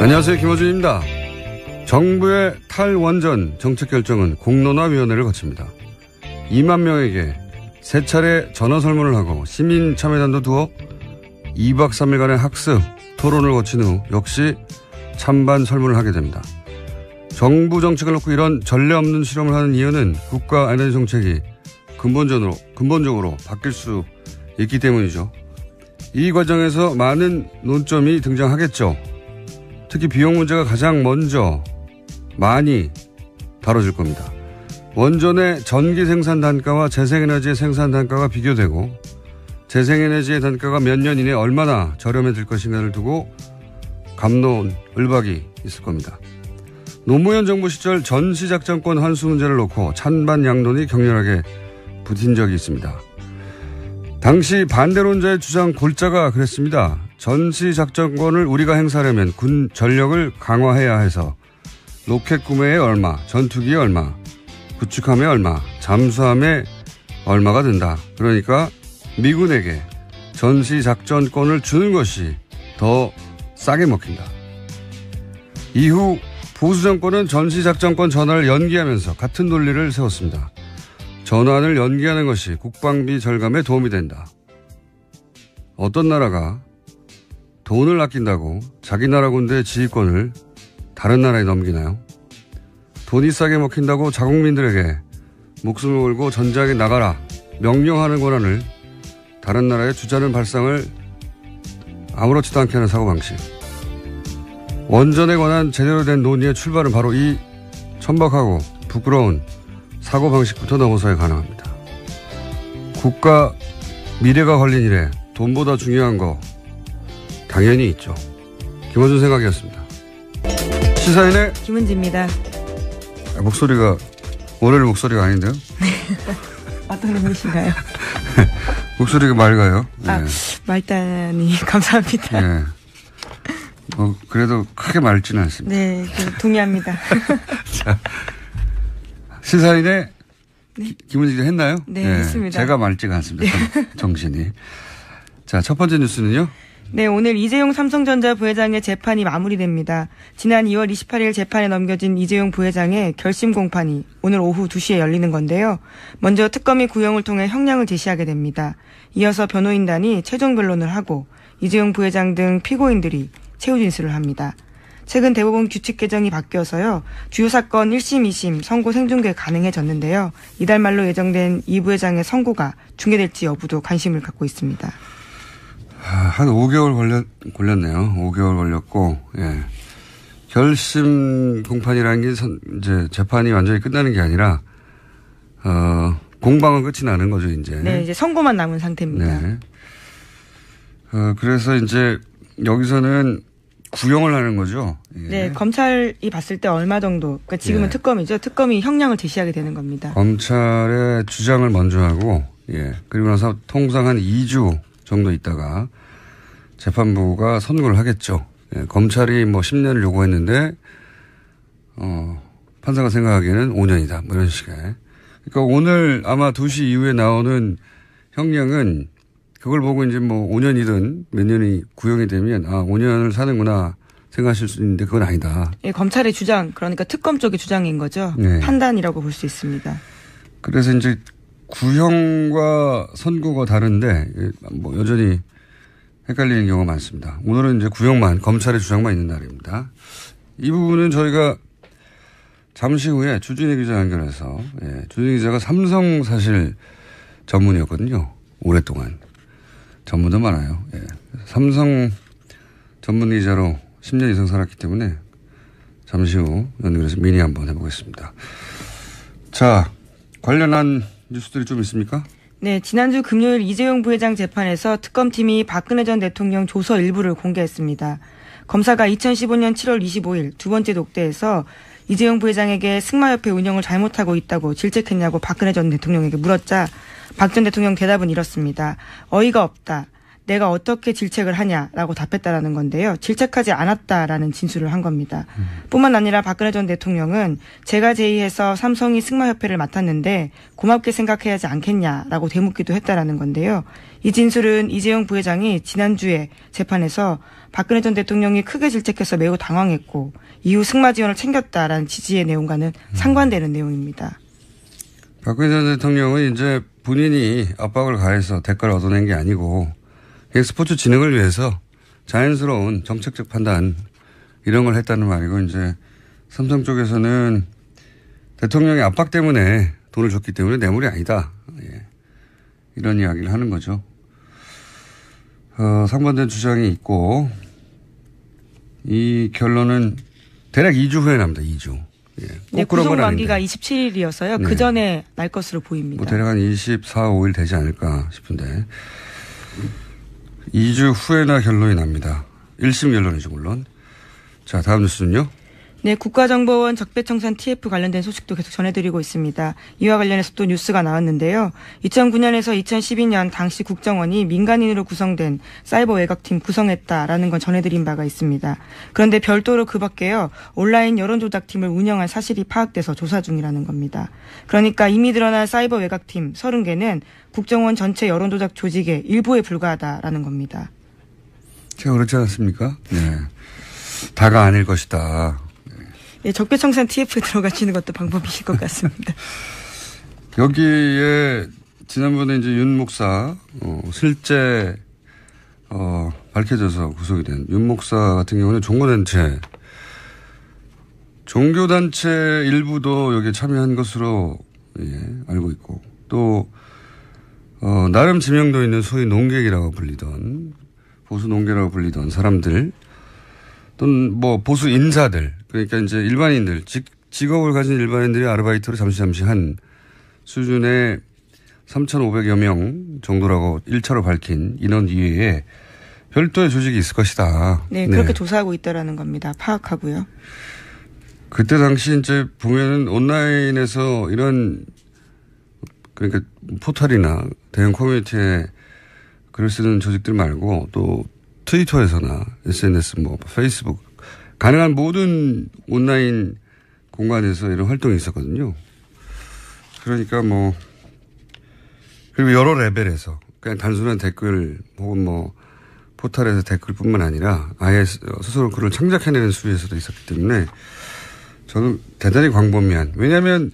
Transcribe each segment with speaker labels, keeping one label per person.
Speaker 1: 안녕하세요. 김어준입니다. 정부의 탈원전 정책 결정은 공론화위원회를 거칩니다. 2만 명에게 3차례 전화 설문을 하고 시민 참여단도 두어 2박 3일간의 학습, 토론을 거친 후 역시 찬반 설문을 하게 됩니다. 정부 정책을 놓고 이런 전례 없는 실험을 하는 이유는 국가 에너지 정책이 근본적으로 바뀔 수 있기 때문이죠. 이 과정에서 많은 논점이 등장하겠죠. 특히 비용 문제가 가장 먼저 많이 다뤄질 겁니다. 원전의 전기 생산 단가와 재생에너지의 생산 단가가 비교되고 재생에너지의 단가가 몇 년 이내에 얼마나 저렴해질 것인가를 두고 갑론을박이 있을 겁니다. 노무현 정부 시절 전시작전권 환수 문제를 놓고 찬반 양론이 격렬하게 붙은 적이 있습니다. 당시 반대론자의 주장 골자가 그랬습니다. 전시작전권을 우리가 행사하려면 군 전력을 강화해야 해서 로켓 구매에 얼마, 전투기에 얼마, 구축함에 얼마, 잠수함에 얼마가 든다. 그러니까 미군에게 전시작전권을 주는 것이 더 싸게 먹힌다. 이후 보수정권은 전시작전권 전환을 연기하면서 같은 논리를 세웠습니다. 전환을 연기하는 것이 국방비 절감에 도움이 된다. 어떤 나라가 돈을 아낀다고 자기 나라 군대의 지휘권을 다른 나라에 넘기나요? 돈이 싸게 먹힌다고 자국민들에게 목숨을 걸고 전장에 나가라 명령하는 권한을 다른 나라에 주자는 발상을 아무렇지도 않게 하는 사고방식. 원전에 관한 제대로 된 논의의 출발은 바로 이 천박하고 부끄러운 사고방식부터 넘어서야 가능합니다. 국가 미래가 걸린 일에 돈보다 중요한 거 당연히 있죠. 김어준 생각이었습니다. 시사인의
Speaker 2: 김은지입니다.
Speaker 1: 목소리가 월요일 목소리가 아닌데요?
Speaker 2: 어떤 의미신가요?
Speaker 1: 목소리가 맑아요. 네.
Speaker 2: 맑다니 감사합니다.
Speaker 1: 네. 그래도 크게 맑지는 않습니다.
Speaker 2: 네, 동의합니다.
Speaker 1: 자, 시사인의 네. 김은지 기자 했나요?
Speaker 2: 네, 했습니다.
Speaker 1: 제가 맑지가 않습니다. 정신이. 자, 첫 번째 뉴스는요?
Speaker 2: 네, 오늘 이재용 삼성전자 부회장의 재판이 마무리됩니다. 지난 2월 28일 재판에 넘겨진 이재용 부회장의 결심 공판이 오늘 오후 2시에 열리는 건데요. 먼저 특검이 구형을 통해 형량을 제시하게 됩니다. 이어서 변호인단이 최종 변론을 하고 이재용 부회장 등 피고인들이 최후 진술을 합니다. 최근 대법원 규칙 개정이 바뀌어서요. 주요 사건 1심, 2심 선고 생중계 가능해졌는데요. 이달 말로 예정된 이 부회장의 선고가 중계될지 여부도 관심을 갖고 있습니다.
Speaker 1: 한 5개월 걸렸네요. 5개월 걸렸고, 예. 결심 공판이라는 게 이제 재판이 완전히 끝나는 게 아니라, 공방은 끝이 나는 거죠, 이제.
Speaker 2: 네, 이제 선고만 남은 상태입니다.
Speaker 1: 네. 그래서 이제 여기서는 구형을 하는 거죠. 예.
Speaker 2: 네, 검찰이 봤을 때 얼마 정도, 그러니까 지금은 예. 특검이죠. 특검이 형량을 제시하게 되는 겁니다.
Speaker 1: 검찰의 주장을 먼저 하고, 예. 그리고 나서 통상 한 2주 정도 있다가 재판부가 선고를 하겠죠. 예, 검찰이 뭐 10년을 요구했는데, 판사가 생각하기에는 5년이다. 뭐 이런 식의. 그러니까 오늘 아마 2시 이후에 나오는 형량은 그걸 보고 이제 뭐 5년이든 몇 년이 구형이 되면 5년을 사는구나 생각하실 수 있는데 그건 아니다.
Speaker 2: 예, 검찰의 주장, 그러니까 특검 쪽의 주장인 거죠. 네. 판단이라고 볼 수 있습니다.
Speaker 1: 그래서 이제 구형과 선고가 다른데 뭐 여전히 헷갈리는 경우가 많습니다. 오늘은 이제 구형만, 검찰의 주장만 있는 날입니다. 이 부분은 저희가 잠시 후에 주진희 기자 연결해서, 예, 주진희 기자가 삼성 사실 전문이었거든요. 오랫동안. 전문도 많아요. 예. 삼성 전문 기자로 10년 이상 살았기 때문에 잠시 후 연결해서 미니 한번 해보겠습니다. 자, 관련한 뉴스들이 좀 있습니까?
Speaker 2: 네, 지난주 금요일 이재용 부회장 재판에서 특검팀이 박근혜 전 대통령 조서 일부를 공개했습니다. 검사가 2015년 7월 25일 두 번째 독대에서 이재용 부회장에게 승마협회 운영을 잘못하고 있다고 질책했냐고 박근혜 전 대통령에게 물었자 박 전 대통령 대답은 이렇습니다. 어이가 없다. 내가 어떻게 질책을 하냐라고 답했다라는 건데요. 질책하지 않았다라는 진술을 한 겁니다. 뿐만 아니라 박근혜 전 대통령은 제가 제의해서 삼성이 승마협회를 맡았는데 고맙게 생각해야 하지 않겠냐라고 되묻기도 했다라는 건데요. 이 진술은 이재용 부회장이 지난주에 재판에서 박근혜 전 대통령이 크게 질책해서 매우 당황했고 이후 승마 지원을 챙겼다라는 취지의 내용과는 상반되는 내용입니다.
Speaker 1: 박근혜 전 대통령은 이제 본인이 압박을 가해서 대가를 얻어낸 게 아니고 스포츠 진흥을 위해서 자연스러운 정책적 판단 이런 걸 했다는 말이고 이제 삼성 쪽에서는 대통령의 압박 때문에 돈을 줬기 때문에 뇌물이 아니다. 예. 이런 이야기를 하는 거죠. 상반된 주장이 있고 이 결론은 대략 2주 후에 납니다. 2주. 예.
Speaker 2: 네, 구속 만기가 27일이어서요. 네. 그 전에 날 것으로 보입니다.
Speaker 1: 뭐 대략 한 24, 5일 되지 않을까 싶은데 2주 후에나 결론이 납니다. 1심 결론이죠 물론. 자, 다음 뉴스는요.
Speaker 2: 네, 국가정보원 적폐청산 TF 관련된 소식도 계속 전해드리고 있습니다. 이와 관련해서 또 뉴스가 나왔는데요. 2009년에서 2012년 당시 국정원이 민간인으로 구성된 사이버 외곽팀 구성했다라는 건 전해드린 바가 있습니다. 그런데 별도로 그 밖에요. 온라인 여론조작팀을 운영한 사실이 파악돼서 조사 중이라는 겁니다. 그러니까 이미 드러난 사이버 외곽팀 30개는 국정원 전체 여론조작 조직의 일부에 불과하다라는 겁니다.
Speaker 1: 제가 그렇지 않습니까? 네. 다가 아닐 것이다.
Speaker 2: 예, 적폐청산 TF에 들어가시는 것도 방법이실 것 같습니다.
Speaker 1: 여기에 지난번에 이제 윤 목사 실제 밝혀져서 구속이 된 윤 목사 같은 경우는 종교단체 일부도 여기에 참여한 것으로 알고 있고 또 나름 지명도 있는 소위 농객이라고 불리던 보수 농객이라고 불리던 사람들 또는 뭐 보수 인사들 그러니까 이제 일반인들 직업을 가진 일반인들이 아르바이트로 잠시 한 수준의 3,500여 명 정도라고 1차로 밝힌 인원 이외에 별도의 조직이 있을 것이다.
Speaker 2: 네, 그렇게 조사하고 있다라는 겁니다. 파악하고요.
Speaker 1: 그때 당시 이제 보면은 온라인에서 이런 그러니까 포털이나 대형 커뮤니티에 글을 쓰는 조직들 말고 또 트위터에서나 SNS 뭐 페이스북 가능한 모든 온라인 공간에서 이런 활동이 있었거든요. 그러니까 뭐 그리고 여러 레벨에서 그냥 단순한 댓글 혹은 뭐 포털에서 댓글뿐만 아니라 아예 스스로 글을 창작해내는 수위에서도 있었기 때문에 저는 대단히 광범위한 왜냐하면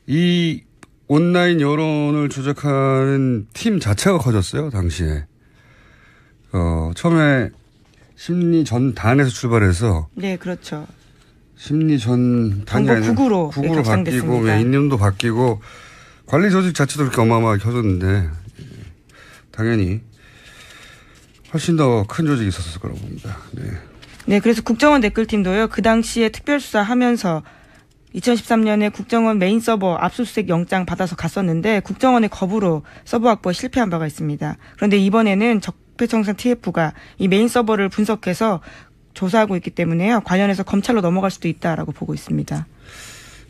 Speaker 1: 이 온라인 여론을 조작하는 팀 자체가 커졌어요 당시에. 처음에 심리전단에서 출발해서.
Speaker 2: 네, 그렇죠.
Speaker 1: 심리전단이 아니라 국으로 바뀌고, 이름도 바뀌고, 관리 조직 자체도 그렇게 어마어마하게 커졌는데, 당연히 훨씬 더 큰 조직이 있었을 거라고 봅니다. 네.
Speaker 2: 네, 그래서 국정원 댓글팀도요, 그 당시에 특별수사 하면서 2013년에 국정원 메인 서버 압수수색 영장 받아서 갔었는데 국정원의 거부로 서버 확보에 실패한 바가 있습니다. 그런데 이번에는 적폐청산 TF가 이 메인 서버를 분석해서 조사하고 있기 때문에요. 관련해서 검찰로 넘어갈 수도 있다라고 보고 있습니다.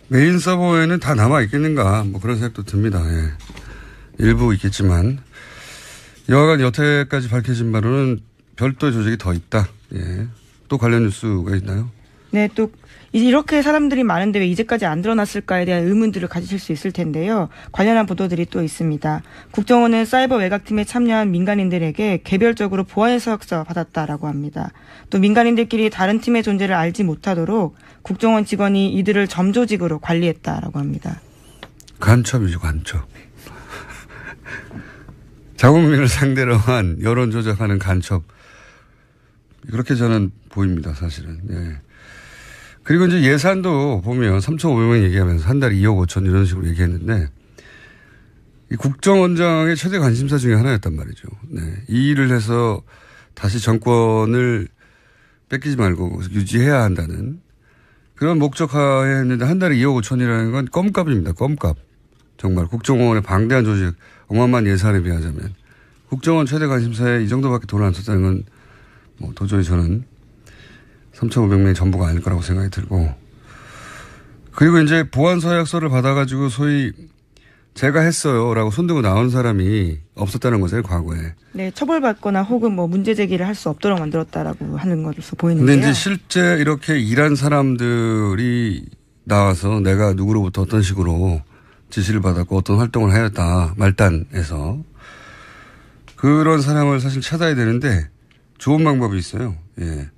Speaker 1: 메인 서버에는 다 남아 있겠는가 뭐 그런 생각도 듭니다. 예. 일부 있겠지만 여하간 여태까지 밝혀진 바로는 별도의 조직이 더 있다. 예. 또 관련 뉴스가 있나요?
Speaker 2: 네, 또 이렇게 사람들이 많은데 왜 이제까지 안 드러났을까에 대한 의문들을 가지실 수 있을 텐데요. 관련한 보도들이 또 있습니다. 국정원은 사이버 외곽팀에 참여한 민간인들에게 개별적으로 보안 서약서 받았다라고 합니다. 또 민간인들끼리 다른 팀의 존재를 알지 못하도록 국정원 직원이 이들을 점조직으로 관리했다라고 합니다.
Speaker 1: 간첩이죠, 간첩. 자국민을 상대로 한 여론 조작하는 간첩. 그렇게 저는 보입니다, 사실은. 네. 그리고 이제 예산도 보면 3,500명 얘기하면서 한 달에 2억 5천 이런 식으로 얘기했는데 이 국정원장의 최대 관심사 중에 하나였단 말이죠. 네. 이 일을 해서 다시 정권을 뺏기지 말고 유지해야 한다는 그런 목적하에 했는데 한 달에 2억 5천이라는 건 껌값입니다. 껌값. 정말 국정원의 방대한 조직 어마어마한 예산에 비하자면 국정원 최대 관심사에 이 정도밖에 돈을 안 썼다는 건 뭐 도저히 저는 3,500명이 전부가 아닐 거라고 생각이 들고 그리고 이제 보안 서약서를 받아가지고 소위 제가 했어요라고 손들고 나온 사람이 없었다는 거죠, 과거에.
Speaker 2: 네, 처벌받거나 혹은 뭐 문제 제기를 할 수 없도록 만들었다라고 하는 것으로서 보이는데요.
Speaker 1: 근데 이제 실제 이렇게 일한 사람들이 나와서 내가 누구로부터 어떤 식으로 지시를 받았고 어떤 활동을 하였다 말단에서 그런 사람을 사실 찾아야 되는데 좋은 방법이 있어요. 예.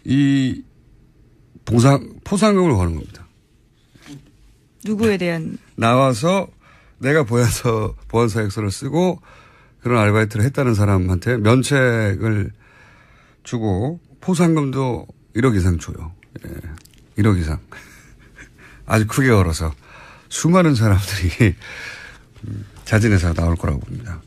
Speaker 1: 이 포상금을 거는 겁니다.
Speaker 2: 누구에 대한?
Speaker 1: 나와서 내가 보안사역서를 쓰고 그런 아르바이트를 했다는 사람한테 면책을 주고 포상금도 1억 이상 줘요. 예. 1억 이상. 아주 크게 걸어서 수많은 사람들이 자진해서 나올 거라고 봅니다.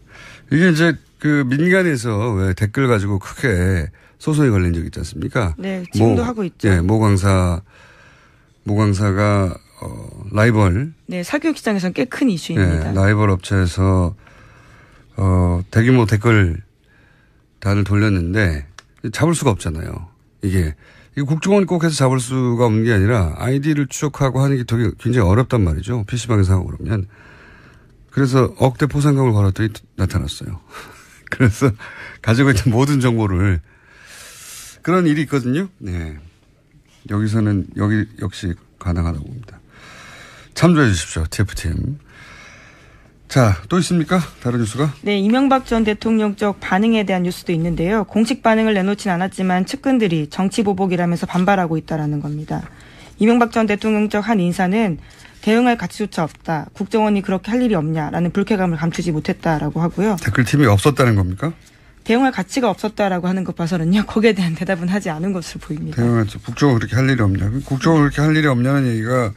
Speaker 1: 이게 이제 그 민간에서 왜 댓글 가지고 크게 소송이 걸린 적 있지 않습니까?
Speaker 2: 네, 지금도 하고 있죠.
Speaker 1: 예, 모 강사가 라이벌.
Speaker 2: 네, 사교육 시장에서는 꽤 큰 이슈입니다.
Speaker 1: 예, 라이벌 업체에서 대규모 댓글 단을 돌렸는데 잡을 수가 없잖아요. 이게 국정원이 꼭 해서 잡을 수가 없는 게 아니라 아이디를 추적하고 하는 게 되게 굉장히 어렵단 말이죠. PC방에서 하고 그러면. 그래서 억대 포상금을 걸었더니 나타났어요. 그래서 가지고 있는 모든 정보를 그런 일이 있거든요. 네. 여기서는 여기 역시 가능하다고 봅니다. 참조해 주십시오. TF팀. 자, 또 있습니까? 다른 뉴스가?
Speaker 2: 네, 이명박 전 대통령 쪽 반응에 대한 뉴스도 있는데요. 공식 반응을 내놓진 않았지만 측근들이 정치보복이라면서 반발하고 있다라는 겁니다. 이명박 전 대통령 쪽 한 인사는 대응할 가치조차 없다. 국정원이 그렇게 할 일이 없냐라는 불쾌감을 감추지 못했다라고 하고요.
Speaker 1: 댓글팀이 없었다는 겁니까?
Speaker 2: 대응할 가치가 없었다라고 하는 것 봐서는요. 거기에 대한 대답은 하지 않은 것으로 보입니다.
Speaker 1: 국정원 그렇게 할 일이 없냐. 국정원 그렇게 할 일이 없냐는 얘기가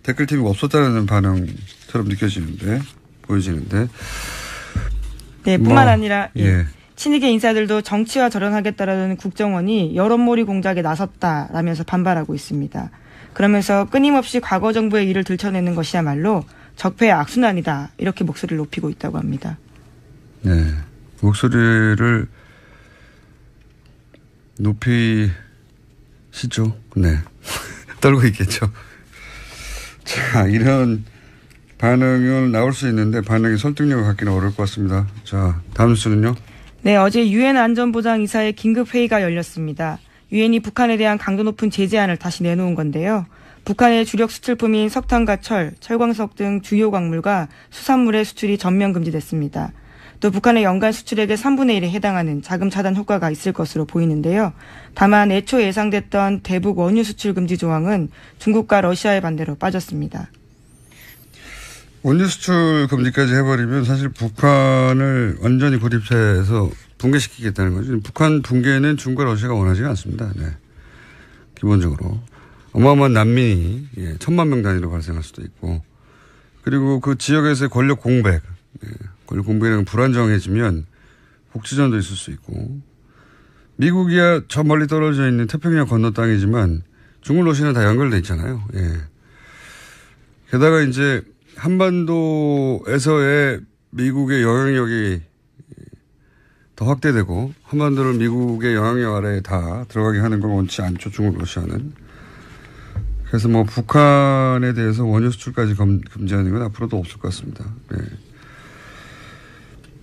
Speaker 1: 댓글팀이 없었다는 반응처럼 보여지는데.
Speaker 2: 네, 뿐만 아니라 친이계 인사들도 정치와 절연하겠다라는 국정원이 여론몰이 공작에 나섰다라면서 반발하고 있습니다. 그러면서 끊임없이 과거 정부의 일을 들춰내는 것이야말로 적폐의 악순환이다. 이렇게 목소리를 높이고 있다고 합니다.
Speaker 1: 네. 목소리를 높이시죠. 네. 떨고 있겠죠. 자, 이런 반응은 나올 수 있는데 반응이 설득력을 갖기는 어려울 것 같습니다. 자, 다음 뉴스는요.
Speaker 2: 네, 어제 유엔 안전보장이사의 긴급회의가 열렸습니다. 유엔이 북한에 대한 강도 높은 제재안을 다시 내놓은 건데요. 북한의 주력 수출품인 석탄과 철광석 등 주요 광물과 수산물의 수출이 전면 금지됐습니다. 또 북한의 연간 수출액의 3분의 1에 해당하는 자금 차단 효과가 있을 것으로 보이는데요. 다만 애초 예상됐던 대북 원유 수출 금지 조항은 중국과 러시아의 반대로 빠졌습니다.
Speaker 1: 원유 수출 금지까지 해버리면 사실 북한을 완전히 고립해서 붕괴시키겠다는 거죠. 북한 붕괴는 중국과 러시아가 원하지가 않습니다. 네. 기본적으로. 어마어마한 난민이 1,000만 명 단위로 발생할 수도 있고 그리고 그 지역에서의 권력 공백, 권력 공백이 불안정해지면 복지전도 있을 수 있고 미국이야 저 멀리 떨어져 있는 태평양 건너 땅이지만 중국, 러시아는 다 연결돼 있잖아요. 예. 게다가 이제 한반도에서의 미국의 영향력이 더 확대되고 한반도를 미국의 영향력 아래에 다 들어가게 하는 건 원치 않죠. 중국, 러시아는. 그래서 뭐 북한에 대해서 원유 수출까지 금지하는 건 앞으로도 없을 것 같습니다. 네.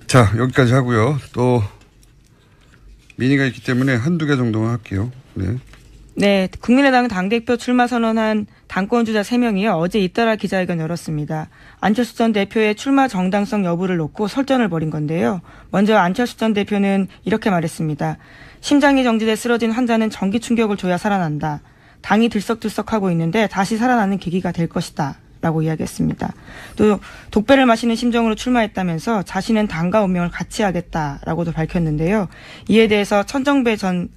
Speaker 1: 자, 여기까지 하고요. 또 민의가 있기 때문에 한두 개 정도만 할게요. 네.
Speaker 2: 네, 국민의당 당대표 출마 선언한 당권주자 3명이요. 어제 잇따라 기자회견 열었습니다. 안철수 전 대표의 출마 정당성 여부를 놓고 설전을 벌인 건데요. 먼저 안철수 전 대표는 이렇게 말했습니다. 심장이 정지돼 쓰러진 환자는 전기 충격을 줘야 살아난다. 당이 들썩들썩하고 있는데 다시 살아나는 계기가 될 것이다. 라고 이야기했습니다. 또 독배를 마시는 심정으로 출마했다면서 자신은 당과 운명을 같이 하겠다라고도 밝혔는데요. 이에 대해서 천정배 전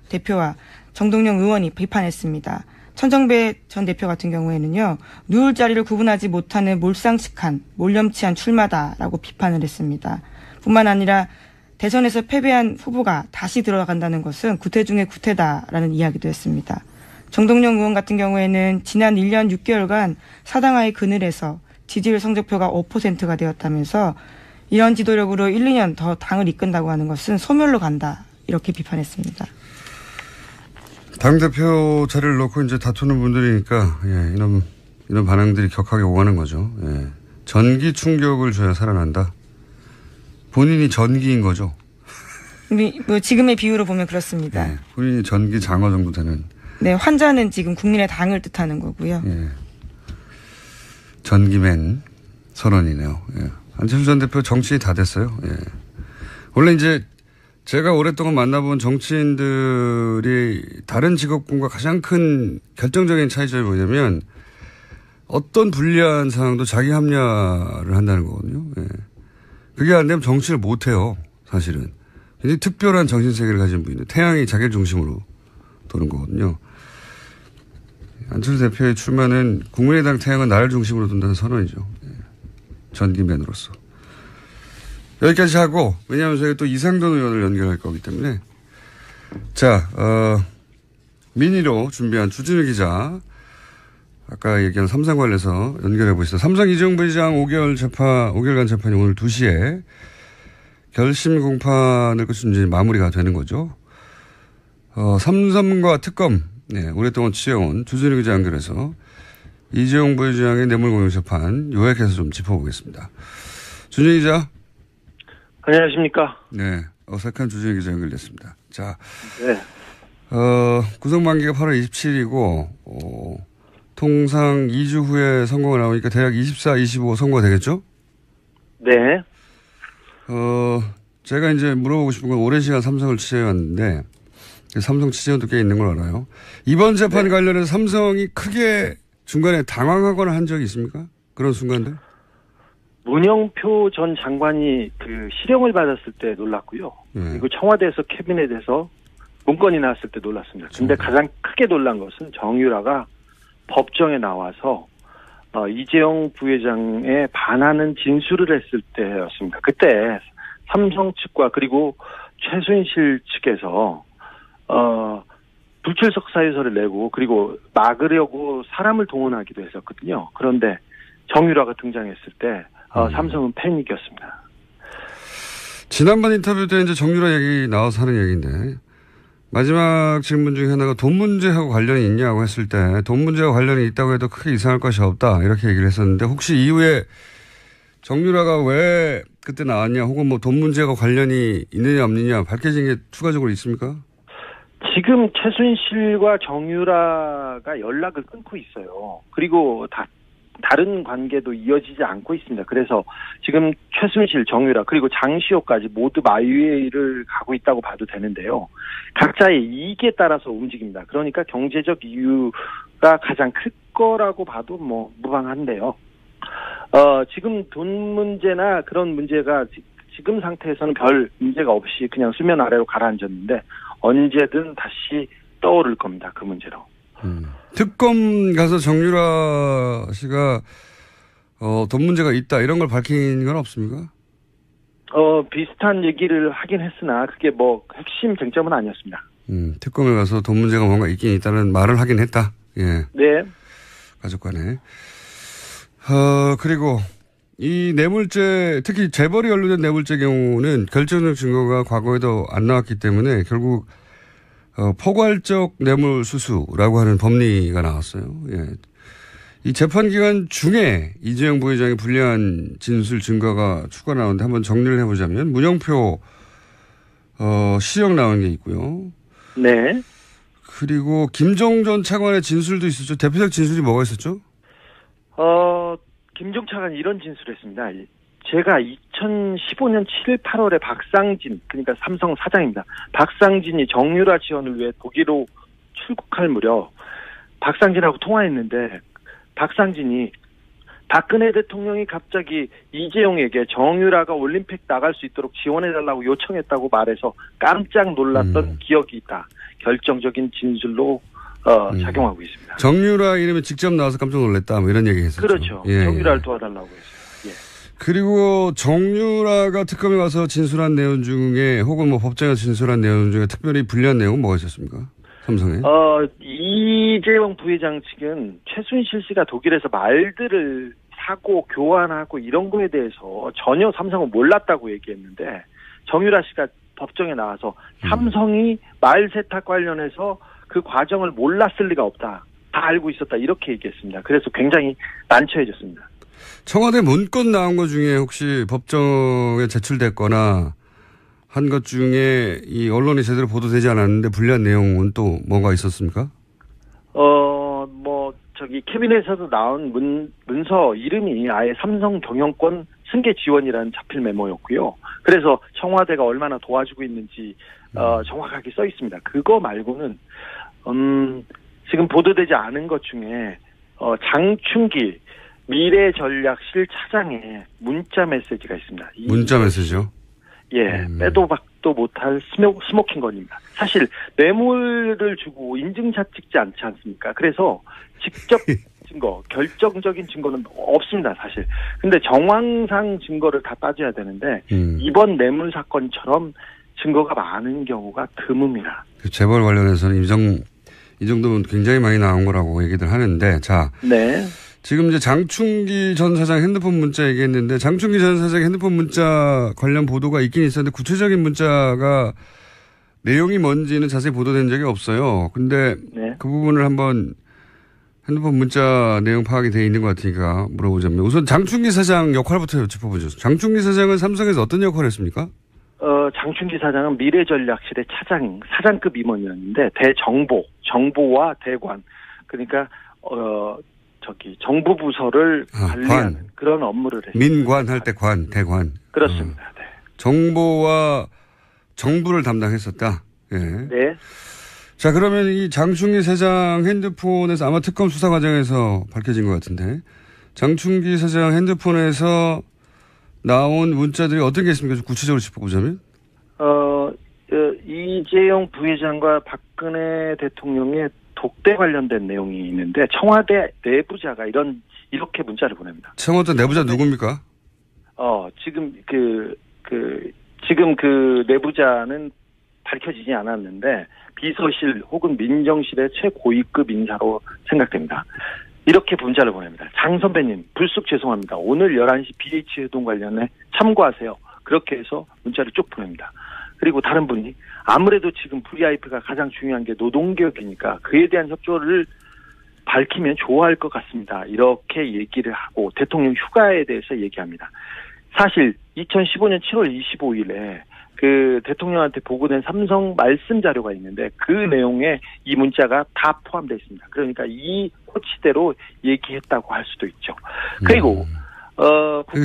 Speaker 2: 대표와 정동영 의원이 비판했습니다. 천정배 전 대표 같은 경우에는요. 누울 자리를 구분하지 못하는 몰상식한 몰염치한 출마다라고 비판을 했습니다. 뿐만 아니라 대선에서 패배한 후보가 다시 들어간다는 것은 구태 중의 구태다라는 이야기도 했습니다. 정동영 의원 같은 경우에는 지난 1년 6개월간 사당하의 그늘에서 지지율 성적표가 5%가 되었다면서 이런 지도력으로 1, 2년 더 당을 이끈다고 하는 것은 소멸로 간다. 이렇게 비판했습니다. 당대표
Speaker 1: 자리를 놓고 이제 다투는 분들이니까, 이런 이런 반응들이 격하게 오가는 거죠. 예. 전기 충격을 줘야 살아난다. 본인이 전기인 거죠.
Speaker 2: 뭐 지금의 비유로 보면 그렇습니다.
Speaker 1: 예. 본인이 전기 장어 정도 되는.
Speaker 2: 네, 환자는 지금 국민의당을 뜻하는 거고요.
Speaker 1: 예. 전기맨 선언이네요. 예. 안철수 전 대표 정치인이 다 됐어요. 예. 원래 이제 제가 오랫동안 만나본 정치인들이 다른 직업군과 가장 큰 결정적인 차이점이 뭐냐면 어떤 불리한 상황도 자기 합리화를 한다는 거거든요. 예. 그게 안 되면 정치를 못 해요. 사실은. 굉장히 특별한 정신세계를 가진 분인데 태양이 자기를 중심으로 도는 거거든요. 안철수 대표의 출마는 국민의당 태양은 나를 중심으로 둔다는 선언이죠. 예. 전기맨으로서. 여기까지 하고, 왜냐하면 저희가 또 이상돈 의원을 연결할 거기 때문에. 자, 민의로 준비한 주진우 기자. 아까 얘기한 삼성 관련해서 연결해 보시죠. 삼성 이재용 부회장 5개월간 재판이 오늘 2시에 결심 공판을 끝으로 이제 마무리가 되는 거죠. 삼성과 특검, 네, 오랫동안 취해온 주진우 기자 연결해서 이재용 부회장의 뇌물공여 재판 요약해서 좀 짚어보겠습니다. 주진우 기자.
Speaker 3: 안녕하십니까.
Speaker 1: 네. 어색한 주진우 기자 연결됐습니다. 자.
Speaker 3: 네.
Speaker 1: 구속만기가 8월 27일이고, 통상 2주 후에 선고가 나오니까 대략 24, 25 선고가 되겠죠?
Speaker 3: 네.
Speaker 1: 제가 이제 물어보고 싶은 건 오랜 시간 삼성을 취재해왔는데, 삼성 취재원도 꽤 있는 걸 알아요. 이번 재판 관련해서 삼성이 크게 중간에 당황하거나 한 적이 있습니까? 그런 순간들?
Speaker 3: 문영표 전 장관이 그 실형을 받았을 때 놀랐고요. 그리고 청와대에서 캐비넷에서 문건이 나왔을 때 놀랐습니다. 근데 가장 크게 놀란 것은 정유라가 법정에 나와서 이재용 부회장에 반하는 진술을 했을 때였습니다. 그때 삼성 측과 그리고 최순실 측에서 불출석 사유서를 내고 그리고 막으려고 사람을 동원하기도 했었거든요. 그런데 정유라가 등장했을 때 삼성은 패닉이었습니다.
Speaker 1: 지난번 인터뷰 때 이제 정유라 얘기 나와서 하는 얘기인데 마지막 질문 중에 하나가 돈 문제하고 관련이 있냐고 했을 때 돈 문제와 관련이 있다고 해도 크게 이상할 것이 없다 이렇게 얘기를 했었는데 혹시 이후에 정유라가 왜 그때 나왔냐 혹은 뭐 돈 문제와 관련이 있느냐 없느냐 밝혀진 게 추가적으로 있습니까?
Speaker 3: 지금 최순실과 정유라가 연락을 끊고 있어요. 그리고 다른 관계도 이어지지 않고 있습니다. 그래서 지금 최순실, 정유라 그리고 장시호까지 모두 마위를 가고 있다고 봐도 되는데요. 각자의 이익에 따라서 움직입니다. 그러니까 경제적 이유가 가장 클 거라고 봐도 뭐 무방한데요. 지금 돈 문제나 그런 문제가 지금 상태에서는 별 문제가 없이 그냥 수면 아래로 가라앉았는데 언제든 다시 떠오를 겁니다. 그 문제로.
Speaker 1: 특검 가서 정유라 씨가 돈 문제가 있다 이런 걸 밝힌 건 없습니까?
Speaker 3: 비슷한 얘기를 하긴 했으나 그게 뭐 핵심 쟁점은 아니었습니다.
Speaker 1: 특검에 가서 돈 문제가 뭔가 있긴 있다는 말을 하긴 했다. 예.
Speaker 3: 네.
Speaker 1: 가족 간에. 그리고 이 뇌물죄 특히 재벌이 연루된 뇌물죄 경우는 결정적 증거가 과거에도 안 나왔기 때문에 결국 포괄적 뇌물 수수라고 하는 법리가 나왔어요. 예. 이 재판 기간 중에 이재용 부회장의 불리한 진술 증거가 추가 나오는데 한번 정리를 해보자면 문영표 시형 나온 게 있고요.
Speaker 3: 네.
Speaker 1: 그리고 김종 전 차관의 진술도 있었죠. 대표적 진술이 뭐가 있었죠?
Speaker 3: 김종 차관이 이런 진술을 했습니다. 제가 2015년 7일 8월에 박상진, 그러니까 삼성 사장입니다. 박상진이 정유라 지원을 위해 독일로 출국할 무렵 박상진하고 통화했는데 박상진이 박근혜 대통령이 갑자기 이재용에게 정유라가 올림픽 나갈 수 있도록 지원해달라고 요청했다고 말해서 깜짝 놀랐던 기억이 있다. 결정적인 진술로 작용하고 있습니다.
Speaker 1: 정유라 이름이 직접 나와서 깜짝 놀랐다. 뭐 이런 얘기 했었죠.
Speaker 3: 그렇죠. 예. 정유라를 도와달라고 했어요. 예.
Speaker 1: 그리고 정유라가 특검에 가서 진술한 내용 중에 혹은 뭐 법정에서 진술한 내용 중에 특별히 불리한 내용은 뭐가 있었습니까? 삼성에.
Speaker 3: 이재용 부회장 측은 최순실 씨가 독일에서 말들을 사고 교환하고 이런 거에 대해서 전혀 삼성은 몰랐다고 얘기했는데 정유라 씨가 법정에 나와서 삼성이 말 세탁 관련해서 그 과정을 몰랐을 리가 없다. 다 알고 있었다 이렇게 얘기했습니다. 그래서 굉장히 난처해졌습니다.
Speaker 1: 청와대 문건 나온 것 중에 혹시 법정에 제출됐거나 한 것 중에 이 언론이 제대로 보도되지 않았는데 불리한 내용은 또 뭐가 있었습니까?
Speaker 3: 캐비넷에서 나온 문서 이름이 아예 삼성 경영권 승계 지원이라는 자필 메모였고요. 그래서 청와대가 얼마나 도와주고 있는지 정확하게 써 있습니다. 그거 말고는 지금 보도되지 않은 것 중에 장충기 미래전략실 차장의 문자 메시지가 있습니다.
Speaker 1: 문자 메시지요?
Speaker 3: 예, 빼도 박도 못할 스모킹건입니다. 사실 뇌물을 주고 인증샷 찍지 않지 않습니까? 그래서 직접 증거, 결정적인 증거는 없습니다, 사실. 근데 정황상 증거를 다 따져야 되는데 이번 뇌물 사건처럼 증거가 많은 경우가 드뭅니다.
Speaker 1: 재벌 관련해서는 이 정도면 굉장히 많이 나온 거라고 얘기들 하는데, 자.
Speaker 3: 네.
Speaker 1: 지금 이제 장충기 전 사장 핸드폰 문자 얘기했는데, 장충기 전 사장 핸드폰 문자 관련 보도가 있긴 있었는데, 구체적인 문자가 내용이 뭔지는 자세히 보도된 적이 없어요. 근데
Speaker 3: 네.
Speaker 1: 그 부분을 한번 핸드폰 문자 내용 파악이 돼 있는 것 같으니까 물어보자면, 우선 장충기 사장 역할부터 짚어보죠. 장충기 사장은 삼성에서 어떤 역할을 했습니까?
Speaker 3: 장충기 사장은 미래전략실의 사장급 임원이었는데, 정보와 대관, 그러니까, 정부 부서를 관리하는 그런 업무를 했습니다.
Speaker 1: 민관 할 때 대관.
Speaker 3: 그렇습니다. 네.
Speaker 1: 정보와 정부를 담당했었다. 예.
Speaker 3: 네.
Speaker 1: 자, 그러면 이 장충기 사장 핸드폰에서 아마 특검 수사 과정에서 밝혀진 것 같은데, 장충기 사장 핸드폰에서 나온 문자들이 어떤 게 있습니까? 좀 구체적으로 짚어보자면?
Speaker 3: 이재용 부회장과 박근혜 대통령의 독대 관련된 내용이 있는데, 청와대 내부자가 이렇게 문자를 보냅니다.
Speaker 1: 청와대 내부자 누굽니까?
Speaker 3: 지금 지금 그 내부자는 밝혀지지 않았는데, 비서실 혹은 민정실의 최고위급 인사로 생각됩니다. 이렇게 문자를 보냅니다. 장 선배님, 불쑥 죄송합니다. 오늘 11시 BH 회동 관련해 참고하세요. 그렇게 해서 문자를 쭉 보냅니다. 그리고 다른 분이 아무래도 지금 VIP가 가장 중요한 게 노동개혁이니까 그에 대한 협조를 밝히면 좋아할 것 같습니다. 이렇게 얘기를 하고 대통령 휴가에 대해서 얘기합니다. 사실 2015년 7월 25일에 그 대통령한테 보고된 삼성 말씀 자료가 있는데 그 내용에 이 문자가 다 포함되어 있습니다. 그러니까 이 코치대로 얘기했다고 할 수도 있죠. 그리고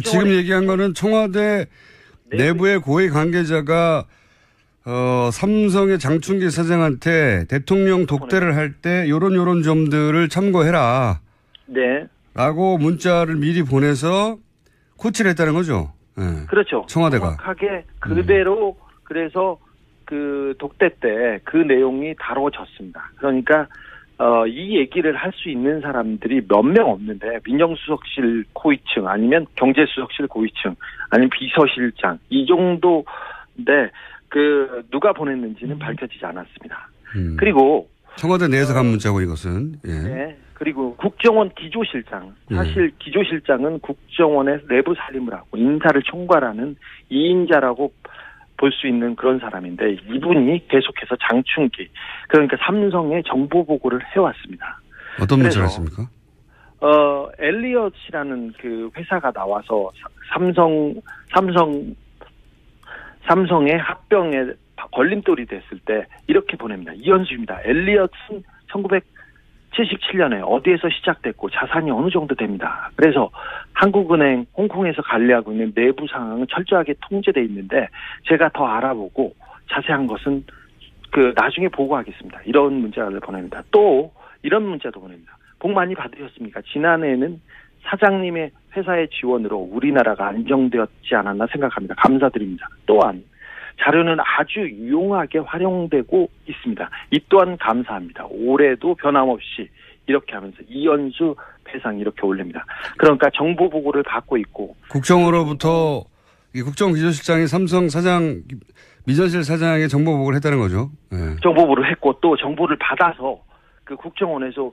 Speaker 1: 지금 얘기한 거는 청와대 내부의 고위 관계자가 삼성의 장충기 사장한테 대통령 독대를 할 때 요런 점들을 참고해라.
Speaker 3: 네.
Speaker 1: 라고 문자를 미리 보내서 코치를 했다는 거죠. 네.
Speaker 3: 그렇죠.
Speaker 1: 청와대가.
Speaker 3: 정확하게 그대로 그래서 그 독대 때 그 내용이 다뤄졌습니다. 그러니까 이 얘기를 할 수 있는 사람들이 몇 명 없는데 민정수석실 고위층 아니면 경제수석실 고위층 아니면 비서실장 이 정도인데 누가 보냈는지는 밝혀지지 않았습니다. 그리고
Speaker 1: 청와대 내에서 간 문자고 이것은. 예.
Speaker 3: 네. 그리고 국정원 기조실장. 사실 기조실장은 국정원의 내부 살림을 하고 인사를 총괄하는 2인자라고 볼 수 있는 그런 사람인데 이분이 계속해서 장충기 그러니까 삼성의 정보 보고를 해왔습니다.
Speaker 1: 어떤 문자를 했습니까?
Speaker 3: 엘리엇이라는 그 회사가 나와서 삼성의 합병에 걸림돌이 됐을 때 이렇게 보냅니다. 이현수입니다. 엘리엇은 1977년에 어디에서 시작됐고 자산이 어느 정도 됩니다. 그래서 한국은행 홍콩에서 관리하고 있는 내부 상황은 철저하게 통제돼 있는데 제가 더 알아보고 자세한 것은 나중에 보고하겠습니다. 이런 문자를 보냅니다. 또 이런 문자도 보냅니다. 복 많이 받으셨습니까? 지난해에는 사장님의 회사의 지원으로 우리나라가 안정되었지 않았나 생각합니다. 감사드립니다. 또한 자료는 아주 유용하게 활용되고 있습니다. 이 또한 감사합니다. 올해도 변함없이 이렇게 하면서 이현수 배상 이렇게 올립니다. 그러니까 정보 보고를 받고 있고
Speaker 1: 국정으로부터 이 국정기조실장이 삼성 사장 미전실 사장에게 정보 보고를 했다는 거죠. 네.
Speaker 3: 정보 보고를 했고 또 정보를 받아서 그 국정원에서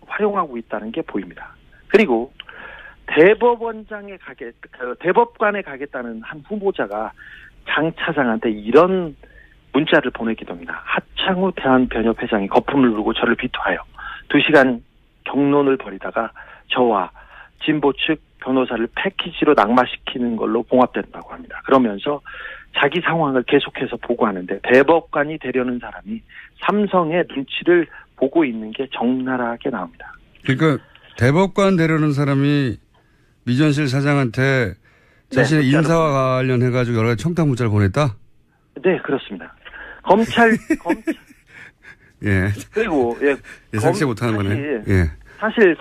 Speaker 3: 활용하고 있다는 게 보입니다. 그리고 대법관에 가겠다는 한 후보자가 장 차장한테 이런 문자를 보내기도 합니다. 하창우 대한변협회장이 거품을 누르고 저를 비토하여 2시간 경론을 벌이다가 저와 진보 측 변호사를 패키지로 낙마시키는 걸로 봉합된다고 합니다. 그러면서 자기 상황을 계속해서 보고하는데 대법관이 되려는 사람이 삼성의 눈치를 보고 있는 게 적나라하게 나옵니다.
Speaker 1: 그러니까 대법관 되려는 사람이 미전실 사장한테 자신의 인사와 관련해가지고 여러 가지 청탁 문자를 보냈다?
Speaker 3: 네, 그렇습니다. 검찰
Speaker 1: 예.
Speaker 3: 그리고
Speaker 1: 예상치 못하는 거네. 예.
Speaker 3: 사실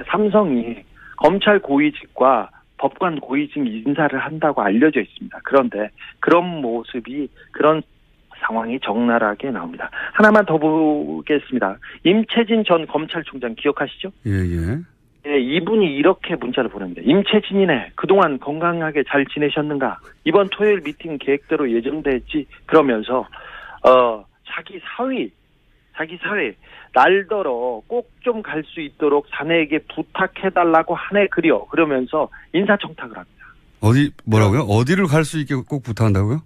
Speaker 3: 삼성이 검찰 고위직과 법관 고위직 인사를 한다고 알려져 있습니다. 그런데 그런 모습이 그런 상황이 적나라하게 나옵니다. 하나만 더 보겠습니다. 임채진 전 검찰총장 기억하시죠?
Speaker 1: 예.
Speaker 3: 네, 이분이 이렇게 문자를 보냅니다. 임채진이네. 그동안 건강하게 잘 지내셨는가? 이번 토요일 미팅 계획대로 예정돼 있지? 그러면서 자기 사위 날더러 꼭 좀 갈 수 있도록 자네에게 부탁해달라고 하네 그려. 그러면서 인사청탁을 합니다.
Speaker 1: 뭐라고요? 어디를 갈 수 있게 꼭 부탁한다고요?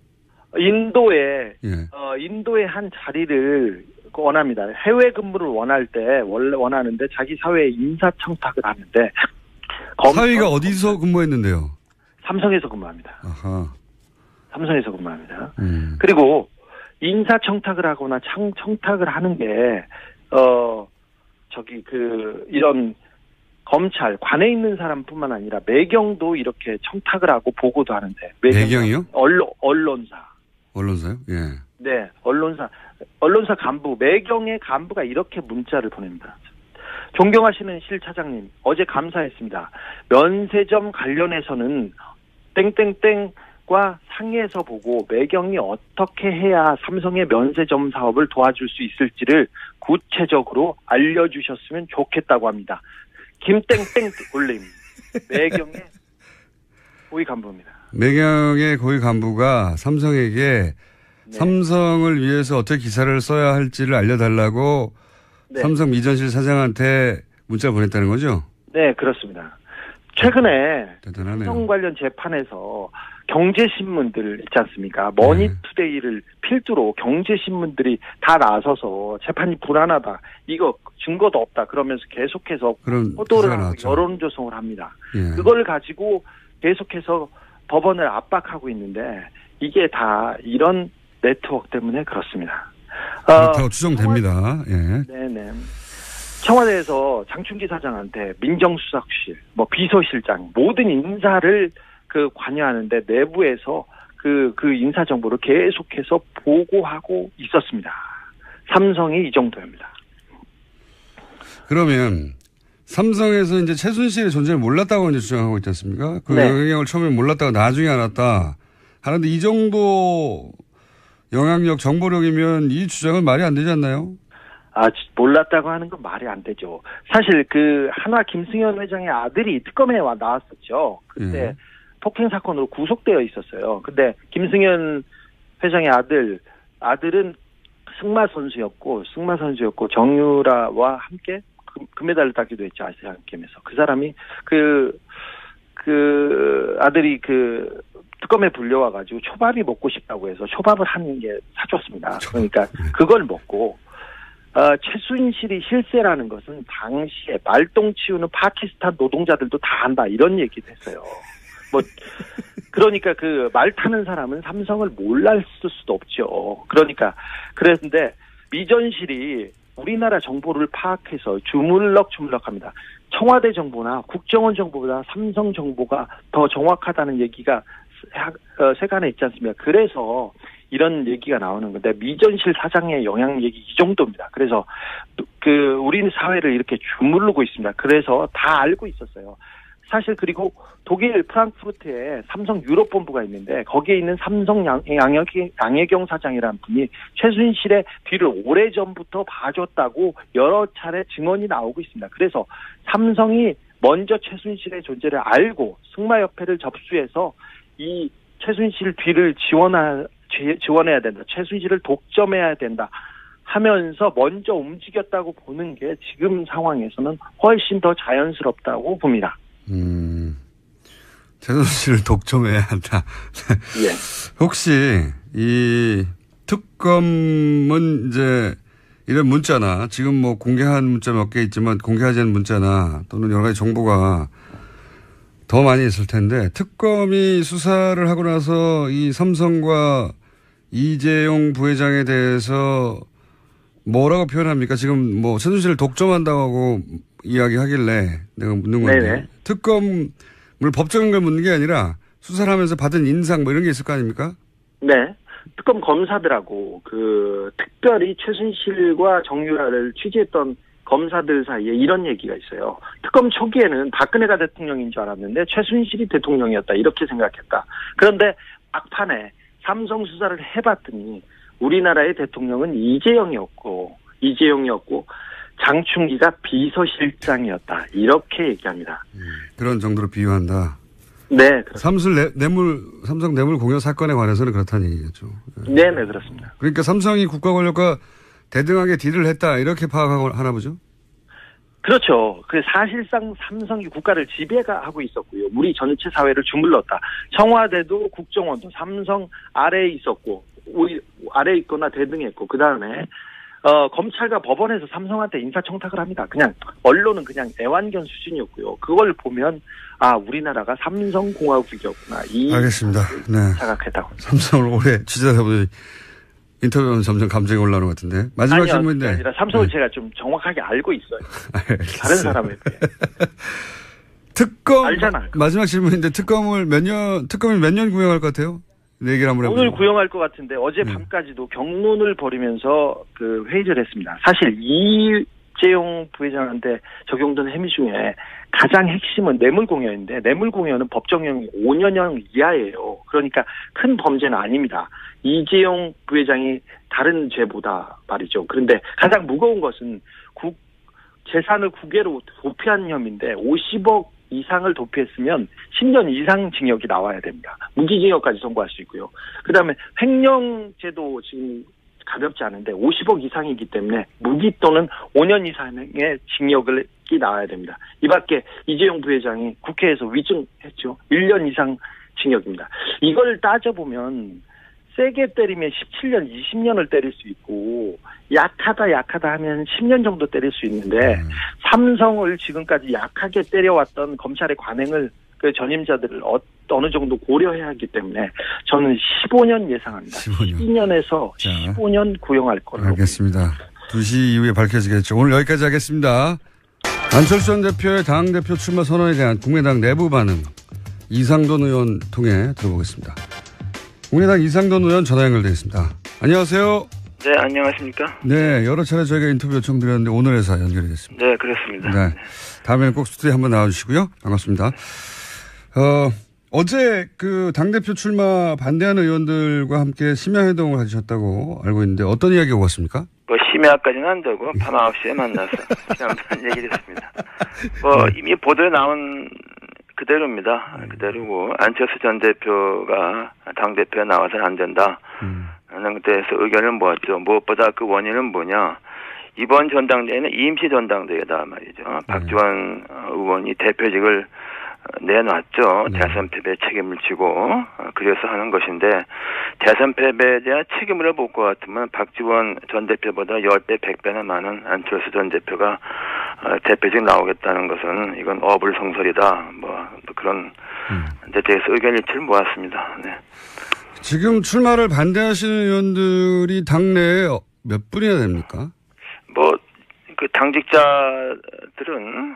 Speaker 3: 인도에 한 자리를 원합니다. 해외 근무를 원할 때 원래 원하는데 자기 사회에 인사청탁을 하는데
Speaker 1: 사위가 어디서 근무했는데요?
Speaker 3: 삼성에서 근무합니다.
Speaker 1: 아하.
Speaker 3: 삼성에서 근무합니다. 그리고 인사청탁을 하거나 청탁을 하는 게 이런 검찰 관에 있는 사람뿐만 아니라 매경도 이렇게 청탁을 하고 보고도 하는데
Speaker 1: 매경이요?
Speaker 3: 언론사요?
Speaker 1: 예.
Speaker 3: 네, 언론사 간부 매경의 간부가 이렇게 문자를 보냅니다. 존경하시는 실 차장님, 어제 감사했습니다. 면세점 관련해서는 땡땡땡과 상의해서 보고 매경이 어떻게 해야 삼성의 면세점 사업을 도와줄 수 있을지를 구체적으로 알려주셨으면 좋겠다고 합니다. 김땡땡 올림. 매경의 고위 간부입니다.
Speaker 1: 매경의 고위 간부가 삼성에게 삼성을 위해서 어떻게 기사를 써야 할지를 알려달라고 삼성 미전실 사장한테 문자를 보냈다는 거죠? 네,
Speaker 3: 그렇습니다. 최근에
Speaker 1: 대단하네요.
Speaker 3: 삼성 관련 재판에서 경제신문들 있지 않습니까? 머니투데이를 필두로 경제신문들이 다 나서서 재판이 불안하다. 이거 증거도 없다. 그러면서 계속해서 보도를 하고 여론조성을 합니다.
Speaker 1: 예.
Speaker 3: 그걸 가지고 계속해서 법원을 압박하고 있는데 이게 다 이런 네트워크 때문에 그렇습니다.
Speaker 1: 그렇다고 추정됩니다. 예.
Speaker 3: 네네. 청와대에서 장충기 사장한테 민정수석실, 비서실장 모든 인사를 관여하는데 내부에서 그 인사 정보를 계속해서 보고하고 있었습니다. 삼성이 이 정도입니다.
Speaker 1: 그러면 삼성에서 이제 최순실의 존재를 몰랐다고 이제 주장하고 있지 않습니까? 그 영향력을 처음에 몰랐다가 나중에 알았다 하는데 이 정도 영향력, 정보력이면 이 주장은 말이 안 되지 않나요?
Speaker 3: 몰랐다고 하는 건 말이 안 되죠. 사실 한화 김승현 회장의 아들이 특검에 나왔었죠. 그때 폭행 사건으로 구속되어 있었어요. 근데 김승현 회장의 아들은 승마 선수였고 정유라와 함께 금메달을 따기도 했죠. 아시안 게임에서. 그 사람이 아들이 특검에 불려와가지고 초밥이 먹고 싶다고 해서 초밥을 한 개 사줬습니다. 그러니까 그걸 먹고 최순실이 실세라는 것은 당시에 말똥 치우는 파키스탄 노동자들도 다 한다 이런 얘기도 했어요. 그러니까 말 타는 사람은 삼성을 몰랐을 수도 없죠. 그랬는데 미전실이 우리나라 정보를 파악해서 주물럭주물럭합니다. 청와대 정보나 국정원 정보보다 삼성 정보가 더 정확하다는 얘기가 세간에 있지 않습니까? 그래서 이런 얘기가 나오는 건데 미전실 사장의 영향 얘기 이 정도입니다. 그래서 우리 사회를 이렇게 주무르고 있습니다. 그래서 다 알고 있었어요. 사실 그리고 독일 프랑크푸르트에 삼성 유럽 본부가 있는데 거기에 있는 삼성 양혜경 사장이라는 분이 최순실의 뒤를 오래전부터 봐줬다고 여러 차례 증언이 나오고 있습니다. 그래서 삼성이 먼저 최순실의 존재를 알고 승마협회를 접수해서 이 최순실 뒤를 지원해야 된다. 최순실을 독점해야 된다. 하면서 먼저 움직였다고 보는 게 지금 상황에서는 훨씬 더 자연스럽다고 봅니다.
Speaker 1: 최순실을 독점해야 한다.
Speaker 3: 예.
Speaker 1: 혹시 이 특검은 이제 이런 문자나 지금 뭐 공개한 문자 몇 개 있지만 공개하지 않은 문자나 또는 여러 가지 정보가 더 많이 있을 텐데 특검이 수사를 하고 나서 이 삼성과 이재용 부회장에 대해서 뭐라고 표현합니까? 지금 뭐 최순실을 독점한다고 이야기하길래 내가 묻는 건데
Speaker 3: 네네.
Speaker 1: 특검을 법적인 걸 묻는 게 아니라 수사를 하면서 받은 인상 뭐 이런 게 있을 거 아닙니까?
Speaker 3: 네. 특검 검사들하고 특별히 최순실과 정유라를 취재했던 검사들 사이에 이런 얘기가 있어요. 특검 초기에는 박근혜가 대통령인 줄 알았는데 최순실이 대통령이었다 이렇게 생각했다. 그런데 막판에 삼성 수사를 해봤더니 우리나라의 대통령은 이재용이었고 장충기가 비서실장이었다 이렇게 얘기합니다.
Speaker 1: 그런 정도로 비유한다.
Speaker 3: 네.
Speaker 1: 삼성 뇌물 공여 사건에 관해서는 그렇다는 얘기겠죠.
Speaker 3: 네, 그렇습니다.
Speaker 1: 그러니까 삼성이 국가 권력과 대등하게 딜을 했다 이렇게 파악하나 보죠?
Speaker 3: 그렇죠. 사실상 삼성이 국가를 지배하고 있었고요. 우리 전체 사회를 주물렀다. 청와대도 국정원도 삼성 아래에 있었고, 아래에 있거나 대등했고, 그 다음에 검찰과 법원에서 삼성한테 인사청탁을 합니다. 그냥 언론은 그냥 애완견 수준이었고요. 그걸 보면 우리나라가 삼성공화국이었구나.
Speaker 1: 알겠습니다. 네.
Speaker 3: 생각했다고.
Speaker 1: 삼성을 오래 취재하다 보니 인터뷰하면 점점 감정이 올라오는 것 같은데. 마지막 질문인데.
Speaker 3: 아니라 삼성을 제가 좀 정확하게 알고 있어요. 다른 사람에 비해.
Speaker 1: 특검.
Speaker 3: 알잖아요.
Speaker 1: 마지막 질문인데 특검이 몇 년 구형할 것 같아요? 네 얘기를 한번 해보죠.
Speaker 3: 오늘 구형할 것 같은데 어제 밤까지도 경론을 벌이면서 회의를 했습니다. 사실 이재용 부회장한테 적용된 혐의 중에 가장 핵심은 뇌물공여인데 뇌물공여는 법정형이 5년형 이하예요. 그러니까 큰 범죄는 아닙니다. 이재용 부회장이 다른 죄보다 말이죠. 그런데 가장 무거운 것은 재산을 국외로 도피한 혐의인데 50억 이상을 도피했으면 10년 이상 징역이 나와야 됩니다. 무기징역까지 선고할 수 있고요. 그다음에 횡령죄도 지금 가볍지 않은데 50억 이상이기 때문에 무기 또는 5년 이상의 징역이 나와야 됩니다. 이 밖에 이재용 부회장이 국회에서 위증했죠. 1년 이상 징역입니다. 이걸 따져보면 세게 때리면 17년, 20년을 때릴 수 있고 약하다 하면 10년 정도 때릴 수 있는데 삼성을 지금까지 약하게 때려왔던 검찰의 관행을 전임자들을 어느 정도 고려해야 하기 때문에 저는 15년 예상합니다. 12년에서 15년 구형할 거라고.
Speaker 1: 알겠습니다. 2시 이후에 밝혀지겠죠. 오늘 여기까지 하겠습니다. 안철수 전 대표의 당대표 출마 선언에 대한 국민의당 내부 반응 이상돈 의원 통해 들어보겠습니다. 국민의당 이상돈 의원 전화 연결되어 있습니다. 안녕하세요.
Speaker 4: 네, 안녕하십니까.
Speaker 1: 네, 여러 차례 저희가 인터뷰 요청드렸는데 오늘 회사 연결이 됐습니다.
Speaker 4: 네, 그렇습니다.
Speaker 1: 네, 다음에는 꼭 스튜디오에 한번 나와주시고요. 반갑습니다. 어제 당대표 출마 반대하는 의원들과 함께 심야회동을 하셨다고 알고 있는데 어떤 이야기가 오갔습니까?
Speaker 4: 심야까지는 안 되고 밤 9시에 만나서 지난번 얘기를 했습니다. 이미 보도에 나온 그대로입니다. 그대로고 안철수 전 대표가 당대표에 나와서는 안 된다. 하는 데에서 의견을 모았죠. 무엇보다 그 원인은 뭐냐. 이번 전당대회는 임시 전당대회다 말이죠. 박지원 의원이 대표직을 내놨죠. 대선 패배 책임을 지고 그래서 하는 것인데 대선 패배에 대한 책임을 볼 것 같으면 박지원 전 대표보다 10배, 100배나 많은 안철수 전 대표가 대표직 나오겠다는 것은 이건 어불성설이다. 그런 데 대해서 의견 일치를 모았습니다. 네.
Speaker 1: 지금 출마를 반대하시는 의원들이 당내에 몇 분이나 됩니까?
Speaker 4: 당직자들은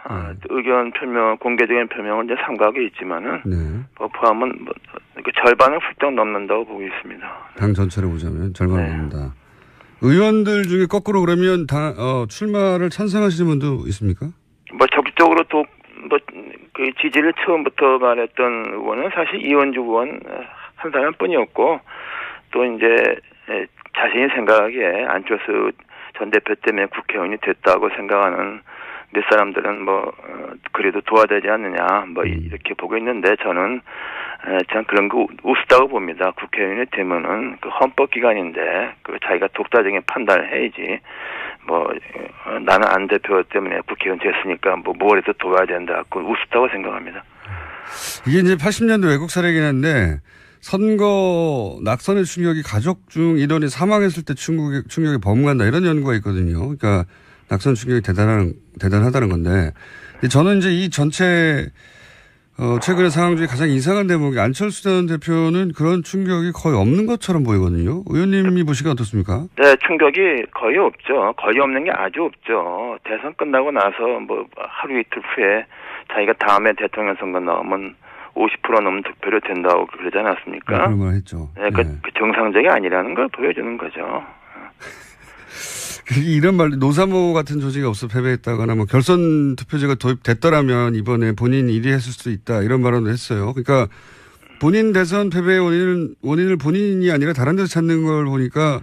Speaker 4: 의견 표명, 공개적인 표명을 이제 삼가하고 있지만은 포함은 절반을 훌쩍 넘는다고 보고 있습니다.
Speaker 1: 당 전체를 보자면 절반을 넘는다. 의원들 중에 거꾸로 그러면 출마를 찬성하시는 분도 있습니까?
Speaker 4: 적극적으로 그 지지를 처음부터 말했던 의원은 사실 이원주 의원 한 사람뿐이었고 또 이제 자신이 생각하기에 안철수 전 대표 때문에 국회의원이 됐다고 생각하는 몇 사람들은 그래도 도와되지 않느냐 이렇게 보고 있는데 저는 참 그런 거 우습다고 봅니다. 국회의원이 되면은 그 헌법기관인데 자기가 독자적인 판단을 해야지 나는 안 대표 때문에 국회의원 됐으니까 뭘 해도 도와야 된다. 그건 우습다고 생각합니다.
Speaker 1: 이게 이제 80년대 외국 사례이긴 한데 선거 낙선의 충격이 가족 중 일원이 사망했을 때 충격이 범간다 이런 연구가 있거든요. 그러니까 낙선 충격이 대단하다는 건데 저는 이제 이 전체 최근의 상황 중에 가장 이상한 대목이 안철수 전 대표는 그런 충격이 거의 없는 것처럼 보이거든요. 의원님이 보시기에 어떻습니까?
Speaker 4: 네, 충격이 거의 없죠. 거의 없는 게 아주 없죠. 대선 끝나고 나서 뭐 하루 이틀 후에 자기가 다음에 대통령 선거 나오면 50% 넘는 득표를 된다고 그러지 않았습니까?
Speaker 1: 그런 말 했죠.
Speaker 4: 네, 그 정상적이 아니라는 걸 보여주는 거죠.
Speaker 1: 이런 말, 노사모 같은 조직이 없어 패배했다거나 뭐 결선 투표제가 도입됐더라면 이번에 본인이 1위 했을 수도 있다 이런 발언도 했어요. 그러니까 본인 대선 패배의 원인을 본인이 아니라 다른 데서 찾는 걸 보니까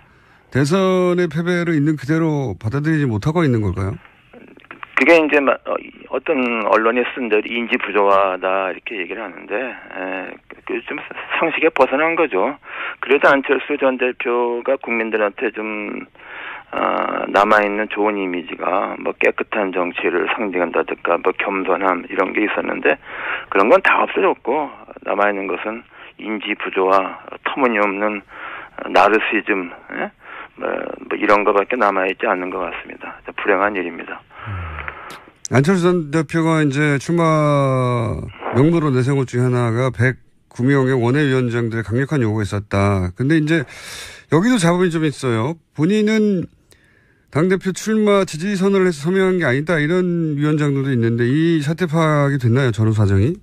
Speaker 1: 대선의 패배를 있는 그대로 받아들이지 못하고 있는 걸까요?
Speaker 4: 그게 이제 어떤 언론이 쓴 대로 인지 부조화다 이렇게 얘기를 하는데 좀 상식에 벗어난 거죠. 그래도 안철수 전 대표가 국민들한테 좀 남아있는 좋은 이미지가 뭐 깨끗한 정치를 상징한다든가 뭐 겸손함 이런 게 있었는데 그런 건 다 없어졌고 남아있는 것은 인지 부조화, 터무니없는 나르시즘, 뭐 이런 거밖에 남아있지 않는 것 같습니다. 불행한 일입니다.
Speaker 1: 안철수 전 대표가 이제 출마 명부로 내세운 것 중에 하나가 109명의 원외위원장들의 강력한 요구가 있었다. 근데 이제 여기도 잡음이 좀 있어요. 본인은 당대표 출마 지지선언을 해서 서명한 게 아니다. 이런 위원장들도 있는데 이 사태 파악이 됐나요? 전후 사정이?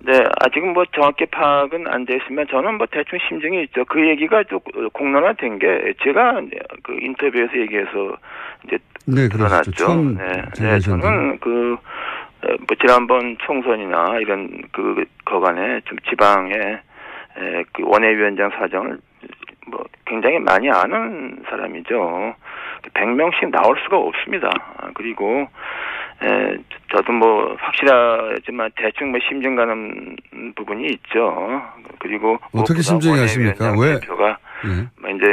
Speaker 4: 네, 아직은 뭐 정확히 파악은 안 됐으면 저는 뭐 대충 심증이 있죠. 그 얘기가 좀 공론화된 게 제가 그 인터뷰에서 얘기해서 이제 드러났죠. 네, 저는 뭐 지난번 총선이나 이런 거간에 좀 지방의 그 원외위원장 사정을 뭐 굉장히 많이 아는 사람이죠. 100명씩 나올 수가 없습니다. 그리고 저도 뭐 확실하지만 대충 뭐 심증 가는 부분이 있죠. 그리고
Speaker 1: 어떻게 심증이 가십니까? 왜?
Speaker 4: 대표가 뭐 이제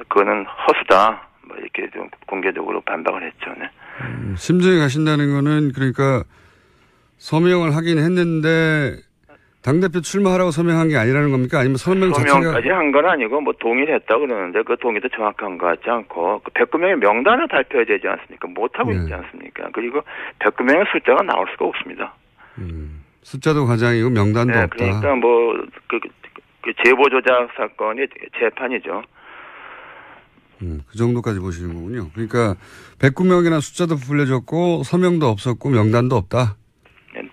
Speaker 4: 그거는 허수다. 뭐 이렇게 좀 공개적으로 반박을 했죠. 네.
Speaker 1: 심증이 가신다는 거는 그러니까 서명을 하긴 했는데 당대표 출마하라고 서명한 게 아니라는 겁니까? 아니면
Speaker 4: 서명까지 한 건 아니고 뭐 동의를 했다고 그러는데 그 동의도 정확한 것 같지 않고 그 109명의 명단을 발표해야 되지 않습니까? 못하고 있지 않습니까? 그리고 109명의 숫자가 나올 수가 없습니다.
Speaker 1: 숫자도 과장이고 명단도 없다.
Speaker 4: 그러니까 뭐 그 제보 조작 사건이 재판이죠.
Speaker 1: 그 정도까지 보시는 거군요. 그러니까 109명이나 숫자도 불려졌고 서명도 없었고 명단도 없다.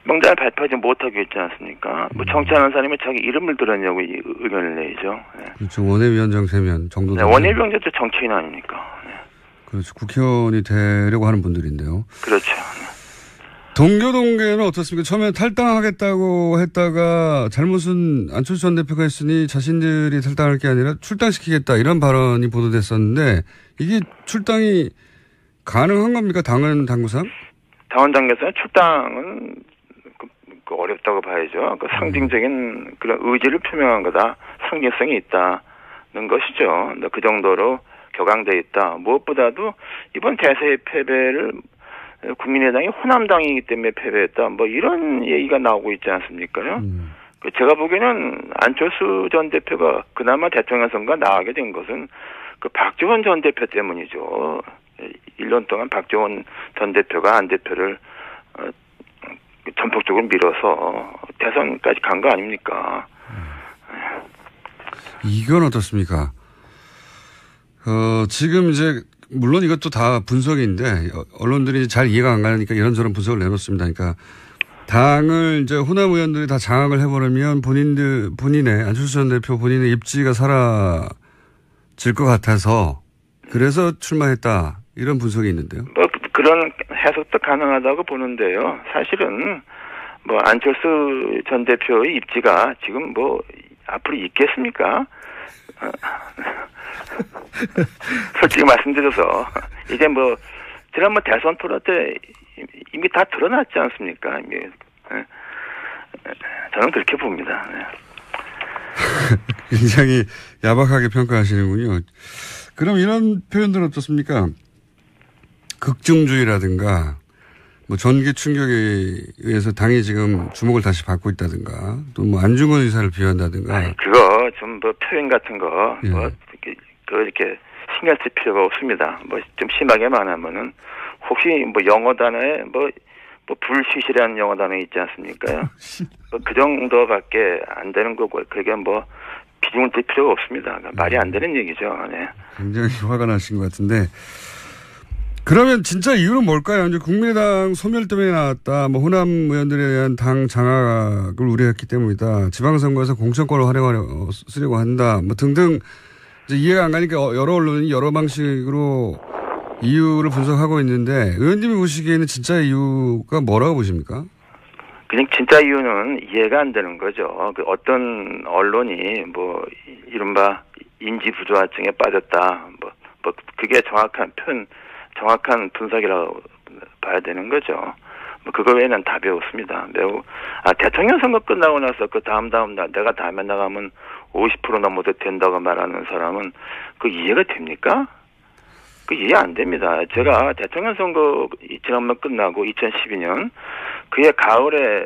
Speaker 4: 명단을 발표하지 못하고 있지 않습니까? 뭐 정치하는 사람이 자기 이름을 들었냐고 의견을 내죠. 네.
Speaker 1: 그렇죠. 원외위원장 되면 정도.
Speaker 4: 네, 원외위원장도 정치인 아닙니까? 네.
Speaker 1: 그렇죠. 국회의원이 되려고 하는 분들인데요.
Speaker 4: 그렇죠.
Speaker 1: 동교동계는 어떻습니까? 처음에 탈당하겠다고 했다가 잘못은 안철수 전 대표가 했으니 자신들이 탈당할 게 아니라 출당시키겠다 이런 발언이 보도됐었는데 이게 출당이 가능한 겁니까? 당구상?
Speaker 4: 당원 당규에서는 출당은 어렵다고 봐야죠. 그 상징적인 그런 의지를 표명한 거다. 상징성이 있다는 것이죠. 그 정도로 격앙돼 있다. 무엇보다도 이번 대세의 패배를 국민의당이 호남당이기 때문에 패배했다. 뭐 이런 얘기가 나오고 있지 않습니까요? 제가 보기에는 안철수 전 대표가 그나마 대통령 선거 나가게 된 것은 그 박지원 전 대표 때문이죠. 1년 동안 박지원 전 대표가 안 대표를 전폭적으로 밀어서 대선까지 간 거 아닙니까?
Speaker 1: 이건 어떻습니까? 지금 이제 물론 이것도 다 분석인데 언론들이 잘 이해가 안 가니까 이런저런 분석을 내놓습니다. 그러니까 당을 이제 호남 의원들이 다 장악을 해버리면 본인의 안철수 전 대표 본인의 입지가 사라질 것 같아서 그래서 출마했다. 이런 분석이 있는데요.
Speaker 4: 뭐 그런 해석도 가능하다고 보는데요. 사실은 뭐 안철수 전 대표의 입지가 지금 뭐 앞으로 있겠습니까? 솔직히 말씀드려서 이제 뭐 지난번 대선 토론 때 이미 다 드러났지 않습니까? 이미. 저는 그렇게 봅니다.
Speaker 1: 굉장히 야박하게 평가하시는군요. 그럼 이런 표현들은 어떻습니까? 극중주의라든가 뭐 전기 충격에 의해서 당이 지금 주목을 다시 받고 있다든가 또 뭐 안중근 의사를 비유한다든가.
Speaker 4: 아니, 그거 좀 뭐 표현 같은 거
Speaker 1: 예.
Speaker 4: 뭐 이렇게 신경 쓸 필요가 없습니다. 뭐 좀 심하게 말하면은 혹시 뭐 영어 단어에 뭐 불시시라는 영어 단어 있지 않습니까? 그 정도밖에 안 되는 거고 그게 뭐 비중을 들 필요가 없습니다. 말이 안 되는 얘기죠. 네.
Speaker 1: 굉장히 화가 나신 것 같은데. 그러면 진짜 이유는 뭘까요? 이제 국민의당 소멸 때문에 나왔다. 뭐 호남 의원들에 대한 당 장악을 우려했기 때문이다. 지방선거에서 공천권을 쓰려고 한다. 뭐 등등 이제 이해가 안 가니까 여러 언론이 여러 방식으로 이유를 분석하고 있는데 의원님이 보시기에는 진짜 이유가 뭐라고 보십니까?
Speaker 4: 그냥 진짜 이유는 이해가 안 되는 거죠. 그 어떤 언론이 뭐 이른바 인지 부조화증에 빠졌다. 뭐 그게 정확한 분석이라고 봐야 되는 거죠. 뭐 그거 외에는 답이 없습니다. 대통령 선거 끝나고 나서 그 다음 날 내가 다음에 나가면 50% 넘어도 된다고 말하는 사람은 그 이해가 됩니까? 그 이해 안 됩니다. 제가 대통령 선거 지난번 끝나고 2012년 그해 가을에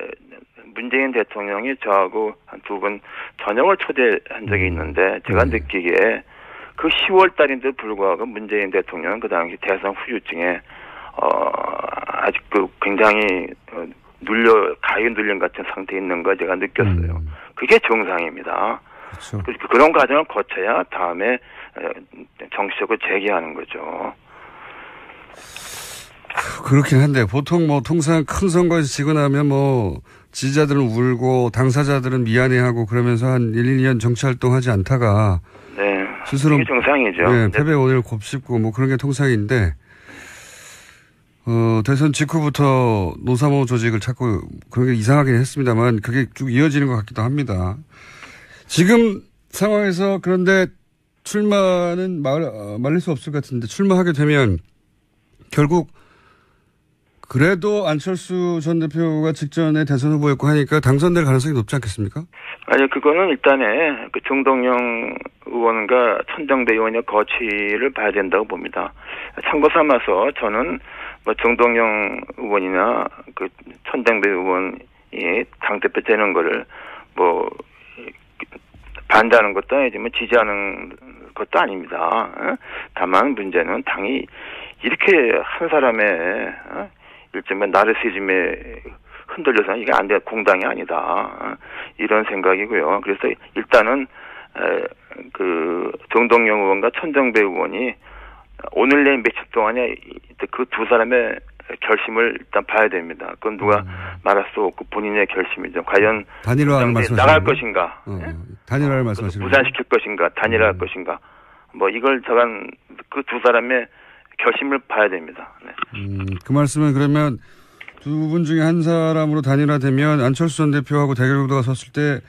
Speaker 4: 문재인 대통령이 저하고 한 2분 저녁을 초대한 적이 있는데 제가 느끼기에 그 10월 달인데도 불구하고 문재인 대통령은 그 당시 대선 후유증에 아직 그 굉장히 가위 눌린 같은 상태에 있는 거 제가 느꼈어요. 그게 정상입니다. 그렇죠. 그런 과정을 거쳐야 다음에 정치적으로 재개하는 거죠.
Speaker 1: 그렇긴 한데 보통 뭐 통상 큰 선거에서 지고 나면 뭐 지지자들은 울고 당사자들은 미안해하고 그러면서 한 1, 2년 정치활동하지 않다가
Speaker 4: 네,
Speaker 1: 스스로
Speaker 4: 그게 정상이죠.
Speaker 1: 네, 패배 원인을 곱씹고 뭐 그런 게 통상인데 대선 직후부터 노사모 조직을 찾고 그런 게 이상하긴 했습니다만 그게 쭉 이어지는 것 같기도 합니다. 지금 상황에서 그런데 출마는 말릴 수 없을 것 같은데 출마하게 되면 결국 그래도 안철수 전 대표가 직전에 대선 후보였고 하니까 당선될 가능성이 높지 않겠습니까? 아니,
Speaker 4: 그거는 일단은 그 정동영 의원과 천정배 의원의 거취를 봐야 된다고 봅니다. 참고 삼아서 저는 뭐 정동영 의원이나 그 천정배 의원이 당대표 되는 거를 뭐 반대하는 것도 아니지만 지지하는 것도 아닙니다. 다만 문제는 당이 이렇게 한 사람의 일종의 나르시즘에 흔들려서는 이게 안 돼, 공당이 아니다. 이런 생각이고요. 그래서 일단은 그 정동영 의원과 천정배 의원이 오늘 내일 며칠 동안에 그 두 사람의 결심을 일단 봐야 됩니다. 그건 누가 말할 수 없고 본인의 결심이죠. 과연
Speaker 1: 단일화
Speaker 4: 나갈 것인가,
Speaker 1: 단일화를 말씀하시는
Speaker 4: 무산시킬 것인가, 단일화할 것인가, 뭐 이걸 저간 그 두 사람의 결심을 봐야 됩니다. 네.
Speaker 1: 그 말씀은 그러면 두 분 중에 한 사람으로 단일화되면 안철수 전 대표하고 대결 구도가 섰을 때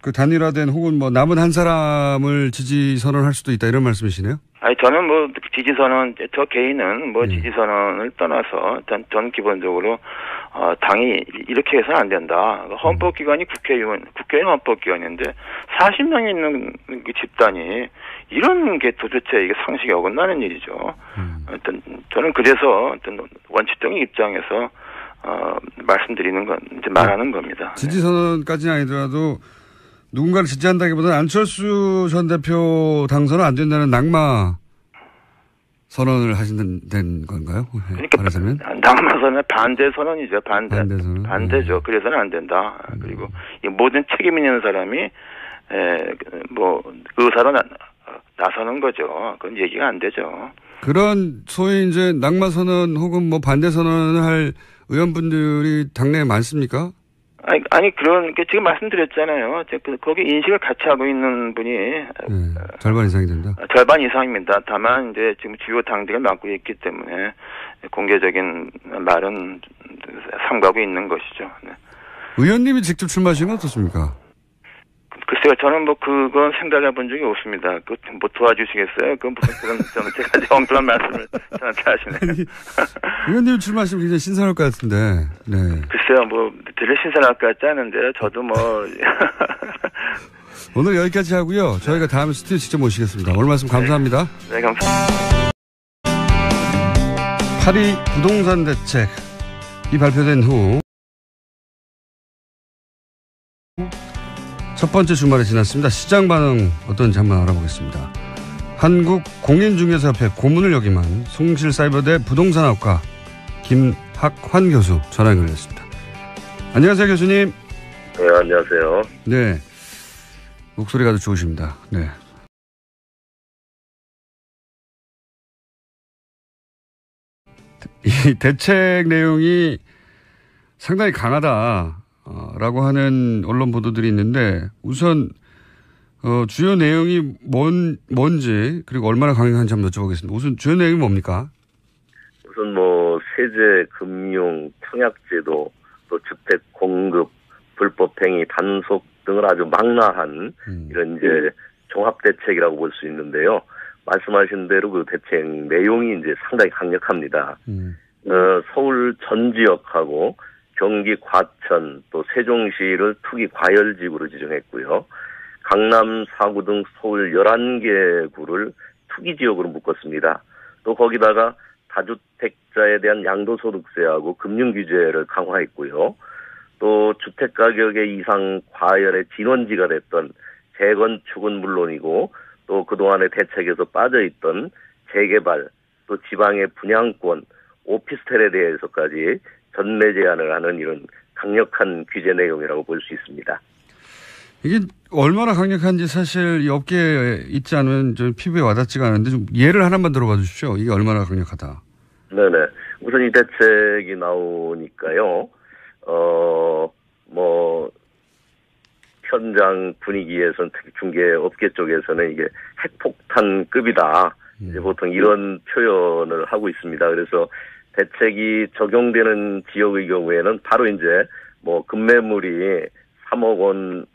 Speaker 1: 그 단일화된 혹은 뭐 남은 한 사람을 지지 선언할 수도 있다 이런 말씀이시네요? 아니
Speaker 4: 저는 뭐 지지 선언 저 개인은 뭐 지지 선언을 떠나서 전 기본적으로 당이 이렇게 해서는 안 된다. 헌법기관이 국회의원 헌법기관인데 40명이 있는 그 집단이 이런 게 도대체 이게 상식에 어긋나는 일이죠. 저는 그래서 원칙적인 입장에서 말씀드리는 건 이제 말하는 겁니다.
Speaker 1: 지지 선언까지는 아니더라도 누군가를 지지한다기보다는 안철수 전 대표 당선은 안 된다는 낙마 선언을 하신다는 건가요?
Speaker 4: 그러니까 말하자면? 낙마 선언은 반대 선언이죠. 반대죠. 그래서는 안 된다. 그리고 이 모든 책임 있는 사람이 뭐 의사로 나서는 거죠. 그건 얘기가 안 되죠.
Speaker 1: 그런 소위 이제 낙마 선언 혹은 뭐 반대 선언을 할 의원분들이 당내에 많습니까?
Speaker 4: 아니 그런 게 지금 말씀드렸잖아요. 거기 인식을 같이 하고 있는 분이
Speaker 1: 절반 이상이 된다.
Speaker 4: 절반 이상입니다. 다만 이제 지금 주요 당들을 맡고 있기 때문에 공개적인 말은 삼가고 있는 것이죠. 네.
Speaker 1: 의원님이 직접 출마하시는 건 어떻습니까?
Speaker 4: 글쎄요, 저는 뭐 그건 생각해 본 적이 없습니다. 그 뭐 도와주시겠어요? 그건 무슨 저는 제가 엉뚱한 말씀을 저한테 하시네요.
Speaker 1: 의원님 출마하시면 굉장히 신선할 것 같은데. 네.
Speaker 4: 글쎄요, 뭐 되게 신선할 것 같지 않은데 저도 뭐
Speaker 1: 오늘 여기까지 하고요. 저희가 다음에 스튜디오 직접 모시겠습니다. 오늘 말씀 감사합니다.
Speaker 4: 네, 감사합니다.
Speaker 1: 파리 부동산 대책 이 발표된 후 첫 번째 주말이 지났습니다. 시장 반응 어떤지 한번 알아보겠습니다. 한국공인중개사협회 고문을 역임한 송실사이버대 부동산학과 김학환 교수 전화 연결했습니다. 안녕하세요, 교수님.
Speaker 5: 네, 안녕하세요.
Speaker 1: 네, 목소리가 아주 좋으십니다. 네. 이 대책 내용이 상당히 강하다라고 하는 언론 보도들이 있는데 우선 주요 내용이 뭔지 그리고 얼마나 강력한지 한번 여쭤보겠습니다. 우선 주요 내용이 뭡니까?
Speaker 5: 우선 뭐 세제, 금융, 청약제도, 또 주택 공급, 불법행위, 단속 등을 아주 망라한 이런 이제 종합 대책이라고 볼 수 있는데요. 말씀하신 대로 그 대책 내용이 이제 상당히 강력합니다. 서울 전 지역하고 경기 과천 또 세종시를 투기 과열지구로 지정했고요. 강남 4구 등 서울 11개 구를 투기 지역으로 묶었습니다. 또 거기다가 다주택자에 대한 양도소득세하고 금융 규제를 강화했고요. 또 주택가격의 이상 과열의 진원지가 됐던 재건축은 물론이고 또 그동안의 대책에서 빠져있던 재개발, 또 지방의 분양권, 오피스텔에 대해서까지 전매 제한을 하는 이런 강력한 규제 내용이라고 볼 수 있습니다.
Speaker 1: 이게 얼마나 강력한지 사실 이 업계에 있지 않으면 좀 피부에 와닿지가 않은데 좀 예를 하나만 들어봐 주십시오. 이게 얼마나 강력하다.
Speaker 5: 네네. 우선 이 대책이 나오니까요. 현장 분위기에서는 특히 중개업계 쪽에서는 이게 핵폭탄급이다. 이제 보통 이런 표현을 하고 있습니다. 그래서 대책이 적용되는 지역의 경우에는 바로 이제 뭐 급매물이 3억 원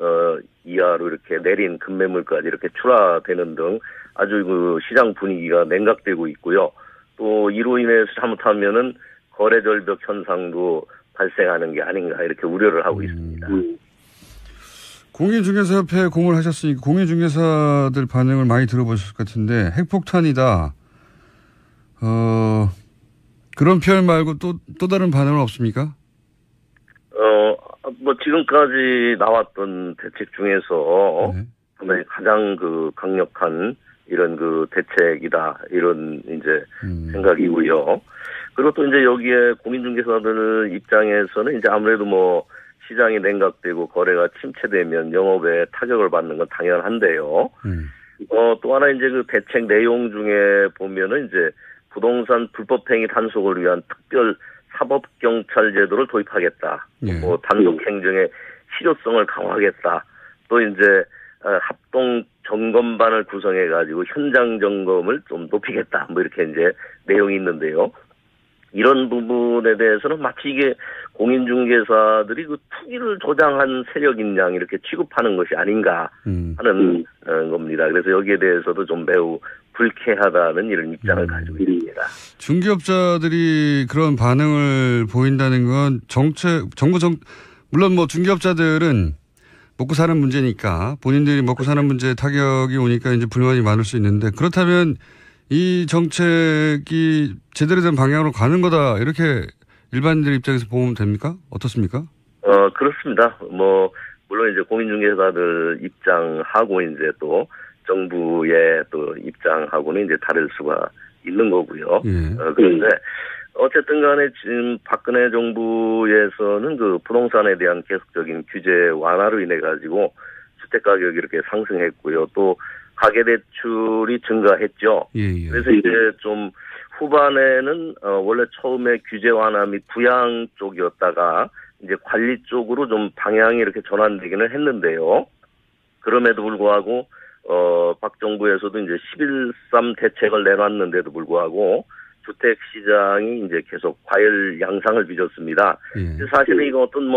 Speaker 5: 이하로 이렇게 내린 급매물까지 이렇게 출하되는 등 아주 그 시장 분위기가 냉각되고 있고요. 또 이로 인해서 잘못하면은 거래 절벽 현상도 발생하는 게 아닌가 이렇게 우려를 하고 있습니다.
Speaker 1: 공인중개사협회에 공을 하셨으니까 공인중개사들 반응을 많이 들어보셨을 것 같은데 핵폭탄이다. 그런 표현 말고 또 다른 반응은 없습니까?
Speaker 5: 지금까지 나왔던 대책 중에서 네. 가장 그 강력한 이런 그 대책이다. 이런 이제 생각이고요. 그리고 또 이제 여기에 공인중개사들 입장에서는 이제 아무래도 뭐 시장이 냉각되고 거래가 침체되면 영업에 타격을 받는 건 당연한데요. 또 하나 이제 그 대책 내용 중에 보면은 이제 부동산 불법행위 단속을 위한 특별 사법경찰 제도를 도입하겠다. 뭐 단속 행정의 실효성을 강화하겠다. 또 이제 합동 점검반을 구성해가지고 현장 점검을 좀 높이겠다. 뭐 이렇게 이제 내용이 있는데요. 이런 부분에 대해서는 마치 이게 공인중개사들이 그 투기를 조장한 세력인 양 이렇게 취급하는 것이 아닌가 하는 겁니다. 그래서 여기에 대해서도 좀 매우 불쾌하다는 이런 입장을 가지고 있습니다.
Speaker 1: 중개업자들이 그런 반응을 보인다는 건 물론 뭐 중개업자들은 먹고 사는 문제니까 본인들이 먹고 사는 문제에 타격이 오니까 이제 불만이 많을 수 있는데 그렇다면 이 정책이 제대로 된 방향으로 가는 거다 이렇게 일반인들 입장에서 보면 됩니까? 어떻습니까?
Speaker 5: 그렇습니다. 물론 이제 공인중개사들 입장하고 이제 또 정부의 또 입장하고는 이제 다를 수가 있는 거고요. 그런데 어쨌든 간에 지금 박근혜 정부에서는 그 부동산에 대한 계속적인 규제 완화로 인해 가지고 주택 가격이 이렇게 상승했고요. 또 가계대출이 증가했죠. 그래서 이제 좀 후반에는 원래 처음에 규제 완화 및 부양 쪽이었다가 이제 관리 쪽으로 좀 방향이 이렇게 전환되기는 했는데요. 그럼에도 불구하고 박 정부에서도 이제 11.3 대책을 내놨는데도 불구하고 주택 시장이 이제 계속 과열 양상을 빚었습니다. 사실은 이거 어떤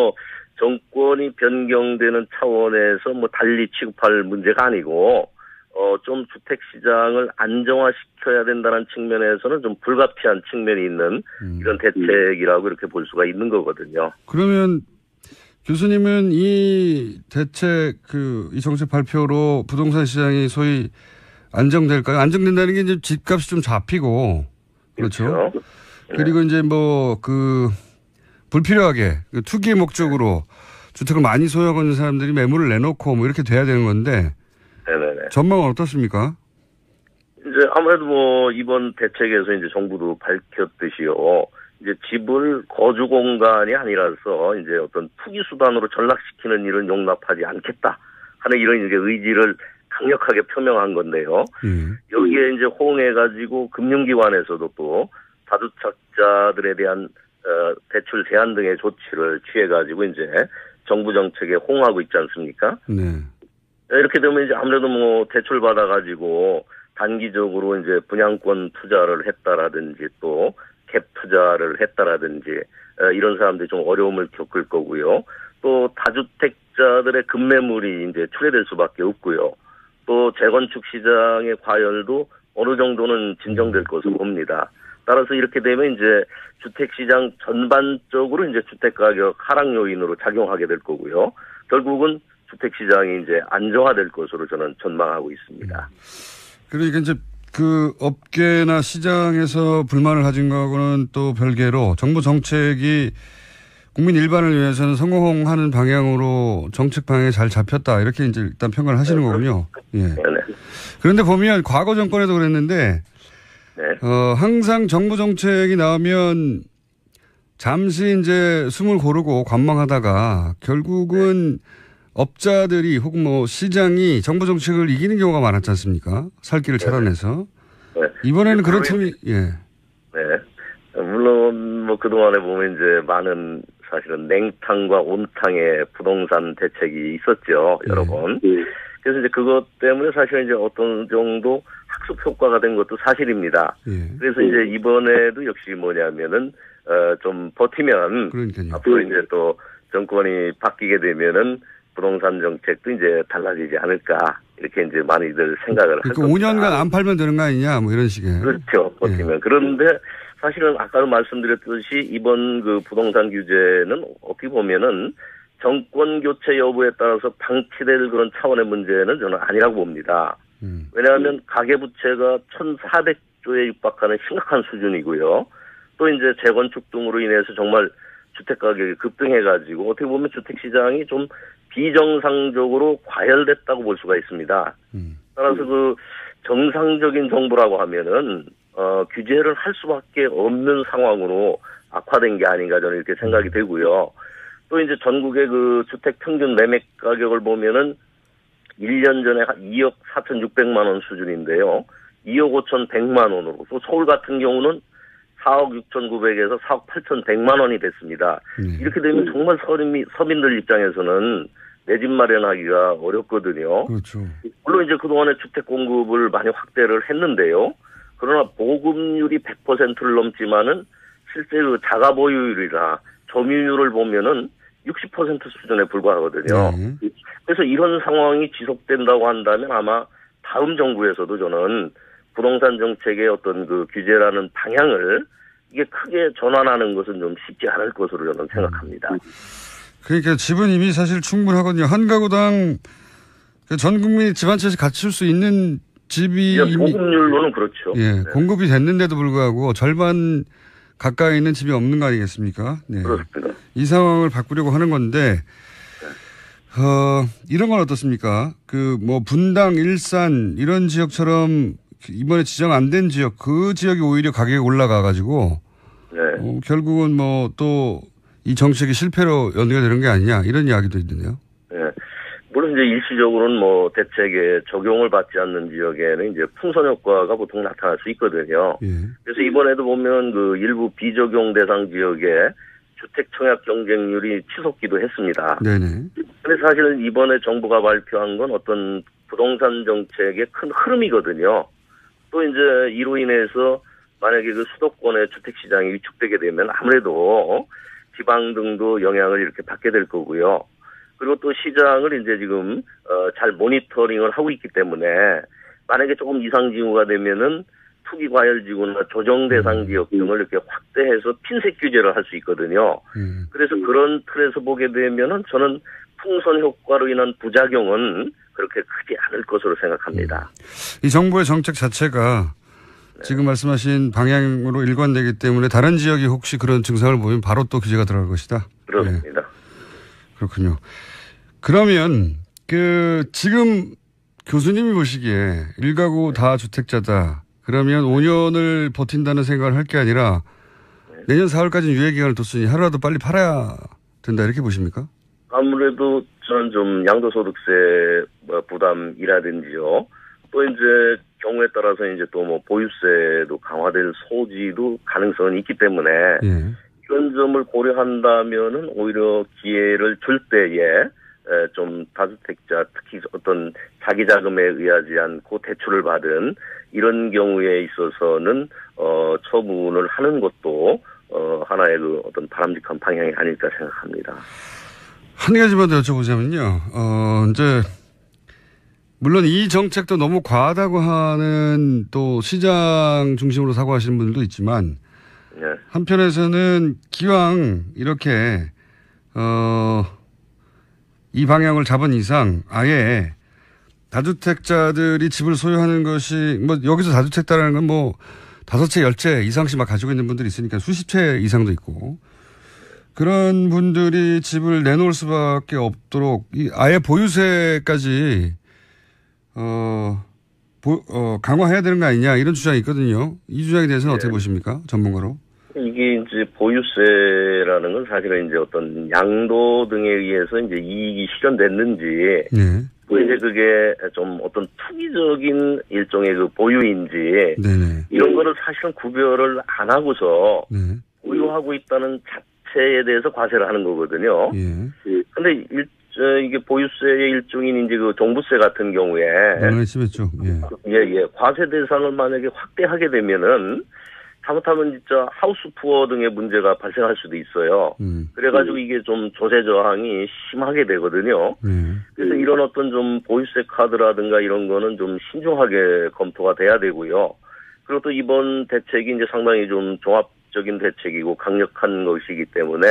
Speaker 5: 정권이 변경되는 차원에서 달리 취급할 문제가 아니고 좀 주택 시장을 안정화시켜야 된다는 측면에서는 좀 불가피한 측면이 있는 이런 대책이라고 이렇게 볼 수가 있는 거거든요.
Speaker 1: 그러면 교수님은 이 대책 이 정책 발표로 부동산 시장이 소위 안정될까요? 안정된다는 게 이제 집값이 좀 잡히고 그렇죠. 그리고 이제 불필요하게 투기 목적으로 주택을 많이 소유하고 있는 사람들이 매물을 내놓고 뭐 이렇게 돼야 되는 건데
Speaker 5: 네네네.
Speaker 1: 전망은 어떻습니까?
Speaker 5: 이제 아무래도 뭐 이번 대책에서 이제 정부도 밝혔듯이요. 이제 집을 거주 공간이 아니라서 이제 어떤 투기 수단으로 전락시키는 일은 용납하지 않겠다 하는 이런 이제 의지를 강력하게 표명한 건데요. 여기에 이제 호응해가지고 금융기관에서도 또 다주택자들에 대한 대출 제한 등의 조치를 취해가지고 이제 정부 정책에 호응하고 있지 않습니까?
Speaker 1: 네.
Speaker 5: 이렇게 되면 이제 아무래도 뭐 대출 받아가지고 단기적으로 이제 분양권 투자를 했다라든지 또 갭 투자를 했다라든지 이런 사람들이 좀 어려움을 겪을 거고요. 또 다주택자들의 급매물이 이제 출회될 수밖에 없고요. 또 재건축 시장의 과열도 어느 정도는 진정될 것으로 봅니다. 따라서 이렇게 되면 이제 주택시장 전반적으로 이제 주택가격 하락 요인으로 작용하게 될 거고요. 결국은 주택시장이 이제 안정화될 것으로 저는 전망하고 있습니다.
Speaker 1: 그러니까 이제 그 업계나 시장에서 불만을 가진 거하고는 또 별개로 정부 정책이 국민 일반을 위해서는 성공하는 방향으로 정책 방향이 잘 잡혔다. 이렇게 이제 일단 평가를 하시는 거군요. 예.
Speaker 5: 네네.
Speaker 1: 그런데 보면 과거 정권에도 그랬는데,
Speaker 5: 네.
Speaker 1: 항상 정부 정책이 나오면 잠시 이제 숨을 고르고 관망하다가 결국은 업자들이 혹은 뭐 시장이 정부 정책을 이기는 경우가 많았지 않습니까? 살 길을 차단해서.
Speaker 5: 네.
Speaker 1: 이번에는 그런 틈이, 예.
Speaker 5: 네. 물론 뭐 그동안에 보면 이제 많은 사실은 냉탕과 온탕의 부동산 대책이 있었죠. 여러 번. 그래서 이제 그것 때문에 사실 이제 어떤 정도 학습 효과가 된 것도 사실입니다. 그래서 이제 이번에도 역시 뭐냐면은, 좀 버티면. 그러니까요. 앞으로 이제 또 정권이 바뀌게 되면은 부동산 정책도 이제 달라지지 않을까. 이렇게 이제 많이들 생각을 할 겁니다.
Speaker 1: 5년간 안 팔면 되는 거 아니냐, 뭐 이런 식의.
Speaker 5: 그렇죠. 버티면. 예. 그런데 사실은 아까도 말씀드렸듯이 이번 그 부동산 규제는 어떻게 보면은 정권 교체 여부에 따라서 방치될 그런 차원의 문제는 저는 아니라고 봅니다. 왜냐하면 가계부채가 1,400조에 육박하는 심각한 수준이고요. 또 이제 재건축 등으로 인해서 정말 주택가격이 급등해가지고 어떻게 보면 주택시장이 좀 비정상적으로 과열됐다고 볼 수가 있습니다. 따라서 그 정상적인 정부라고 하면은 규제를 할 수밖에 없는 상황으로 악화된 게 아닌가 저는 이렇게 생각이 되고요. 또 이제 전국의 그 주택 평균 매매 가격을 보면은 1년 전에 2억 4,600만 원 수준인데요. 2억 5,100만 원으로 또 서울 같은 경우는 4억 6,900에서 4억 8,100만 원이 됐습니다. 이렇게 되면 정말 서민들 입장에서는 내 집 마련하기가 어렵거든요. 그렇죠. 물론 이제 그동안에 주택 공급을 많이 확대를 했는데요. 그러나 보급률이 100%를 넘지만은 실제 그 자가 보유율이나 점유율을 보면은 60% 수준에 불과하거든요. 그래서 이런 상황이 지속된다고 한다면 아마 다음 정부에서도 저는 부동산 정책의 어떤 그 규제라는 방향을 이게 크게 전환하는 것은 좀 쉽지 않을 것으로 저는 생각합니다.
Speaker 1: 그러니까 집은 이미 사실 충분하거든요. 한 가구당 전 국민이 집 한 채씩 갖출 수 있는 집이
Speaker 5: 보급률로는 그렇죠.
Speaker 1: 예,
Speaker 5: 네.
Speaker 1: 공급이 됐는데도 불구하고 절반 가까이 있는 집이 없는 거 아니겠습니까? 네.
Speaker 5: 그렇습니다.
Speaker 1: 이 상황을 바꾸려고 하는 건데 이런 건 어떻습니까? 그 뭐 분당, 일산 이런 지역처럼 이번에 지정 안 된 지역 그 지역이 오히려 가격이 올라가 가지고 결국은 뭐 또 이 정책이 실패로 연기가 되는 게 아니냐 이런 이야기도 있는데요.
Speaker 5: 네. 물론 이제 일시적으로는 뭐 대책에 적용을 받지 않는 지역에는 이제 풍선 효과가 보통 나타날 수 있거든요. 그래서 이번에도 보면 그 일부 비적용 대상 지역에 주택 청약 경쟁률이 치솟기도 했습니다. 네네. 근데 사실은 이번에 정부가 발표한 건 어떤 부동산 정책의 큰 흐름이거든요. 또 이제 이로 인해서 만약에 그 수도권의 주택 시장이 위축되게 되면 아무래도 지방 등도 영향을 이렇게 받게 될 거고요. 그리고 또 시장을 이제 지금 잘 모니터링을 하고 있기 때문에 만약에 조금 이상 징후가 되면은 투기 과열 지구나 조정 대상 지역 등을 이렇게 확대해서 핀셋 규제를 할 수 있거든요. 그래서 그런 틀에서 보게 되면은 저는 풍선 효과로 인한 부작용은 그렇게 크지 않을 것으로 생각합니다.
Speaker 1: 이 정부의 정책 자체가 지금 말씀하신 방향으로 일관되기 때문에 다른 지역이 혹시 그런 증상을 보이면 바로 또 규제가 들어갈 것이다.
Speaker 5: 그렇습니다.
Speaker 1: 네. 그렇군요. 그러면 지금 교수님이 보시기에 1가구 다 주택자다. 그러면 5년을 버틴다는 생각을 할 게 아니라 내년 4월까지는 유예기간을 뒀으니 하루라도 빨리 팔아야 된다 이렇게 보십니까?
Speaker 5: 아무래도 저는 좀 양도소득세 부담이라든지요. 또 이제 경우에 따라서 이제 또 뭐 보유세도 강화될 소지도 가능성은 있기 때문에 이런 점을 고려한다면은 오히려 기회를 줄 때에 좀 다주택자 특히 어떤 자기 자금에 의하지 않고 대출을 받은 이런 경우에 있어서는 처분을 하는 것도 하나의 그 어떤 바람직한 방향이 아닐까 생각합니다.
Speaker 1: 한 가지만 더 여쭤보자면요. 이제 물론 이 정책도 너무 과하다고 하는 또 시장 중심으로 사고하시는 분들도 있지만 한편에서는 기왕 이렇게 이 방향을 잡은 이상 아예 다주택자들이 집을 소유하는 것이 뭐 여기서 다주택자라는 건 뭐 5채, 10채 이상씩 막 가지고 있는 분들이 있으니까 수십 채 이상도 있고 그런 분들이 집을 내놓을 수밖에 없도록 아예 보유세까지 강화해야 되는 거 아니냐 이런 주장이 있거든요. 이 주장에 대해서는 어떻게 보십니까? 전문가로.
Speaker 5: 이게 이제 보유세라는 건 사실은 이제 어떤 양도 등에 의해서 이제 이익이 실현됐는지, 또 이제 그게 좀 어떤 투기적인 일종의 그 보유인지, 이런 거를 사실은 구별을 안 하고서 보유하고 있다는 자체에 대해서 과세를 하는 거거든요. 근데 이게 보유세의 일종인 이제 그 종부세 같은 경우에.
Speaker 1: 심했죠.
Speaker 5: 과세 대상을 만약에 확대하게 되면은 잘못하면 진짜 하우스 푸어 등의 문제가 발생할 수도 있어요. 그래가지고 이게 좀 조세 저항이 심하게 되거든요. 그래서 이런 어떤 좀 보유세 카드라든가 이런 거는 좀 신중하게 검토가 돼야 되고요. 그리고 또 이번 대책이 이제 상당히 좀 종합적인 대책이고 강력한 것이기 때문에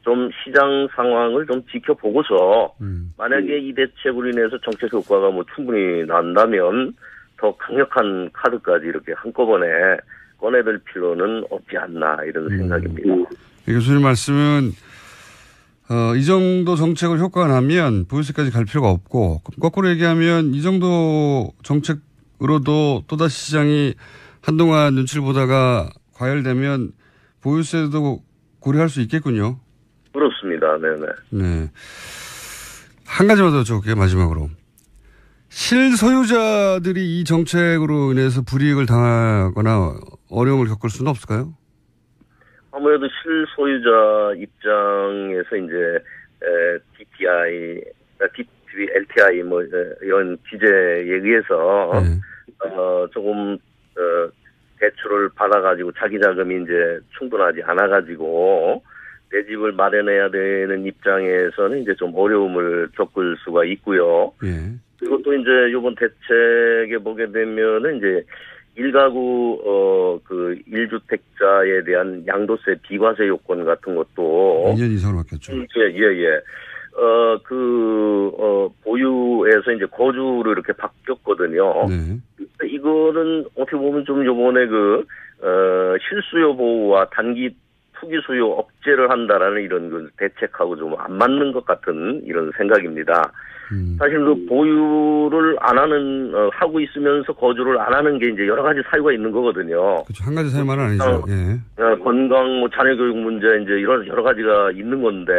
Speaker 5: 좀 시장 상황을 좀 지켜보고서 만약에 이 대책으로 인해서 정책 효과가 뭐 충분히 난다면 더 강력한 카드까지 이렇게 한꺼번에 꺼내들 필요는 없지 않나 이런 생각입니다.
Speaker 1: 교수님 말씀은 이 정도 정책을 효과가 나면 보유세까지 갈 필요가 없고 거꾸로 얘기하면 이 정도 정책으로도 또다시 시장이 한동안 눈치를 보다가 과열되면 보유세도 고려할 수 있겠군요.
Speaker 5: 그렇습니다. 네네.
Speaker 1: 네. 한 가지만 더 여쭤볼게요. 마지막으로. 실소유자들이 이 정책으로 인해서 불이익을 당하거나 어려움을 겪을 수는 없을까요? 아무래도
Speaker 5: 실소유자 입장에서 이제 DTI, LTI 뭐 이런 기재에 의해서 조금 대출을 받아가지고 자기 자금이 이제 충분하지 않아가지고 내 집을 마련해야 되는 입장에서는 이제 좀 어려움을 겪을 수가 있고요. 그리고 또 이제 이번 대책에 보게 되면은 이제 1가구, 1주택자에 대한 양도세 비과세 요건 같은 것도.
Speaker 1: 2년 이상으로 바뀌었죠.
Speaker 5: 보유에서 이제 거주로 이렇게 바뀌었거든요. 이거는 어떻게 보면 좀 요번에 실수요 보호와 단기 투기 수요 억제를 한다라는 이런 그 대책하고 좀 안 맞는 것 같은 이런 생각입니다. 사실 그 보유를 안 하는, 하고 있으면서 거주를 안 하는 게 이제 여러 가지 사유가 있는 거거든요.
Speaker 1: 그렇죠. 한 가지 사유만은 아니죠.
Speaker 5: 건강, 뭐 자녀교육 문제 이제 이런 여러 가지가 있는 건데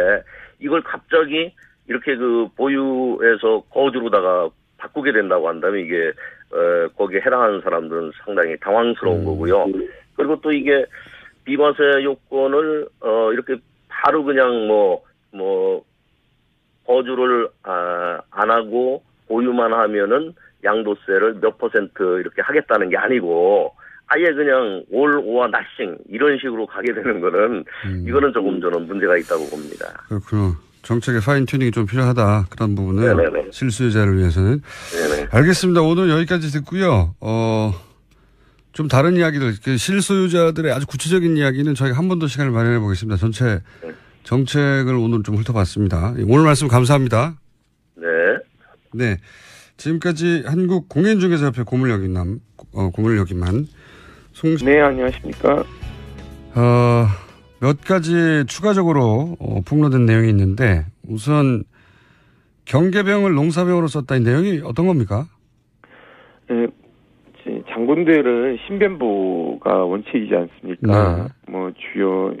Speaker 5: 이걸 갑자기 이렇게 그 보유에서 거주로다가 바꾸게 된다고 한다면 이게, 거기에 해당하는 사람들은 상당히 당황스러운 거고요. 그리고 또 이게 비과세 요건을, 이렇게 바로 그냥 거주를 안 하고 보유만 하면은 양도세를 몇 % 이렇게 하겠다는 게 아니고 아예 그냥 all or nothing 이런 식으로 가게 되는 거는 이거는 조금 저는 문제가 있다고 봅니다.
Speaker 1: 그렇군요. 정책의 파인 튜닝이 좀 필요하다. 그런 부분은 실수요자를 위해서는. 알겠습니다. 오늘 여기까지 듣고요. 좀 다른 이야기들, 실소유자들의 아주 구체적인 이야기는 저희가 한 번 더 시간을 마련해 보겠습니다. 전체 정책을 오늘 좀 훑어봤습니다. 오늘 말씀 감사합니다. 네. 지금까지 한국공인중개사협회 고문여기만
Speaker 6: 네, 안녕하십니까.
Speaker 1: 몇 가지 추가적으로 폭로된 내용이 있는데 우선 경계병을 농사병으로 썼다 이 내용이 어떤 겁니까?
Speaker 6: 네, 장군들은 신변보가 원칙이지 않습니까?
Speaker 1: 네.
Speaker 6: 뭐 주요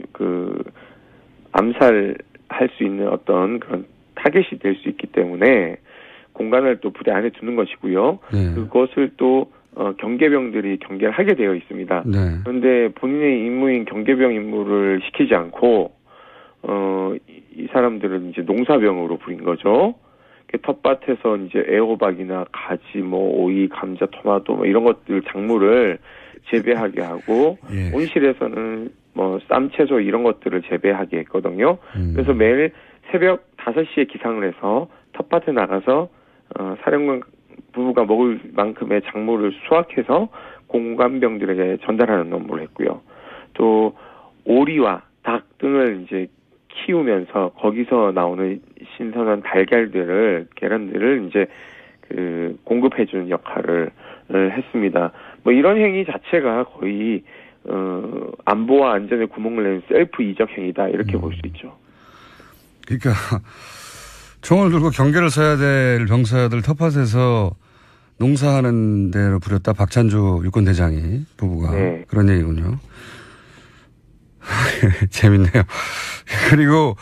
Speaker 6: 암살할 수 있는 어떤 그런 타겟이 될 수 있기 때문에 공간을 또 부대 안에 두는 것이고요.
Speaker 1: 네.
Speaker 6: 그것을 또 경계병들이 경계를 하게 되어 있습니다.
Speaker 1: 네.
Speaker 6: 그런데 본인의 임무인 경계병 임무를 시키지 않고 이 사람들은 이제 농사병으로 부린 거죠. 텃밭에서 이제 애호박이나 가지, 오이, 감자, 토마토 이런 것들 작물을 재배하게 하고
Speaker 1: 예.
Speaker 6: 온실에서는 쌈, 채소 이런 것들을 재배하게 했거든요. 그래서 매일 새벽 5시에 기상을 해서 텃밭에 나가서 사령관 부부가 먹을 만큼의 작물을 수확해서 공관병들에게 전달하는 업무를 했고요. 또 오리와 닭 등을 이제 키우면서 거기서 나오는 신선한 계란들을 이제 공급해주는 역할을 했습니다. 이런 행위 자체가 거의 안보와 안전에 구멍을 내는 셀프 이적 행위다 이렇게 볼 수 있죠.
Speaker 1: 그러니까 총을 들고 경계를 서야 될 병사들 텃밭에서 농사하는 데로 부렸다. 박찬주 육군대장이 부부가
Speaker 6: 네.
Speaker 1: 그런 얘기군요. 재밌네요. 그리고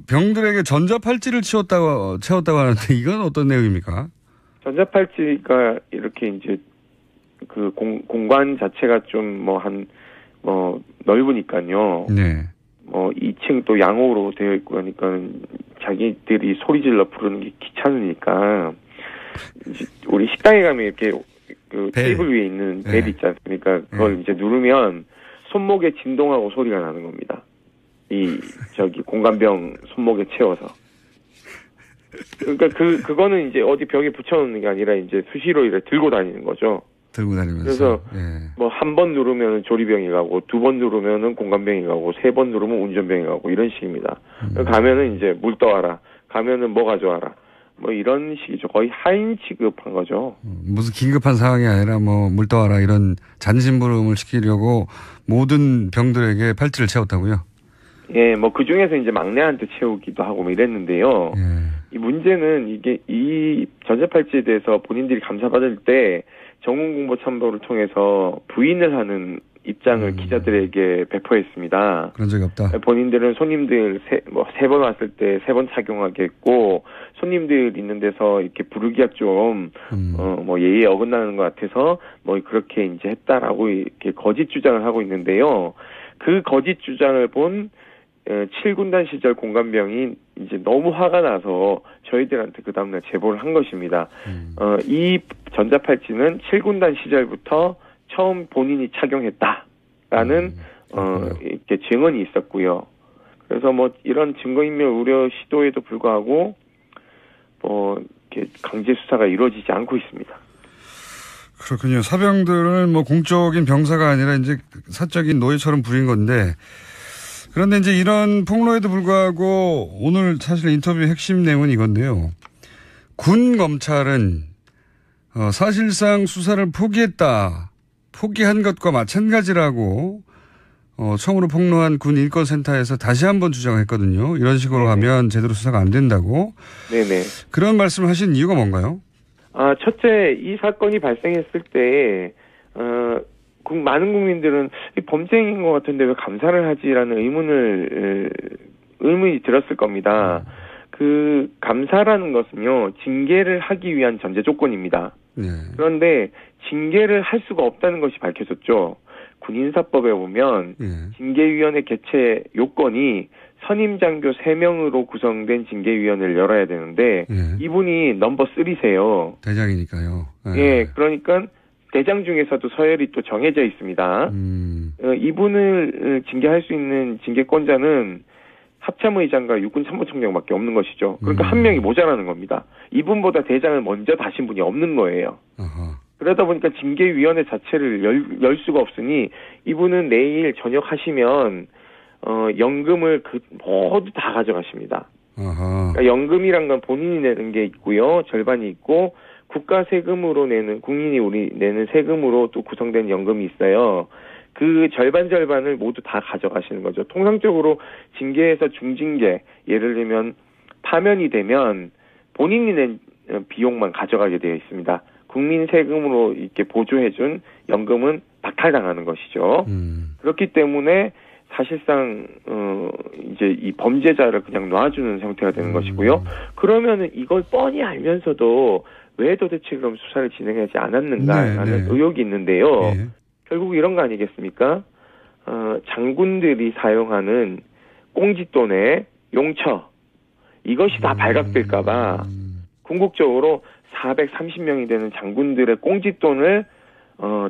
Speaker 1: 병들에게 전자팔찌를 채웠다고 하는데 이건 어떤 내용입니까?
Speaker 6: 전자팔찌가 이렇게 이제 공간 자체가 좀 넓으니까요.
Speaker 1: 네.
Speaker 6: 2층 또 양호로 되어 있고 하니까 자기들이 소리 질러 부르는 게 귀찮으니까 이제 우리 식당에 가면 이렇게 테이블 위에 있는 벨 있지 않습니까? 그걸 이제 누르면 손목에 진동하고 소리가 나는 겁니다. 공간병 손목에 채워서. 그러니까 그거는 이제 어디 벽에 붙여놓는 게 아니라 이제 수시로 이렇게 들고 다니는 거죠.
Speaker 1: 들고 다니면서.
Speaker 6: 그래서 한 번 누르면 조리병이 가고 2번 누르면은 공간병이 가고 3번 누르면 운전병이 가고 이런 식입니다. 가면은 이제 물 떠와라. 가면은 뭐 가져와라. 이런 식이죠. 거의 하인 취급한 거죠.
Speaker 1: 무슨 긴급한 상황이 아니라 물 떠와라 이런 잔심부름을 시키려고 모든 병들에게 팔찌를 채웠다고요?
Speaker 6: 예, 그 중에서 이제 막내한테 채우기도 하고 이랬는데요. 이 문제는 이 전자팔찌에 대해서 본인들이 감사받을 때 정훈공보참모를 통해서 부인을 하는 입장을 기자들에게 배포했습니다.
Speaker 1: 그런 적이 없다.
Speaker 6: 본인들은 손님들 세 번 왔을 때 3번 착용하게 했고 손님들 있는 데서 이렇게 부르기가 좀 예의에 어긋나는 것 같아서 그렇게 이제 했다라고 이렇게 거짓 주장을 하고 있는데요. 그 거짓 주장을 본 7군단 시절 공관병이 이제 너무 화가 나서 저희들한테 그 다음날 제보를 한 것입니다. 이 전자팔찌는 7군단 시절부터 처음 본인이 착용했다라는 이렇게 증언이 있었고요. 그래서 이런 증거인멸 우려 시도에도 불구하고 이렇게 강제 수사가 이루어지지 않고 있습니다.
Speaker 1: 그렇군요. 사병들은 공적인 병사가 아니라 이제 사적인 노예처럼 부린 건데 그런데 이제 이런 폭로에도 불구하고 오늘 사실 인터뷰의 핵심 내용은 이건데요. 군 검찰은 사실상 수사를 포기한 것과 마찬가지라고 처음으로 폭로한 군 인권센터에서 다시 한번 주장했거든요. 이런 식으로 가면 제대로 수사가 안 된다고.
Speaker 6: 네네.
Speaker 1: 그런 말씀을 하신 이유가 뭔가요?
Speaker 6: 첫째, 이 사건이 발생했을 때 많은 국민들은 범죄인 것 같은데 왜 감사를 하지라는 의문이 들었을 겁니다. 그 감사라는 것은요, 징계를 하기 위한 전제 조건입니다. 그런데 징계를 할 수가 없다는 것이 밝혀졌죠. 군인사법에 보면 징계위원회 개최 요건이 선임장교 3명으로 구성된 징계위원회를 열어야 되는데 이분이 넘버 3세요.
Speaker 1: 대장이니까요.
Speaker 6: 예, 그러니까 대장 중에서도 서열이 또 정해져 있습니다. 이분을 징계할 수 있는 징계권자는 합참의장과 육군참모총장밖에 없는 것이죠. 그러니까 한 명이 모자라는 겁니다. 이분보다 대장을 먼저 다신 분이 없는 거예요. 그러다 보니까 징계위원회 자체를 열 수가 없으니 이분은 내일 저녁 하시면 연금을 모두 다 가져가십니다. 그러니까 연금이란 건 본인이 내는 게 있고요. 절반이 있고 국가 세금으로 내는, 국민이 우리 내는 세금으로 또 구성된 연금이 있어요. 그 절반을 모두 다 가져가시는 거죠. 통상적으로 징계에서 중징계, 예를 들면 파면이 되면 본인이 낸 비용만 가져가게 되어 있습니다. 국민 세금으로 이렇게 보조해준 연금은 박탈당하는 것이죠. 그렇기 때문에 사실상 이제 이 범죄자를 그냥 놔주는 형태가 되는 것이고요. 그러면은 이걸 뻔히 알면서도 왜 도대체 그럼 수사를 진행하지 않았는가라는 의혹이 있는데요. 결국 이런 거 아니겠습니까? 장군들이 사용하는 꽁짓돈의 용처, 이것이 다 발각될까봐 궁극적으로 430명이 되는 장군들의 꽁짓돈을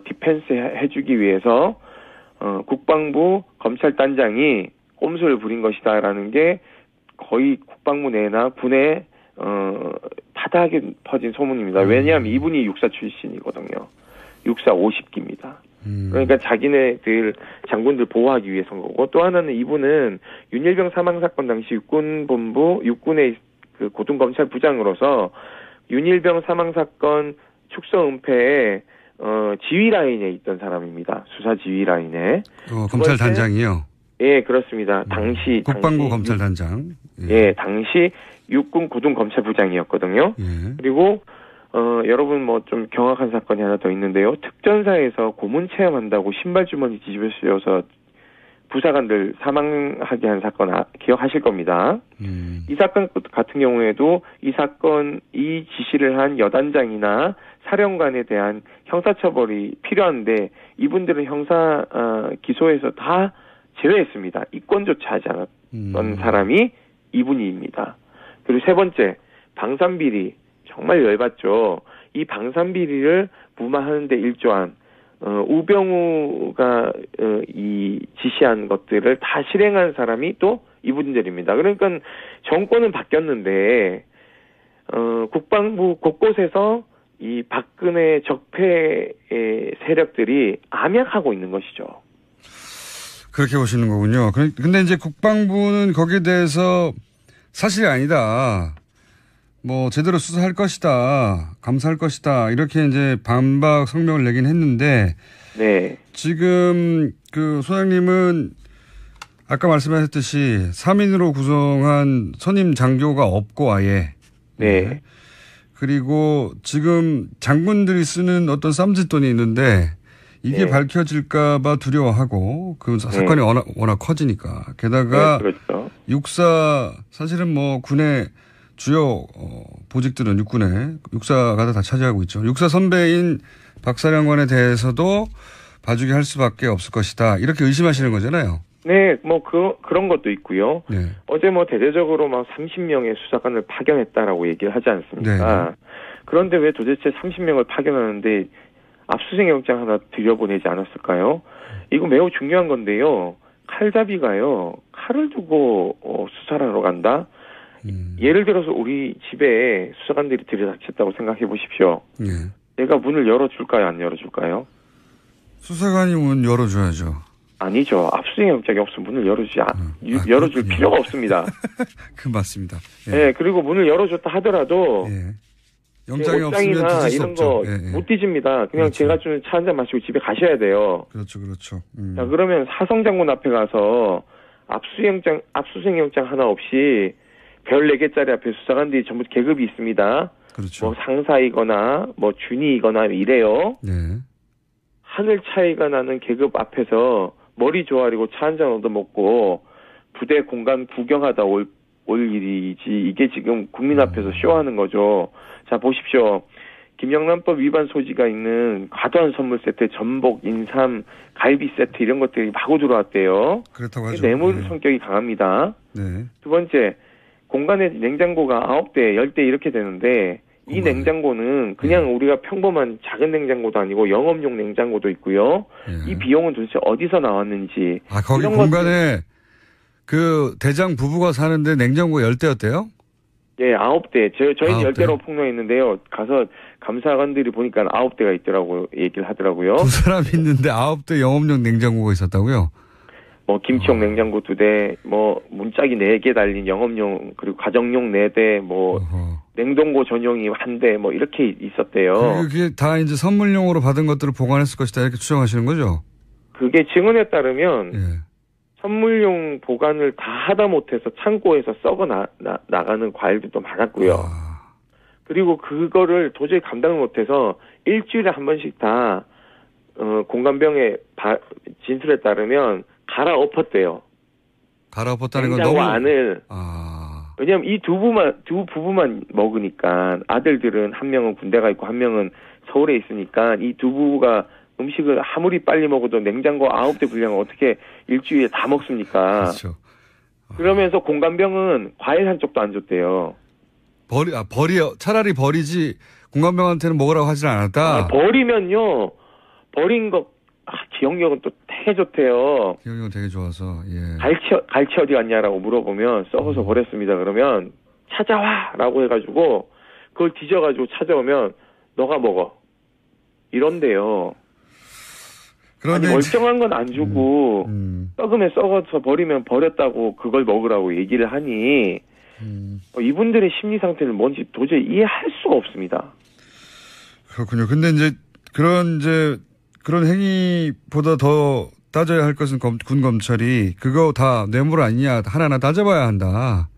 Speaker 6: 디펜스 해주기 위해서 국방부 검찰단장이 꼼수를 부린 것이다라는 게 거의 국방부 내나 군에 타다하게 퍼진 소문입니다. 왜냐하면 이분이 육사 출신이거든요. 육사 50기입니다. 그러니까 자기네들 장군들 보호하기 위해서인 거고, 또 하나는 이분은 윤일병 사망 사건 당시 육군본부 육군의 그 고등검찰부장으로서 윤일병 사망 사건 축소 은폐에 지휘 라인에 있던 사람입니다. 수사 지휘 라인에.
Speaker 1: 검찰단장이요?
Speaker 6: 예, 그렇습니다. 당시
Speaker 1: 국방부 검찰단장.
Speaker 6: 예, 당시 육군 고등검찰부장이었거든요. 그리고 여러분 뭐 좀 경악한 사건이 하나 더 있는데요. 특전사에서 고문 체험한다고 신발 주머니 뒤집어쓰여서 부사관들 사망하게 한 사건 기억하실 겁니다. 이 사건 같은 경우에도 이 지시를 한 여단장이나 사령관에 대한 형사처벌이 필요한데 이분들은 형사 기소에서 다 제외했습니다. 이권조차 하지 않았던 사람이 이분입니다. 그리고 세 번째, 방산비리. 정말 열받죠. 이 방산비리를 무마하는 데 일조한 우병우가 이 지시한 것들을 다 실행한 사람이 또 이분들입니다. 그러니까 정권은 바뀌었는데 국방부 곳곳에서 이 박근혜 적폐 세력들이 암약하고 있는 것이죠.
Speaker 1: 그렇게 보시는 거군요. 근데 이제 국방부는 거기에 대해서 사실이 아니다. 뭐 제대로 수사할 것이다, 감사할 것이다 이렇게 이제 반박 성명을 내긴 했는데, 네. 지금 그 소장님은 아까 말씀하셨듯이 3인으로 구성한 선임 장교가 없고 아예, 네. 그리고 지금 장군들이 쓰는 어떤 쌈짓돈이 있는데 이게 밝혀질까봐 두려워하고 그 사건이 워낙 커지니까, 게다가 그렇죠. 육사 사실은 뭐 군의 주요 보직들은 육사가 다 차지하고 있죠. 육사 선배인 박사령관에 대해서도 봐주기 할 수밖에 없을 것이다. 이렇게 의심하시는 거잖아요.
Speaker 6: 네, 뭐 그런 것도 있고요. 네. 어제 뭐 대대적으로 막 30명의 수사관을 파견했다라고 얘기를 하지 않습니까? 네. 그런데 왜 도대체 30명을 파견하는데 압수수색 영장 하나 들여보내지 않았을까요? 이거 매우 중요한 건데요. 칼잡이가요. 칼을 두고 수사를 하러 간다? 예를 들어서 우리 집에 수사관들이 들이닥쳤다고 생각해 보십시오. 내가 문을 열어줄까요? 안 열어줄까요?
Speaker 1: 수사관이 문 열어줘야죠.
Speaker 6: 아니죠. 압수수색 영장이 없으면 문을 열어줄 필요가 없습니다.
Speaker 1: 그 맞습니다.
Speaker 6: 예. 네, 그리고 문을 열어줬다 하더라도
Speaker 1: 영장이 없으면 뒤질 수
Speaker 6: 이런 거 못 뒤집니다. 그냥 그렇죠. 제가 주는 차 한잔 마시고 집에 가셔야 돼요.
Speaker 1: 그렇죠.
Speaker 6: 자, 그러면 사성장군 앞에 가서 압수수색 영장 하나 없이 별 4개짜리 앞에 수사관들이 전부 계급이 있습니다.
Speaker 1: 그렇죠.
Speaker 6: 뭐 상사이거나 뭐 준이이거나 이래요. 네. 하늘 차이가 나는 계급 앞에서 머리 조아리고 차 한잔 얻어먹고 부대 공간 구경하다 올 일이지 이게 지금 국민 앞에서 쇼하는 거죠. 자, 보십시오. 김영란법 위반 소지가 있는 과도한 선물 세트, 전복, 인삼, 갈비 세트 이런 것들이 마구 들어왔대요.
Speaker 1: 그렇다고 하죠.
Speaker 6: 뇌물 성격이 강합니다. 네. 두 번째, 공간에 냉장고가 9대, 10대 이렇게 되는데 이 냉장고는 그냥 우리가 평범한 작은 냉장고도 아니고 영업용 냉장고도 있고요. 이 비용은 도대체 어디서 나왔는지.
Speaker 1: 거기 공간에 그 대장 부부가 사는데 냉장고 10대였대요?
Speaker 6: 예, 9대. 저희는 10대로 폭로했는데요. 가서 감사관들이 보니까 9대가 있더라고 얘기를 하더라고요.
Speaker 1: 두 사람 있는데 9대 영업용 냉장고가 있었다고요?
Speaker 6: 뭐 김치용 냉장고 2대, 뭐 문짝이 4개 달린 영업용 그리고 가정용 4대, 뭐 냉동고 전용이 1대, 뭐 이렇게 있었대요.
Speaker 1: 그게 다 이제 선물용으로 받은 것들을 보관했을 것이다 이렇게 추정하시는 거죠?
Speaker 6: 그게 증언에 따르면
Speaker 1: 예.
Speaker 6: 선물용 보관을 다 하다 못해서 창고에서 썩어 나가는 과일들도 많았고요. 그리고 그거를 도저히 감당을 못해서 일주일에 한 번씩 다 공관병의 진술에 따르면 갈아엎었대요.
Speaker 1: 갈아엎었다는 건
Speaker 6: 냉장고
Speaker 1: 너무
Speaker 6: 안을. 왜냐면 이 두 부부만 먹으니까 아들들은 한 명은 군대가 있고 한 명은 서울에 있으니까 이 두 부부가 음식을 아무리 빨리 먹어도 냉장고 9대 분량을 어떻게 일주일에 다 먹습니까?
Speaker 1: 그렇죠.
Speaker 6: 그러면서 공관병은 과일 한 쪽도 안 줬대요.
Speaker 1: 차라리 버리지 공관병한테는 먹으라고 하질 않았다.
Speaker 6: 버리면요. 버린 거 기억력은 또 되게 좋대요.
Speaker 1: 기억력은 되게 좋아서. 예.
Speaker 6: 갈치 어디 갔냐라고 물어보면 썩어서 버렸습니다. 그러면 찾아와라고 해가지고 그걸 뒤져가지고 찾아오면 너가 먹어. 이런데요. 아니, 멀쩡한 건 안 주고 썩으면 썩어서 버리면 버렸다고 그걸 먹으라고 얘기를 하니 이분들의 심리 상태는 뭔지 도저히 이해할 수가 없습니다.
Speaker 1: 그렇군요. 근데 이제 그런 행위보다 더 따져야 할 것은 군 검찰이 그거 다 뇌물 아니냐 하나하나 따져봐야 한다.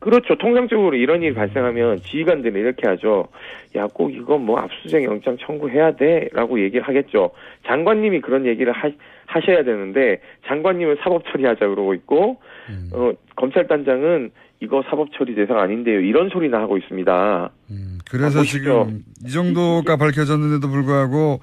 Speaker 6: 그렇죠. 통상적으로 이런 일이 발생하면 지휘관들은 이렇게 하죠. 야, 꼭 이건 뭐 압수수색 영장 청구해야 돼 라고 얘기를 하겠죠. 장관님이 그런 얘기를 하셔야 되는데 장관님은 사법처리하자 그러고 있고 검찰단장은 이거 사법처리 대상 아닌데요. 이런 소리나 하고 있습니다.
Speaker 1: 그래서 지금 이 정도가 밝혀졌는데도 불구하고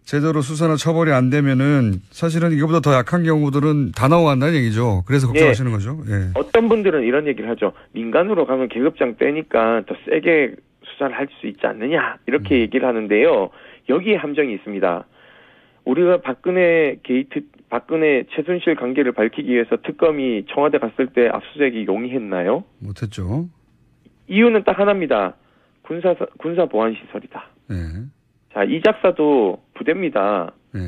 Speaker 1: 제대로 수사나 처벌이 안 되면은 사실은 이거보다 더 약한 경우들은 다 나와간다는 얘기죠. 그래서 걱정하시는 거죠. 예.
Speaker 6: 어떤 분들은 이런 얘기를 하죠. 민간으로 가면 계급장 떼니까 더 세게 수사를 할 수 있지 않느냐 이렇게 얘기를 하는데요. 여기에 함정이 있습니다. 우리가 박근혜 최순실 관계를 밝히기 위해서 특검이 청와대 갔을 때 압수수색이 용이했나요?
Speaker 1: 못했죠.
Speaker 6: 이유는 딱 하나입니다. 군사 보안 시설이다.
Speaker 1: 예.
Speaker 6: 자, 이 작사도 부대입니다.
Speaker 1: 예.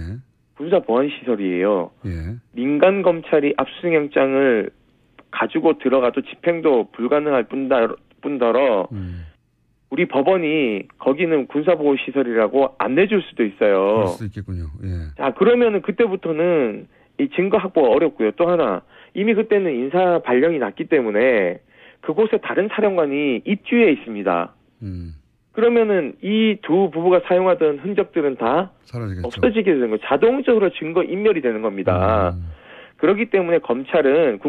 Speaker 6: 군사 보안 시설이에요.
Speaker 1: 예.
Speaker 6: 민간 검찰이 압수수색 영장을 가지고 들어가도 집행도 불가능할 뿐더러 우리 법원이 거기는 군사 보호 시설이라고 안 내줄 수도 있어요.
Speaker 1: 그럴 수도 있겠군요. 예.
Speaker 6: 자, 그러면은 그때부터는 이 증거 확보가 어렵고요. 또 하나, 이미 그때는 인사 발령이 났기 때문에 그곳에 다른 사령관이 입주해 있습니다. 그러면은 이 두 부부가 사용하던 흔적들은 다 사라지겠죠. 없어지게 되는 거예요. 자동적으로 증거 인멸이 되는 겁니다. 그렇기 때문에 군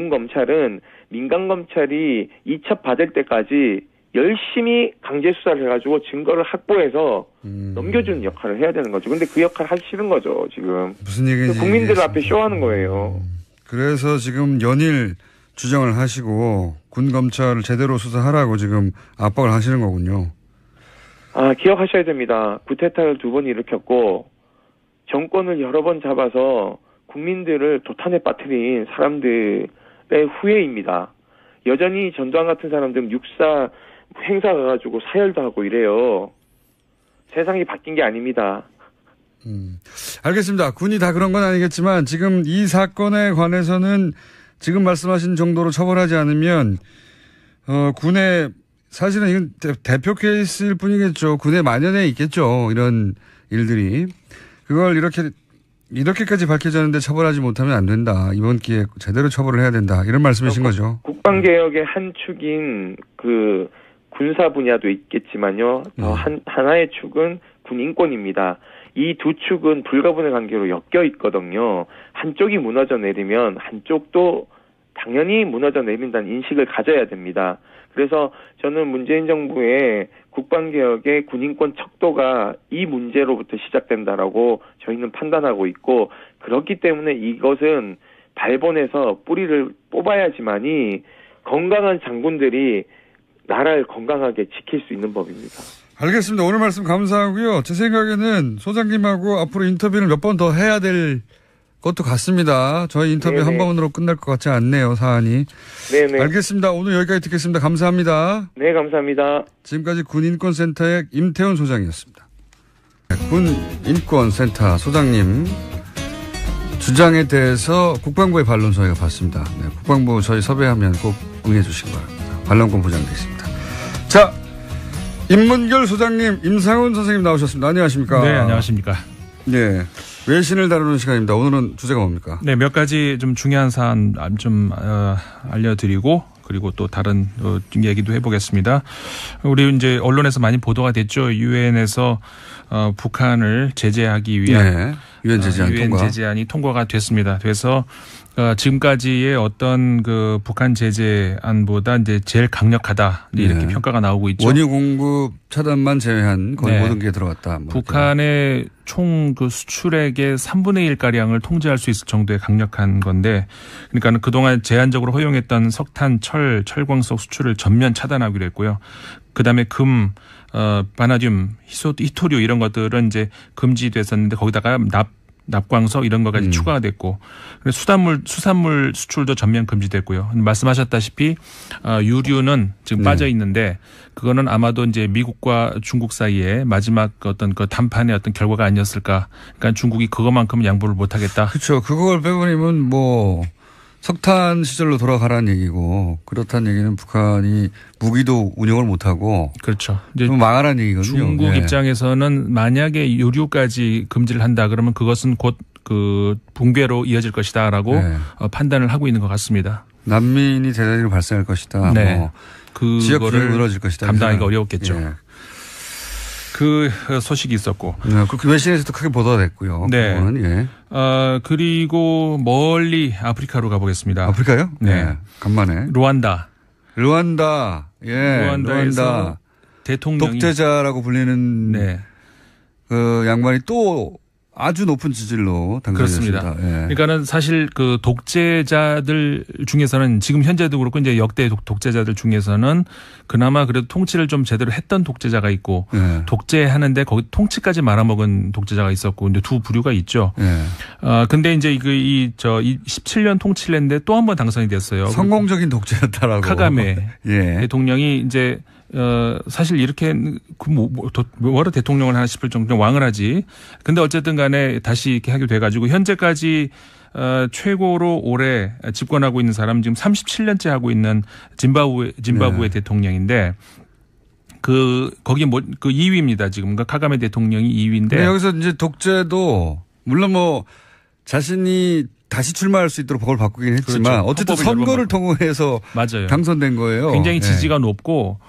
Speaker 6: 검찰은 민간 검찰이 이첩 받을 때까지 열심히 강제 수사를 해가지고 증거를 확보해서 넘겨주는 역할을 해야 되는 거죠. 근데 그 역할을 하기 싫은 거죠, 지금.
Speaker 1: 무슨 얘기인지
Speaker 6: 국민들 앞에 쇼하는 거예요.
Speaker 1: 그래서 지금 연일 주장을 하시고 군 검찰을 제대로 수사하라고 지금 압박을 하시는 거군요.
Speaker 6: 기억하셔야 됩니다. 구태타를 2번 일으켰고 정권을 여러 번 잡아서 국민들을 도탄에 빠뜨린 사람들의 후예입니다. 여전히 전두환 같은 사람들은 육사 행사 가가지고 사열도 하고 이래요. 세상이 바뀐 게 아닙니다.
Speaker 1: 알겠습니다. 군이 다 그런 건 아니겠지만 지금 이 사건에 관해서는 지금 말씀하신 정도로 처벌하지 않으면 군의 사실은 이건 대표 케이스일 뿐이겠죠. 군에 만연해 있겠죠. 이런 일들이. 그걸 이렇게까지 밝혀졌는데 처벌하지 못하면 안 된다. 이번 기회에 제대로 처벌을 해야 된다. 이런 말씀이신 거죠.
Speaker 6: 국방개혁의 한 축인 그 군사 분야도 있겠지만요. 하나의 축은 군 인권입니다. 이 두 축은 불가분의 관계로 엮여 있거든요. 한쪽이 무너져 내리면 한쪽도 당연히 무너져 내린다는 인식을 가져야 됩니다. 그래서 저는 문재인 정부의 국방개혁의 군인권 척도가 이 문제로부터 시작된다라고 저희는 판단하고 있고, 그렇기 때문에 이것은 발본에서 뿌리를 뽑아야지만이 건강한 장군들이 나라를 건강하게 지킬 수 있는 법입니다.
Speaker 1: 알겠습니다. 오늘 말씀 감사하고요. 제 생각에는 소장님하고 앞으로 인터뷰를 몇 번 더 해야 될 것도 같습니다. 저희 인터뷰 네네. 한 번으로 끝날 것 같지 않네요, 사안이.
Speaker 6: 네네.
Speaker 1: 알겠습니다. 오늘 여기까지 듣겠습니다. 감사합니다.
Speaker 6: 네, 감사합니다.
Speaker 1: 지금까지 군인권센터의 임태훈 소장이었습니다. 군인권센터 소장님 주장에 대해서 국방부의 반론 저희가 봤습니다. 네, 국방부 저희 섭외하면 꼭 응해 주시기 바랍니다. 반론권 보장되어 있습니다. 자, 인문결 소장님, 임상훈 선생님 나오셨습니다. 안녕하십니까?
Speaker 7: 네, 안녕하십니까?
Speaker 1: 네, 외신을 다루는 시간입니다. 오늘은 주제가 뭡니까?
Speaker 7: 네, 몇 가지 좀 중요한 사안 좀 알려드리고 그리고 또 다른 얘기도 해보겠습니다. 우리 이제 언론에서 많이 보도가 됐죠. 유엔에서 북한을 제재하기 위한
Speaker 1: 유엔
Speaker 7: 제재안이 통과가 됐습니다. 그래서 지금까지의 어떤 그 북한 제재안보다 이제 제일 강력하다 이렇게 평가가 나오고 있죠.
Speaker 1: 원유 공급 차단만 제외한 거의 모든 게 들어갔다.
Speaker 7: 북한의 총 그 수출액의 3분의 1 가량을 통제할 수 있을 정도의 강력한 건데, 그러니까 그동안 제한적으로 허용했던 석탄, 철광석 수출을 전면 차단하기로 했고요. 그다음에 금, 바나듐, 히토류 이런 것들은 이제 금지됐었는데 거기다가 납광석 이런 것까지 추가가 됐고, 수산물 수출도 전면 금지됐고요. 말씀하셨다시피 유류는 지금 빠져 있는데 그거는 아마도 이제 미국과 중국 사이에 마지막 어떤 그談판의 어떤 결과가 아니었을까. 그러니까 중국이 그것만큼은 양보를 못하겠다.
Speaker 1: 그렇죠. 그걸 빼버리면 뭐 석탄 시절로 돌아가라는 얘기고, 그렇다는 얘기는 북한이 무기도 운영을 못하고.
Speaker 7: 그렇죠. 이제
Speaker 1: 망하라는 얘기거든요.
Speaker 7: 중국 입장에서는 만약에 유류까지 금지를 한다 그러면 그것은 곧 그 붕괴로 이어질 것이다라고 판단을 하고 있는 것 같습니다.
Speaker 1: 난민이 대단히 발생할 것이다.
Speaker 7: 네.
Speaker 1: 뭐 지역을 늘어질 것이다.
Speaker 7: 감당하기가 어려웠겠죠. 그 소식이 있었고.
Speaker 1: 그 외신에서도 크게 보도가 됐고요.
Speaker 7: 네. 그리고 멀리 아프리카로 가보겠습니다.
Speaker 1: 아프리카요?
Speaker 7: 네.
Speaker 1: 간만에.
Speaker 7: 루안다.
Speaker 1: 루안다.
Speaker 7: 대통령이
Speaker 1: 독재자라고 불리는 그 양반이 또 아주 높은 지지로 당선됐습니다.
Speaker 7: 그렇습니다. 그러니까는 사실 그 독재자들 중에서는 지금 현재도 그렇고 이제 역대 독재자들 중에서는 그나마 그래도 통치를 좀 제대로 했던 독재자가 있고 독재하는데 거기 통치까지 말아먹은 독재자가 있었고 근데 두 부류가 있죠. 근데 이제 이 17년 통치를 했는데 또 한 번 당선이 됐어요.
Speaker 1: 성공적인 독재였다라고.
Speaker 7: 카가메 대통령이 이제 사실 이렇게 뭐로 대통령을 하나 싶을 정도로 왕을 하지. 근데 어쨌든 간에 다시 이렇게 하게 돼가지고 현재까지 최고로 오래 집권하고 있는 사람 지금 37년째 하고 있는 짐바브웨 대통령인데 거기 그 2위입니다 지금. 그러니까 카가메 대통령이 2위인데.
Speaker 1: 여기서 이제 독재도 물론 뭐 자신이 다시 출마할 수 있도록 법을 바꾸긴 했지만 그렇죠. 어쨌든 선거를 통해서
Speaker 7: 맞아요.
Speaker 1: 당선된 거예요.
Speaker 7: 굉장히 지지가 높고.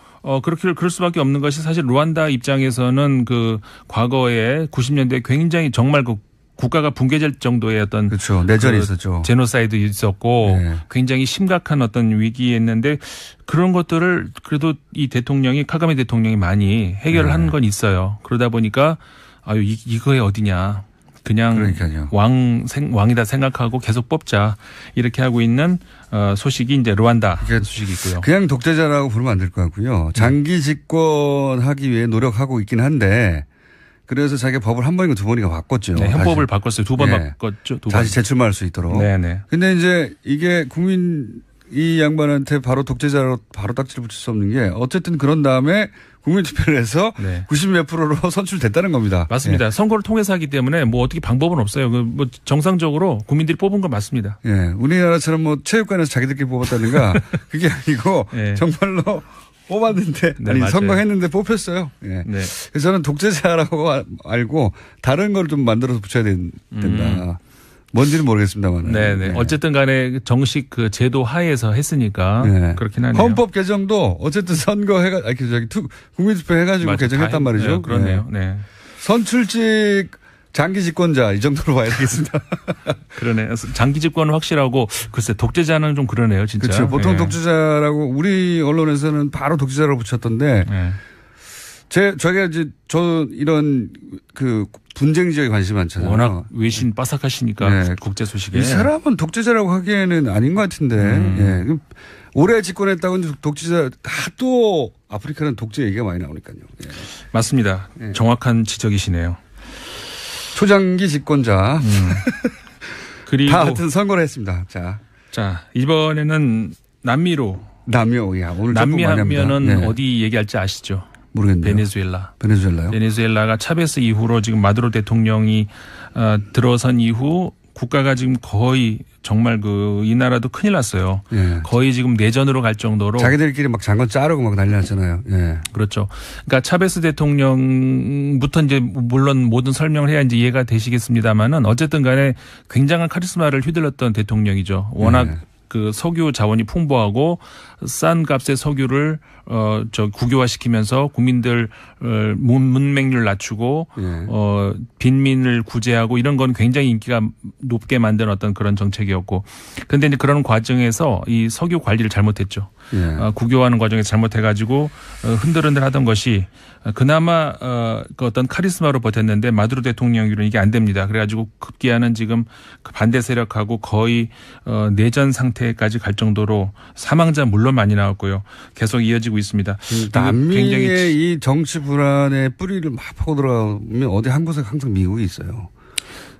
Speaker 7: 그럴 수밖에 없는 것이 사실 루안다 입장에서는 그 과거에 90년대에 굉장히 정말 그 국가가 붕괴될 정도의 어떤
Speaker 1: 그렇죠. 내전이 있었죠.
Speaker 7: 제노사이드 있었고 굉장히 심각한 어떤 위기였는데 그런 것들을 그래도 이 대통령이 카가메 대통령이 많이 해결을 한 건 있어요. 그러다 보니까 이거에 어디냐. 그냥
Speaker 1: 그러니까요.
Speaker 7: 왕이다 생각하고 계속 뽑자 이렇게 하고 있는 소식이 이제 루안다 소식이 있고요.
Speaker 1: 그냥 독재자라고 부르면 안 될 것 같고요. 장기 집권하기 위해 노력하고 있긴 한데 그래서 자기가 법을 한 번인가 두 번인가 바꿨죠.
Speaker 7: 네, 현법을 바꿨어요. 두 번 바꿨죠.
Speaker 1: 다시 재출마할 수 있도록.
Speaker 7: 네네.
Speaker 1: 근데 이제 이게 이 양반한테 바로 독재자로 바로 딱지를 붙일 수 없는 게 어쨌든 그런 다음에 국민투표를 해서 90몇 %로 선출됐다는 겁니다.
Speaker 7: 맞습니다. 선거를 통해서 하기 때문에 뭐 어떻게 방법은 없어요. 뭐 정상적으로 국민들이 뽑은 건 맞습니다.
Speaker 1: 우리나라처럼 뭐 체육관에서 자기들끼리 뽑았다든가 그게 아니고 정말로 뽑았는데 선거했는데 뽑혔어요. 그래서 저는 독재자라고 알고 다른 걸 좀 만들어서 붙여야 된다. 뭔지는 모르겠습니다만.
Speaker 7: 네네. 어쨌든 간에 정식 그 제도 하에서 했으니까 그렇긴 하네요.
Speaker 1: 헌법 개정도 어쨌든 국민투표 해가지고 개정했단 말이죠.
Speaker 7: 그렇네요. 네.
Speaker 1: 선출직 장기 집권자 이 정도로 봐야 되겠습니다.
Speaker 7: 그러네요. 장기 집권은 확실하고 글쎄 독재자는 좀 그러네요. 진짜.
Speaker 1: 그렇죠. 보통 독재자라고 우리 언론에서는 바로 독재자라고 붙였던데 저희가 이제 이런 그 분쟁 지역에 관심이 많잖아요.
Speaker 7: 워낙 외신 빠삭하시니까 국제 소식에.
Speaker 1: 이 사람은 독재자라고 하기에는 아닌 것 같은데. 오래 집권했다고 독재자 또 아프리카는 독재 얘기가 많이 나오니까요.
Speaker 7: 맞습니다. 정확한 지적이시네요.
Speaker 1: 초장기 집권자.
Speaker 7: 그리고
Speaker 1: 다 하여튼 선거를 했습니다.
Speaker 7: 자 이번에는 남미로.
Speaker 1: 오늘
Speaker 7: 남미 하면은 어디 얘기할지 아시죠?
Speaker 1: 모르겠네요.
Speaker 7: 베네수엘라요? 베네수엘라가 차베스 이후로 지금 마두로 대통령이 들어선 이후 국가가 지금 거의 정말 이 나라도 큰일 났어요. 예. 거의 지금 내전으로 갈 정도로.
Speaker 1: 자기들끼리 막 장관 자르고 막 난리 났잖아요. 예.
Speaker 7: 그렇죠. 그러니까 차베스 대통령부터 이제 물론 모든 설명을 해야 이제 이해가 되시겠습니다만은 어쨌든 간에 굉장한 카리스마를 휘둘렀던 대통령이죠. 워낙 예. 그 석유 자원이 풍부하고 싼 값의 석유를 국유화시키면서 국민들 문맹률 낮추고 예. 빈민을 구제하고 이런 건 굉장히 인기가 높게 만든 어떤 그런 정책이었고, 그런데 이제 그런 과정에서 이 석유 관리를 잘못했죠. 예. 국유화하는 과정에서 잘못해가지고 흔들흔들하던 것이 그나마 그 어떤 카리스마로 버텼는데 마두로 대통령으로는 이게 안 됩니다. 그래가지고 급기야는 지금 반대 세력하고 거의 내전 상태까지 갈 정도로 사망자 물론 많이 나왔고요. 계속 이어지고 있습니다.
Speaker 1: 남미의 이 정치 불안의 뿌리를 막 파고 들어가면 어디 한 곳에 항상 미국이 있어요.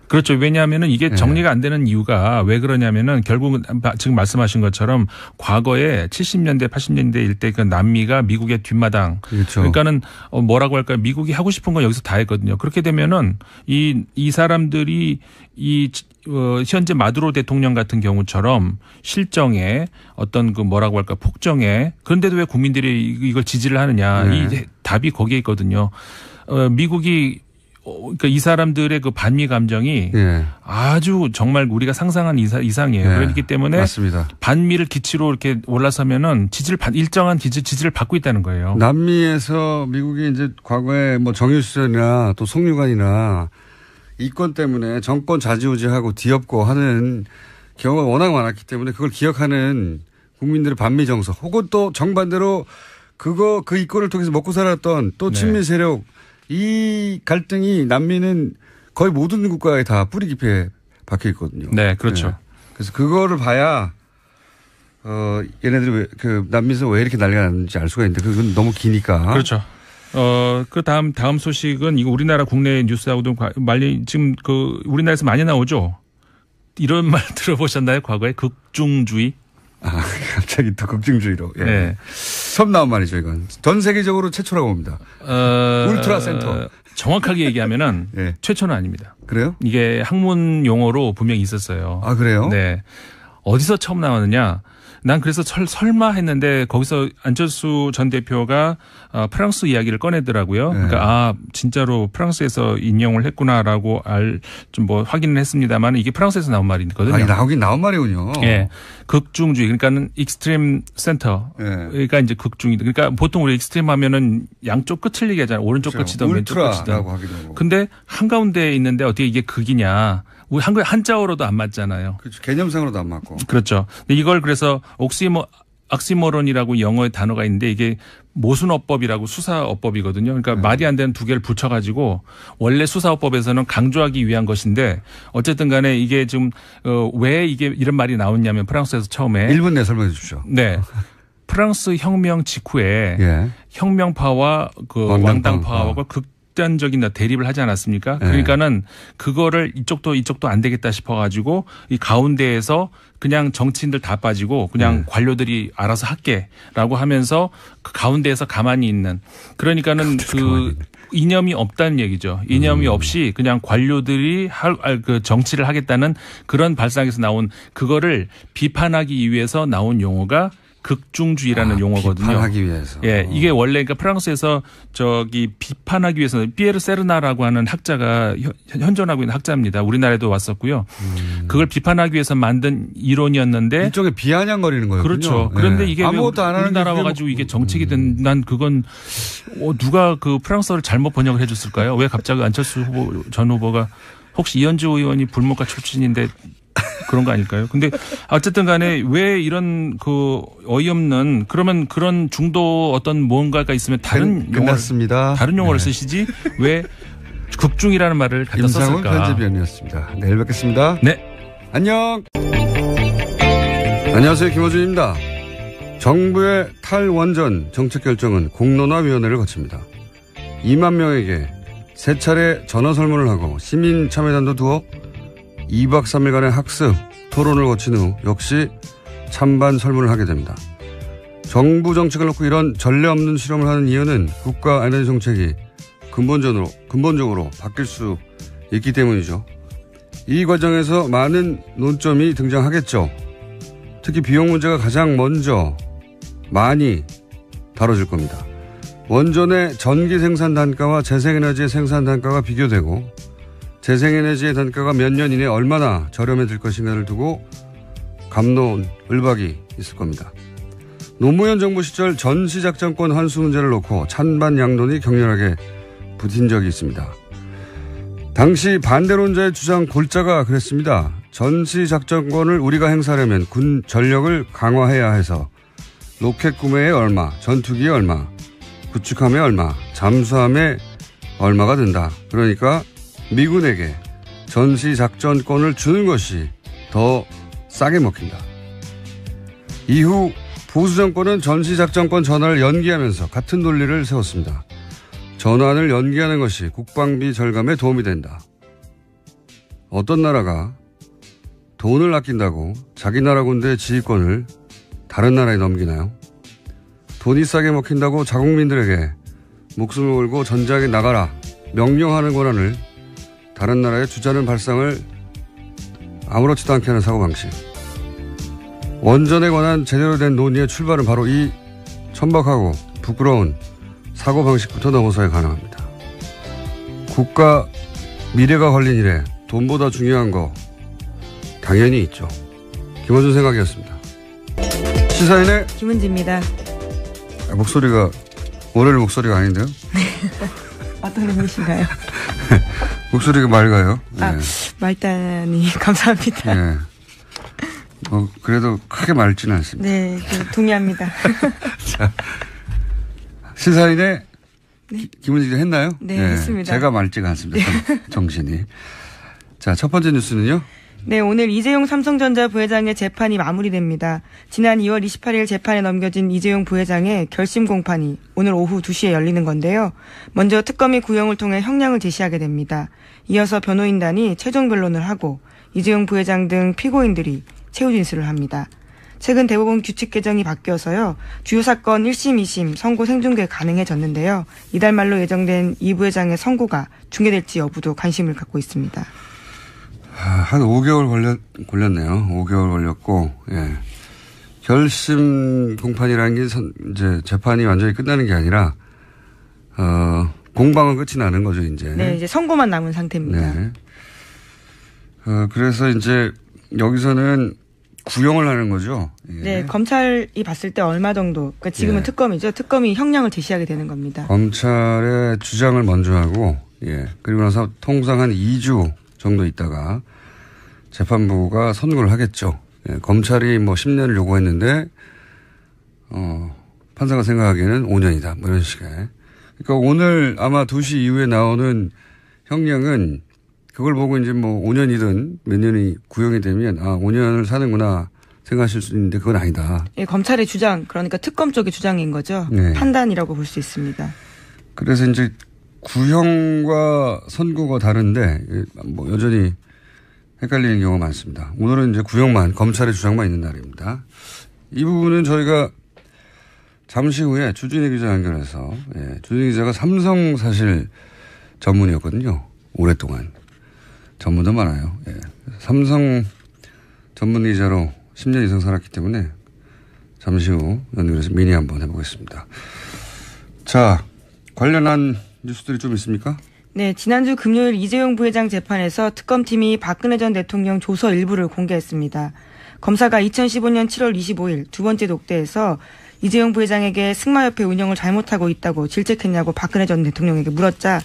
Speaker 7: 그렇죠. 왜냐하면은 이게 정리가 안 되는 이유가 왜 그러냐면은 결국은 지금 말씀하신 것처럼 과거에 70년대, 80년대일 때 그 남미가 미국의 뒷마당. 그렇죠. 그러니까는 뭐라고 할까요? 미국이 하고 싶은 건 여기서 다 했거든요. 그렇게 되면은 이 사람들이 현재 마두로 대통령 같은 경우처럼 실정에 어떤 그 뭐라고 할까 폭정에, 그런데도 왜 국민들이 이걸 지지를 하느냐. 이 답이 거기에 있거든요. 미국이 그러니까 이 사람들의 그 반미 감정이 예. 아주 정말 우리가 상상한 이상이에요. 예. 그렇기 때문에 맞습니다. 반미를 기치로 이렇게 올라서면은 일정한 지지를 받고 있다는 거예요.
Speaker 1: 남미에서 미국이 이제 과거에 뭐 정유수련이나 또 송유관이나 이권 때문에 정권 좌지우지하고 뒤엎고 하는 경우가 워낙 많았기 때문에 그걸 기억하는 국민들의 반미 정서, 혹은 또 정반대로 그 이권을 통해서 먹고 살았던 또 친미 세력, 이 갈등이 남미는 거의 모든 국가에 다 뿌리 깊이 박혀 있거든요.
Speaker 7: 네, 그렇죠. 네.
Speaker 1: 그래서 그거를 봐야 얘네들이 남미에서 왜 이렇게 난리가 났는지 알 수가 있는데 그건 너무 기니까.
Speaker 7: 그렇죠. 그 다음 소식은 이거 우리나라 국내 뉴스하고도 지금 우리나라에서 많이 나오죠. 이런 말 들어보셨나요? 과거에 극중주의.
Speaker 1: 아, 갑자기 또 극중주의로. 예. 네. 처음 나온 말이죠, 이건. 전 세계적으로 최초라고 봅니다. 울트라 센터.
Speaker 7: 정확하게 얘기하면은 네. 최초는 아닙니다.
Speaker 1: 그래요?
Speaker 7: 이게 학문 용어로 분명히 있었어요.
Speaker 1: 아, 그래요?
Speaker 7: 네. 어디서 처음 나왔느냐? 난 그래서 설마 했는데 거기서 안철수 전 대표가 프랑스 이야기를 꺼내더라고요. 네. 그러니까 진짜로 프랑스에서 인용을 했구나라고 좀 확인을 했습니다만 이게 프랑스에서 나온 말이거든요.
Speaker 1: 아니, 나온 말이군요.
Speaker 7: 예. 극중주의. 그러니까는 익스트림 센터. 네. 그러니까 이제 극중이. 그러니까 보통 우리 익스트림 하면은 양쪽 끝을 얘기하잖아요. 오른쪽 그렇죠. 끝이든 왼쪽 끝이든. 근데 한가운데에 있는데 어떻게 이게 극이냐. 우리 한자어로도 안 맞잖아요.
Speaker 1: 그렇죠. 개념상으로도 안 맞고.
Speaker 7: 그렇죠. 이걸 그래서 옥시모론이라고 영어의 단어가 있는데 이게 모순어법이라고 수사어법이거든요. 그러니까 말이 안 되는 두 개를 붙여가지고 원래 수사어법에서는 강조하기 위한 것인데 어쨌든 간에 이게 지금 왜 이게 이런 말이 나왔냐면 프랑스에서 처음에
Speaker 1: 1분 내에 설명해 주십시오.
Speaker 7: 네. 프랑스 혁명 직후에 예. 혁명파와 왕당파하고 극단적인 대립을 하지 않았습니까? 네. 그러니까는 그거를 이쪽도 안 되겠다 싶어가지고 이 가운데에서 그냥 정치인들 다 빠지고 그냥 관료들이 알아서 할게라고 하면서 그 가운데에서 가만히 있는, 그러니까는 이념이 없다는 얘기죠. 이념이 없이 그냥 관료들이 그 정치를 하겠다는 그런 발상에서 나온, 그거를 비판하기 위해서 나온 용어가 극중주의라는 용어거든요.
Speaker 1: 비판하기 위해서.
Speaker 7: 예, 이게 원래 그러니까 프랑스에서 비판하기 위해서 피에르 세르나라고 하는 학자가 현존하고 있는 학자입니다. 우리나라에도 왔었고요. 그걸 비판하기 위해서 만든 이론이었는데
Speaker 1: 이쪽에 비아냥거리는 거예요.
Speaker 7: 그렇죠. 그런데 이게
Speaker 1: 아무것도 안 하는
Speaker 7: 우리나라 와가지고 이게 정책이 된, 난 그건 누가 그 프랑스어를 잘못 번역을 해줬을까요? 왜 갑자기 안철수 전 후보가, 혹시 이현주 의원이 불문과 출신인데 그런 거 아닐까요? 근데 어쨌든 간에 왜 이런 어이없는, 그러면 그런 중도 어떤 뭔가가 있으면 다른 용어를 쓰시지 왜 극중이라는 말을 갖다 썼을까?
Speaker 1: 임상훈 편집위원이었습니다. 내일 뵙겠습니다.
Speaker 7: 네.
Speaker 1: 안녕. 안녕하세요. 김호준입니다. 정부의 탈원전 정책 결정은 공론화위원회를 거칩니다. 2만 명에게 3차례 전화 설문을 하고 시민 참여단도 두어 2박 3일간의 학습, 토론을 거친 후 역시 찬반 설문을 하게 됩니다. 정부 정책을 놓고 이런 전례 없는 실험을 하는 이유는 국가 에너지 정책이 근본적으로 바뀔 수 있기 때문이죠. 이 과정에서 많은 논점이 등장하겠죠. 특히 비용 문제가 가장 먼저 많이 다뤄질 겁니다. 원전의 전기 생산 단가와 재생에너지의 생산 단가가 비교되고 재생에너지의 단가가 몇 년 이내에 얼마나 저렴해질 것인가를 두고 갑론을박이 있을 겁니다. 노무현 정부 시절 전시작전권 환수 문제를 놓고 찬반 양론이 격렬하게 붙은 적이 있습니다. 당시 반대론자의 주장 골자가 그랬습니다. 전시작전권을 우리가 행사하려면 군 전력을 강화해야 해서 로켓 구매에 얼마, 전투기에 얼마, 구축함에 얼마, 잠수함에 얼마가 든다. 그러니까 미군에게 전시작전권을 주는 것이 더 싸게 먹힌다. 이후 보수 정권은 전시작전권 전환을 연기하면서 같은 논리를 세웠습니다. 전환을 연기하는 것이 국방비 절감에 도움이 된다. 어떤 나라가 돈을 아낀다고 자기 나라 군대의 지휘권을 다른 나라에 넘기나요? 돈이 싸게 먹힌다고 자국민들에게 목숨을 걸고 전장에 나가라 명령하는 권한을 다른 나라에 주자는 발상을 아무렇지도 않게 하는 사고방식. 원전에 관한 제대로 된 논의의 출발은 바로 이 천박하고 부끄러운 사고방식부터 넘어서야 가능합니다. 국가 미래가 걸린 일에 돈보다 중요한 거 당연히 있죠. 김원준 생각이었습니다. 시사인의
Speaker 2: 김은지입니다.
Speaker 1: 목소리가 월요일 목소리가 아닌데요?
Speaker 2: 어떤 의미신가요?
Speaker 1: 목소리가 맑아요.
Speaker 2: 아, 맑다니 감사합니다.
Speaker 1: 네. 그래도 크게 맑지는 않습니다.
Speaker 2: 네, 동의합니다.
Speaker 1: 자, 시사인의 네. 김은지 했나요?
Speaker 2: 네, 했습니다.
Speaker 1: 제가 맑지가 않습니다. 네. 정신이. 자, 첫 번째 뉴스는요?
Speaker 2: 네, 오늘 이재용 삼성전자 부회장의 재판이 마무리됩니다. 지난 2월 28일 재판에 넘겨진 이재용 부회장의 결심 공판이 오늘 오후 2시에 열리는 건데요. 먼저 특검이 구형을 통해 형량을 제시하게 됩니다. 이어서 변호인단이 최종 변론을 하고 이재용 부회장 등 피고인들이 최후 진술을 합니다. 최근 대법원 규칙 개정이 바뀌어서요. 주요 사건 1심, 2심 선고 생중계 가능해졌는데요. 이달 말로 예정된 이 부회장의 선고가 중계될지 여부도 관심을 갖고 있습니다.
Speaker 1: 한 5개월 걸렸네요. 5개월 걸렸고, 예. 결심 공판이라는 게 이제 재판이 완전히 끝나는 게 아니라, 공방은 끝이 나는 거죠, 이제.
Speaker 2: 네, 이제 선고만 남은 상태입니다.
Speaker 1: 네. 그래서 이제 여기서는 구형을 하는 거죠. 예.
Speaker 2: 네, 검찰이 봤을 때 얼마 정도, 그러니까 지금은 예. 특검이죠. 특검이 형량을 제시하게 되는 겁니다.
Speaker 1: 검찰의 주장을 먼저 하고, 예. 그리고 나서 통상 한 2주 정도 있다가 재판부가 선고를 하겠죠. 예. 검찰이 뭐 10년을 요구했는데, 판사가 생각하기에는 5년이다. 뭐 이런 식의. 그러니까 오늘 아마 2시 이후에 나오는 형량은 그걸 보고 이제 뭐 5년이든 몇 년이 구형이 되면 5년을 사는구나 생각하실 수 있는데 그건 아니다.
Speaker 2: 예, 검찰의 주장, 그러니까 특검 쪽의 주장인 거죠. 네. 판단이라고 볼 수 있습니다.
Speaker 1: 그래서 이제 구형과 선고가 다른데 뭐 여전히 헷갈리는 경우가 많습니다. 오늘은 이제 구형만, 검찰의 주장만 있는 날입니다. 이 부분은 저희가 잠시 후에 주진희 기자 연결해서, 예, 주진희 기자가 삼성 사실 전문이었거든요. 오랫동안. 전문도 많아요. 예. 삼성 전문 기자로 10년 이상 살았기 때문에 잠시 후 연결해서 미니 한번 해보겠습니다. 자, 관련한 뉴스들이 좀 있습니까?
Speaker 2: 네, 지난주 금요일 이재용 부회장 재판에서 특검팀이 박근혜 전 대통령 조서 일부를 공개했습니다. 검사가 2015년 7월 25일 두 번째 독대에서 이재용 부회장에게 승마협회 운영을 잘못하고 있다고 질책했냐고 박근혜 전 대통령에게 물었자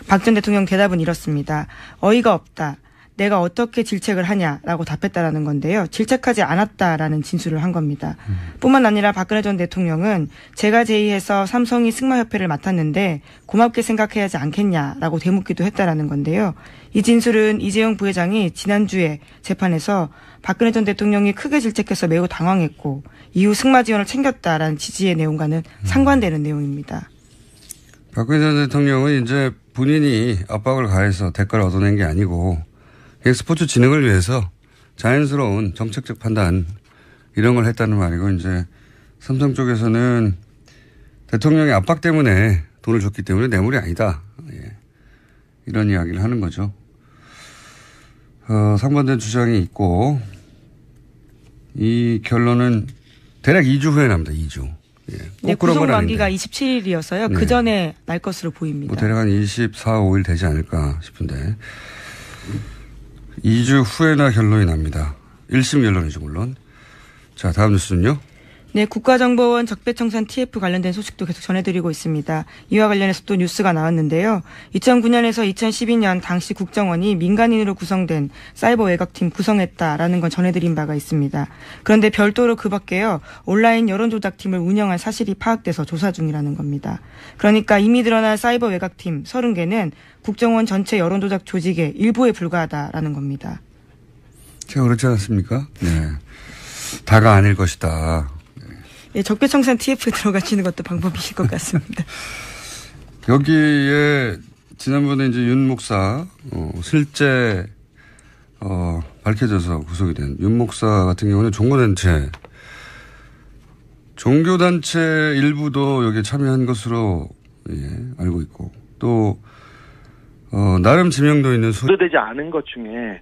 Speaker 2: 박 전 대통령 대답은 이렇습니다. 어이가 없다. 내가 어떻게 질책을 하냐라고 답했다라는 건데요. 질책하지 않았다라는 진술을 한 겁니다. 뿐만 아니라 박근혜 전 대통령은 제가 제의해서 삼성이 승마협회를 맡았는데 고맙게 생각해야 하지 않겠냐라고 되묻기도 했다라는 건데요. 이 진술은 이재용 부회장이 지난주에 재판에서 박근혜 전 대통령이 크게 질책해서 매우 당황했고 이후 승마 지원을 챙겼다라는 취지의 내용과는 상반되는 내용입니다.
Speaker 1: 박근혜 전 대통령은 이제 본인이 압박을 가해서 대가를 얻어낸 게 아니고 스포츠 진흥을 위해서 자연스러운 정책적 판단 이런 걸 했다는 말이고 이제 삼성 쪽에서는 대통령의 압박 때문에 돈을 줬기 때문에 뇌물이 아니다. 예. 이런 이야기를 하는 거죠. 상반된 주장이 있고 이 결론은 대략 2주 후에 납니다. 2주. 예.
Speaker 2: 네, 구속 만기가 27일이어서요. 네. 그 전에 날 것으로 보입니다.
Speaker 1: 뭐 대략 한 24, 5일 되지 않을까 싶은데 2주 후에나 결론이 납니다. 1심 결론이죠 물론. 자, 다음 뉴스는요.
Speaker 2: 네, 국가정보원 적폐청산 TF 관련된 소식도 계속 전해드리고 있습니다. 이와 관련해서 또 뉴스가 나왔는데요. 2009년에서 2012년 당시 국정원이 민간인으로 구성된 사이버 외곽팀 구성했다라는 건 전해드린 바가 있습니다. 그런데 별도로 그 밖에요. 온라인 여론조작팀을 운영한 사실이 파악돼서 조사 중이라는 겁니다. 그러니까 이미 드러난 사이버 외곽팀 30개는 국정원 전체 여론조작 조직의 일부에 불과하다라는 겁니다.
Speaker 1: 제가 그렇지 않았습니까? 네. 다가 아닐 것이다.
Speaker 2: 예, 적폐청산 TF에 들어가시는 것도 방법이실 것 같습니다.
Speaker 1: 여기에 지난번에 이제 윤 목사 실제 밝혀져서 구속이 된 윤 목사 같은 경우는 종교단체 일부도 여기에 참여한 것으로 알고 있고 또 나름 지명도 있는
Speaker 3: 보도되지 않은 것 중에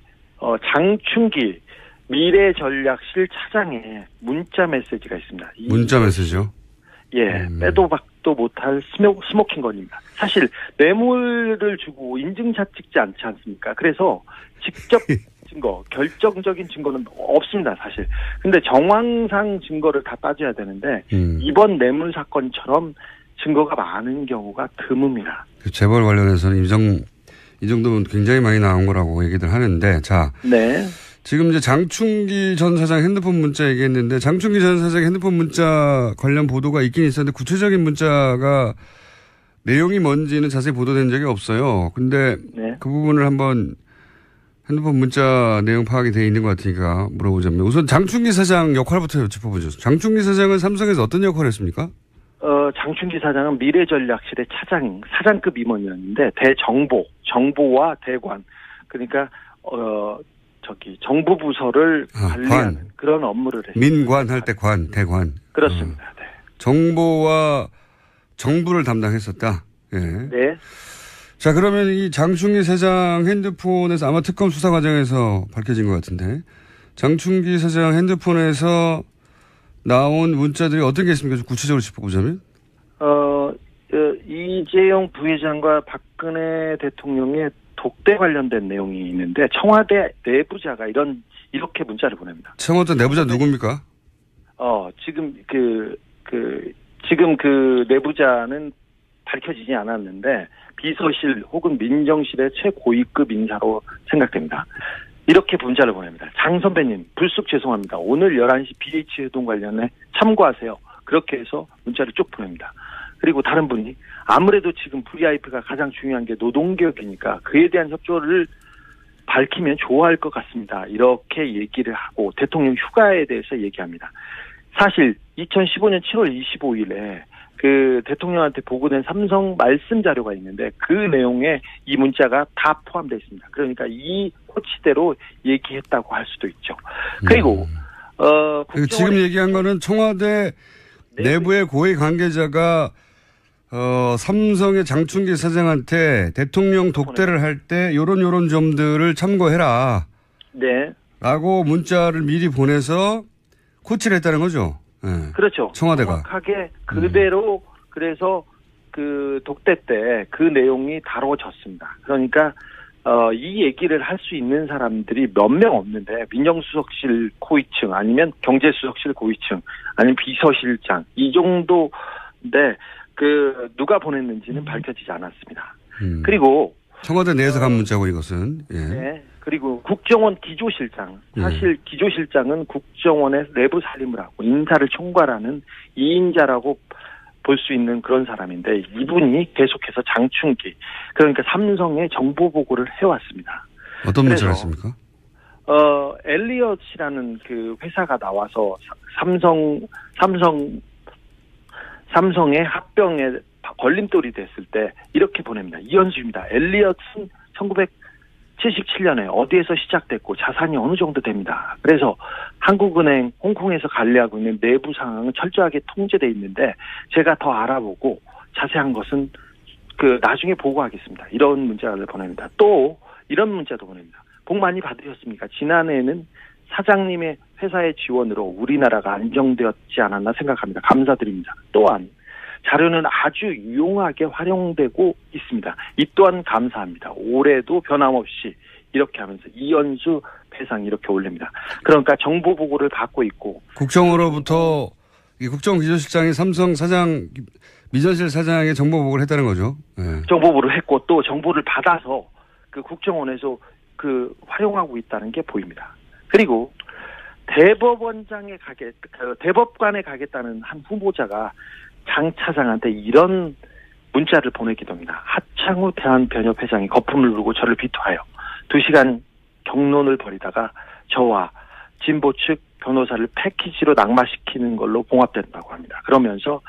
Speaker 3: 장충기 미래전략실 차장의 문자 메시지가 있습니다.
Speaker 1: 문자 메시지요?
Speaker 3: 예, 빼도 박도 못할 스모킹건입니다. 사실 뇌물을 주고 인증샷 찍지 않지 않습니까? 그래서 직접 증거, 결정적인 증거는 없습니다, 사실. 근데 정황상 증거를 다 따져야 되는데 이번 뇌물 사건처럼 증거가 많은 경우가 드뭅니다.
Speaker 1: 그 재벌 관련해서는 이 정도면 굉장히 많이 나온 거라고 얘기들 하는데, 자.
Speaker 3: 네.
Speaker 1: 지금 이제 장충기 전 사장 핸드폰 문자 얘기했는데 장충기 전 사장의 핸드폰 문자 관련 보도가 있긴 있었는데 구체적인 문자가 내용이 뭔지는 자세히 보도된 적이 없어요. 근데 네. 그 부분을 한번 핸드폰 문자 내용 파악이 돼 있는 것 같으니까 물어보자면 우선 장충기 사장 역할부터 짚어보죠. 장충기 사장은 삼성에서 어떤 역할을 했습니까?
Speaker 3: 장충기 사장은 미래전략실의 사장급 임원이었는데 정보와 대관 그러니까 정부 부서를 관리하는 그런 업무를 했습니다.
Speaker 1: 민관 할 때 대관.
Speaker 3: 그렇습니다. 네.
Speaker 1: 정보와 정부를 담당했었다. 예.
Speaker 3: 네.
Speaker 1: 자, 그러면 이 장충기 사장 핸드폰에서 아마 특검 수사 과정에서 밝혀진 것 같은데 장충기 사장 핸드폰에서 나온 문자들이 어떤 게 있습니까? 좀 구체적으로 짚어보자면.
Speaker 3: 이재용 부회장과 박근혜 대통령의 독대 관련된 내용이 있는데 청와대 내부자가 이렇게 문자를 보냅니다.
Speaker 1: 청와대 내부자 누굽니까?
Speaker 3: 지금 지금 그 내부자는 밝혀지지 않았는데 비서실 혹은 민정실의 최고위급 인사로 생각됩니다. 이렇게 문자를 보냅니다. 장 선배님 불쑥 죄송합니다. 오늘 11시 BH 회동 관련해 참고하세요. 그렇게 해서 문자를 쭉 보냅니다. 그리고 다른 분이 아무래도 지금 VIP가 가장 중요한 게 노동개혁이니까 그에 대한 협조를 밝히면 좋아할 것 같습니다. 이렇게 얘기를 하고 대통령 휴가에 대해서 얘기합니다. 사실 2015년 7월 25일에 그 대통령한테 보고된 삼성 말씀 자료가 있는데 그 내용에 이 문자가 다 포함되어 있습니다. 그러니까 이 코치대로 얘기했다고 할 수도 있죠. 그리고
Speaker 1: 지금 얘기한 거는 청와대 내부의 고위 관계자가 삼성의 장충기 사장한테 대통령 독대를 할 때 요런 점들을 참고해라.
Speaker 3: 네.
Speaker 1: 라고 문자를 미리 보내서 코치를 했다는 거죠. 네.
Speaker 3: 그렇죠.
Speaker 1: 청와대가.
Speaker 3: 정확하게 그대로 그래서 그 독대 때 그 내용이 다뤄졌습니다. 그러니까 이 얘기를 할 수 있는 사람들이 몇 명 없는데 민정수석실 고위층 아니면 경제수석실 고위층 아니면 비서실장 이 정도인데 그 누가 보냈는지는 밝혀지지 않았습니다. 그리고
Speaker 1: 청와대 내에서 간 문자고 이것은. 예.
Speaker 3: 네. 그리고 국정원 기조실장 사실 기조실장은 국정원의 내부 살림을 하고 인사를 총괄하는 2인자라고 볼 수 있는 그런 사람인데 이분이 계속해서 장충기 그러니까 삼성의 정보 보고를 해왔습니다.
Speaker 1: 어떤 문자를 했습니까?
Speaker 3: 엘리엇이라는 그 회사가 나와서 삼성의 합병에 걸림돌이 됐을 때 이렇게 보냅니다. 이현수입니다. 엘리엇은 1977년에 어디에서 시작됐고 자산이 어느 정도 됩니다. 그래서 한국은행 홍콩에서 관리하고 있는 내부 상황은 철저하게 통제되어 있는데 제가 더 알아보고 자세한 것은 그 나중에 보고하겠습니다. 이런 문자를 보냅니다. 또 이런 문자도 보냅니다. 복 많이 받으셨습니까? 지난해에는 사장님의 회사의 지원으로 우리나라가 안정되었지 않았나 생각합니다. 감사드립니다. 또한 자료는 아주 유용하게 활용되고 있습니다. 이 또한 감사합니다. 올해도 변함없이 이렇게 하면서 이연수 배상 이렇게 올립니다. 그러니까 정보 보고를 받고 있고
Speaker 1: 국정으로부터 이 국정비서실장이 삼성 사장 미전실 사장에게 정보 보고를 했다는 거죠. 네.
Speaker 3: 정보 보고를 했고 또 정보를 받아서 그 국정원에서 활용하고 있다는 게 보입니다. 그리고 대법관에 가겠다는 한 후보자가 장 차장한테 이런 문자를 보내기도 합니다. 하창우 대한변협회장이 거품을 누르고 저를 비토하여 2시간 경론을 벌이다가 저와 진보 측 변호사를 패키지로 낙마시키는 걸로 봉합된다고 합니다. 그러면서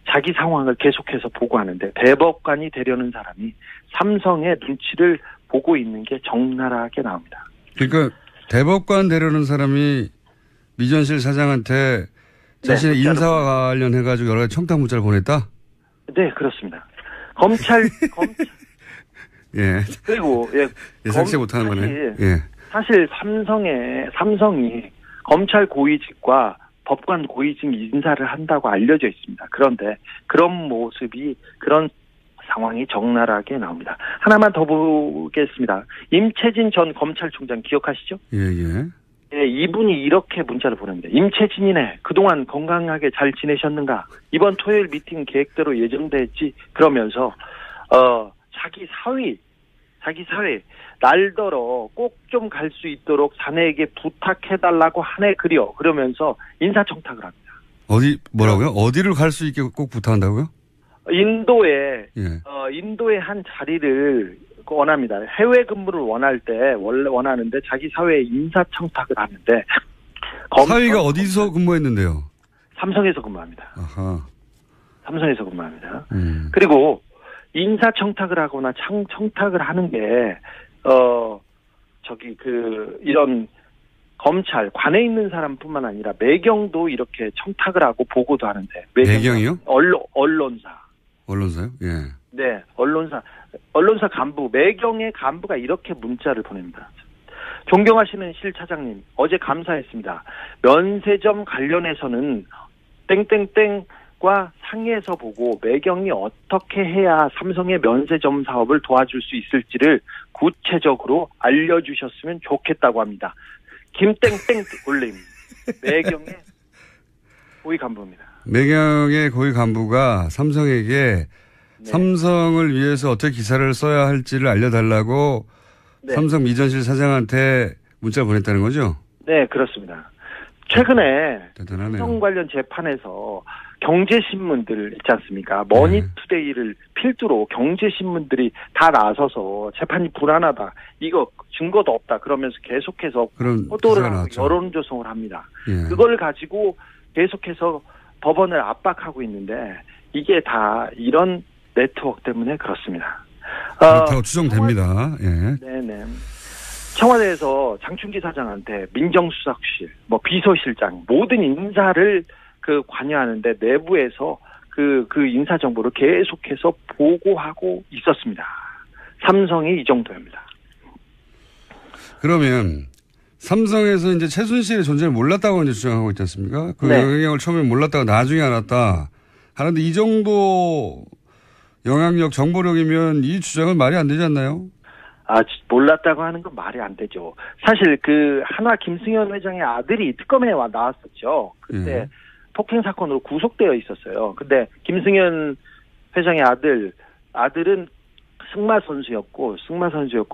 Speaker 3: 자기 상황을 계속해서 보고하는데 대법관이 되려는 사람이 삼성의 눈치를 보고 있는 게 적나라하게 나옵니다.
Speaker 1: 그러니까 대법관 되려는 사람이 미전실 사장한테 자신의 인사와 관련해가지고 여러 가지 청탁 문자를 보냈다?
Speaker 3: 네, 그렇습니다. 검찰.
Speaker 1: 예.
Speaker 3: 그리고,
Speaker 1: 예상치 못하는 거네. 예.
Speaker 3: 사실 삼성이 검찰 고위직과 법관 고위직 인사를 한다고 알려져 있습니다. 그런데 그런 상황이 적나라하게 나옵니다. 하나만 더 보겠습니다. 임채진 전 검찰총장 기억하시죠?
Speaker 1: 예.
Speaker 3: 예, 이분이 이렇게 문자를 보냅니다. 임채진이네. 그동안 건강하게 잘 지내셨는가? 이번 토요일 미팅 계획대로 예정돼 있지? 그러면서 자기 사위 날더러 꼭 좀 갈 수 있도록 자네에게 부탁해달라고 하네 그려. 그러면서 인사청탁을 합니다.
Speaker 1: 뭐라고요? 어디를 갈 수 있게 꼭 부탁한다고요?
Speaker 3: 인도의 한 자리를 원합니다. 해외 근무를 원하는데 자기 사회에 인사청탁을 하는데
Speaker 1: 사위가 어디서 근무했는데요?
Speaker 3: 삼성에서 근무합니다.
Speaker 1: 아하.
Speaker 3: 삼성에서 근무합니다. 그리고 인사청탁을 하거나 청탁을 하는 게 이런 검찰 관에 있는 사람뿐만 아니라 매경도 이렇게 청탁을 하고 보고도 하는데
Speaker 1: 매경이요?
Speaker 3: 언론사요?
Speaker 1: 예.
Speaker 3: 네, 언론사 간부 매경의 간부가 이렇게 문자를 보냅니다. 존경하시는 실 차장님, 어제 감사했습니다. 면세점 관련해서는 땡땡땡과 상의해서 보고 매경이 어떻게 해야 삼성의 면세점 사업을 도와줄 수 있을지를 구체적으로 알려주셨으면 좋겠다고 합니다. 김땡땡 올림. 매경의 고위 간부입니다.
Speaker 1: 매경의 고위 간부가 삼성에게 삼성을 위해서 어떻게 기사를 써야 할지를 알려달라고 삼성 미전실 사장한테 문자를 보냈다는 거죠?
Speaker 3: 네, 그렇습니다. 최근에
Speaker 1: 대단하네요.
Speaker 3: 삼성 관련 재판에서 경제신문들 있지 않습니까? 머니투데이를 필두로 경제신문들이 다 나서서 재판이 불안하다. 이거 증거도 없다. 그러면서 계속해서 호도를 하고 여론 조성을 합니다.
Speaker 1: 예.
Speaker 3: 그걸 가지고 계속해서 법원을 압박하고 있는데 이게 다 이런 네트워크 때문에 그렇습니다.
Speaker 1: 그렇다고 추정됩니다. 예.
Speaker 3: 네네. 청와대에서 장충기 사장한테 민정수석실, 비서실장 모든 인사를 관여하는데 내부에서 그 인사 정보를 계속해서 보고하고 있었습니다. 삼성이 이 정도입니다.
Speaker 1: 그러면 삼성에서 이제 최순실의 존재를 몰랐다고 이제 주장하고 있지 않습니까? 그 영향력을 처음에 몰랐다가 나중에 알았다 하는데 이 정도 영향력, 정보력이면 이 주장은 말이 안 되지 않나요?
Speaker 3: 몰랐다고 하는 건 말이 안 되죠. 사실 한화 김승현 회장의 아들이 특검에 나왔었죠. 그때 폭행 사건으로 구속되어 있었어요. 근데 김승현 회장의 아들은 승마 선수였고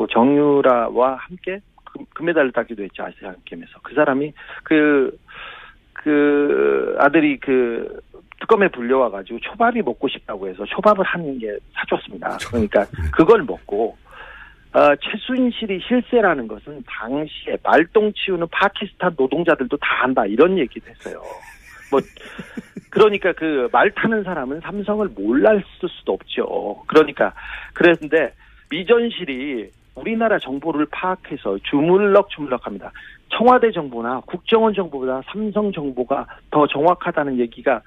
Speaker 3: 정유라와 함께 금메달을 따기도 했죠. 아시안 게임에서. 그 사람이 아들이 특검에 불려와가지고 초밥이 먹고 싶다고 해서 초밥을 한 게 사줬습니다. 그러니까 그걸 먹고 최순실이 실세라는 것은 당시에 말똥 치우는 파키스탄 노동자들도 다 한다 이런 얘기도 했어요. 그러니까 말 타는 사람은 삼성을 몰랐을 수도 없죠. 그랬는데 미전실이 우리나라 정보를 파악해서 주물럭주물럭합니다. 청와대 정보나 국정원 정보보다 삼성 정보가 더 정확하다는 얘기가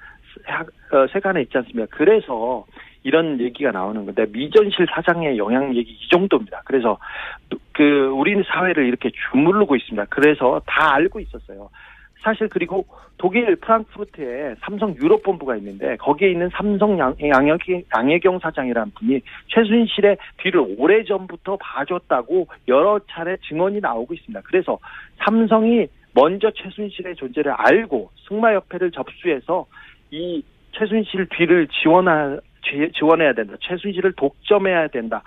Speaker 3: 세간에 있지 않습니까? 그래서 이런 얘기가 나오는 건데 미전실 사장의 영향 얘기 이 정도입니다. 그래서 우리 사회를 이렇게 주무르고 있습니다. 그래서 다 알고 있었어요. 사실 그리고 독일 프랑크푸르트에 삼성 유럽 본부가 있는데 거기에 있는 삼성 양혜경 사장이라는 분이 최순실의 뒤를 오래전부터 봐줬다고 여러 차례 증언이 나오고 있습니다. 그래서 삼성이 먼저 최순실의 존재를 알고 승마협회를 접수해서 이 최순실 뒤를 지원해야 된다. 최순실을 독점해야 된다.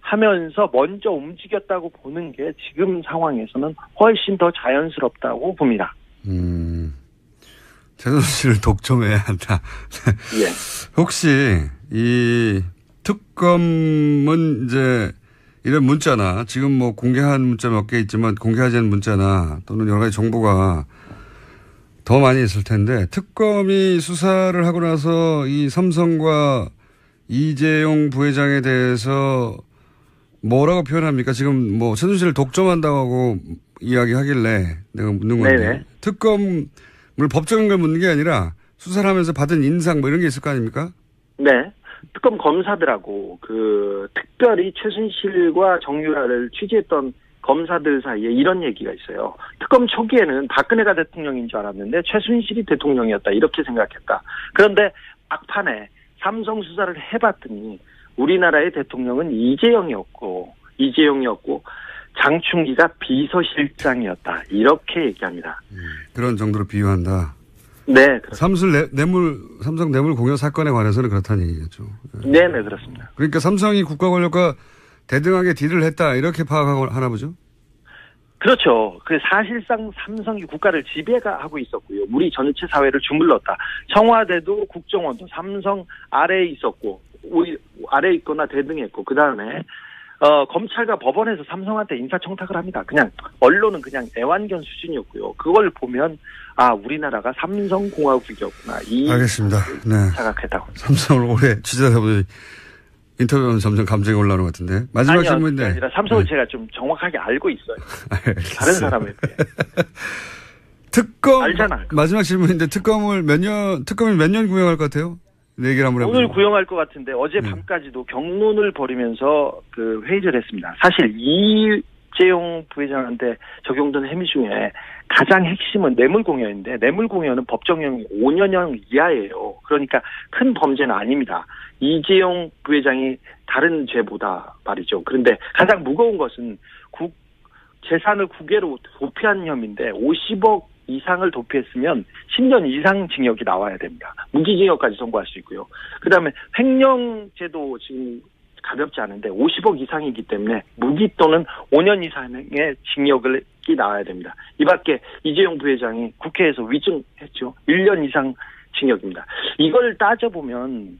Speaker 3: 하면서 먼저 움직였다고 보는 게 지금 상황에서는 훨씬 더 자연스럽다고 봅니다.
Speaker 1: 최순실을 독점해야 한다.
Speaker 3: 예.
Speaker 1: 혹시 이 특검은 이제 이런 문자나 지금 뭐 공개한 문자 몇 개 있지만 공개하지 않은 문자나 또는 여러 가지 정보가 더 많이 있을 텐데 특검이 수사를 하고 나서 이 삼성과 이재용 부회장에 대해서 뭐라고 표현합니까? 지금 뭐 최순실을 독점한다고 이야기하길래 내가 묻는 건데 네네. 특검을 법적인 걸 묻는 게 아니라 수사를 하면서 받은 인상 뭐 이런 게 있을 거 아닙니까?
Speaker 3: 네. 특검 검사들하고 특별히 최순실과 정유라를 취재했던 검사들 사이에 이런 얘기가 있어요. 특검 초기에는 박근혜가 대통령인 줄 알았는데 최순실이 대통령이었다 이렇게 생각했다. 그런데 막판에 삼성 수사를 해봤더니 우리나라의 대통령은 이재용이었고 장충기가 비서실장이었다 이렇게 얘기합니다.
Speaker 1: 그런 정도로 비유한다.
Speaker 3: 네.
Speaker 1: 삼성 뇌물 공여 사건에 관해서는 그렇다는 얘기겠죠.
Speaker 3: 네, 그렇습니다.
Speaker 1: 그러니까 삼성이 국가 권력과 대등하게 딜을 했다 이렇게 파악하나 보죠?
Speaker 3: 그렇죠. 사실상 삼성이 국가를 지배하고 있었고요. 우리 전체 사회를 주물렀다. 청와대도 국정원도 삼성 아래에 있었고 아래에 있거나 대등했고 그다음에 검찰과 법원에서 삼성한테 인사청탁을 합니다. 그냥 언론은 그냥 애완견 수준이었고요. 그걸 보면 우리나라가 삼성공화국이었구나.
Speaker 1: 알겠습니다. 네.
Speaker 3: 자각했다고.
Speaker 1: 삼성을 오래 취재하다 보니 인터뷰하면 점점 감정이 올라오는 것 같은데. 마지막 질문인데.
Speaker 3: 아니라 삼성을 제가 좀 정확하게 알고 있어요. 다른 사람에 비해.
Speaker 1: 특검.
Speaker 3: 알잖아.
Speaker 1: 마지막 질문인데 특검이 몇 년 구형할 것 같아요? 얘기를 한번 해보죠.
Speaker 3: 오늘 구형할 것 같은데 어제 밤까지도 경론을 벌이면서 회의를 했습니다. 사실 이재용 부회장한테 적용된 혐의 중에 가장 핵심은 뇌물공여인데 뇌물공여는 법정형이 5년형 이하예요. 그러니까 큰 범죄는 아닙니다. 이재용 부회장이 다른 죄보다 말이죠. 그런데 가장 무거운 것은 재산을 국외로 도피한 혐의인데 50억 이상을 도피했으면 10년 이상 징역이 나와야 됩니다. 무기징역까지 선고할 수 있고요. 그다음에 횡령죄도 지금 가볍지 않은데 50억 이상이기 때문에 무기 또는 5년 이상의 징역이 나와야 됩니다. 이 밖에 이재용 부회장이 국회에서 위증했죠. 1년 이상 징역입니다. 이걸 따져보면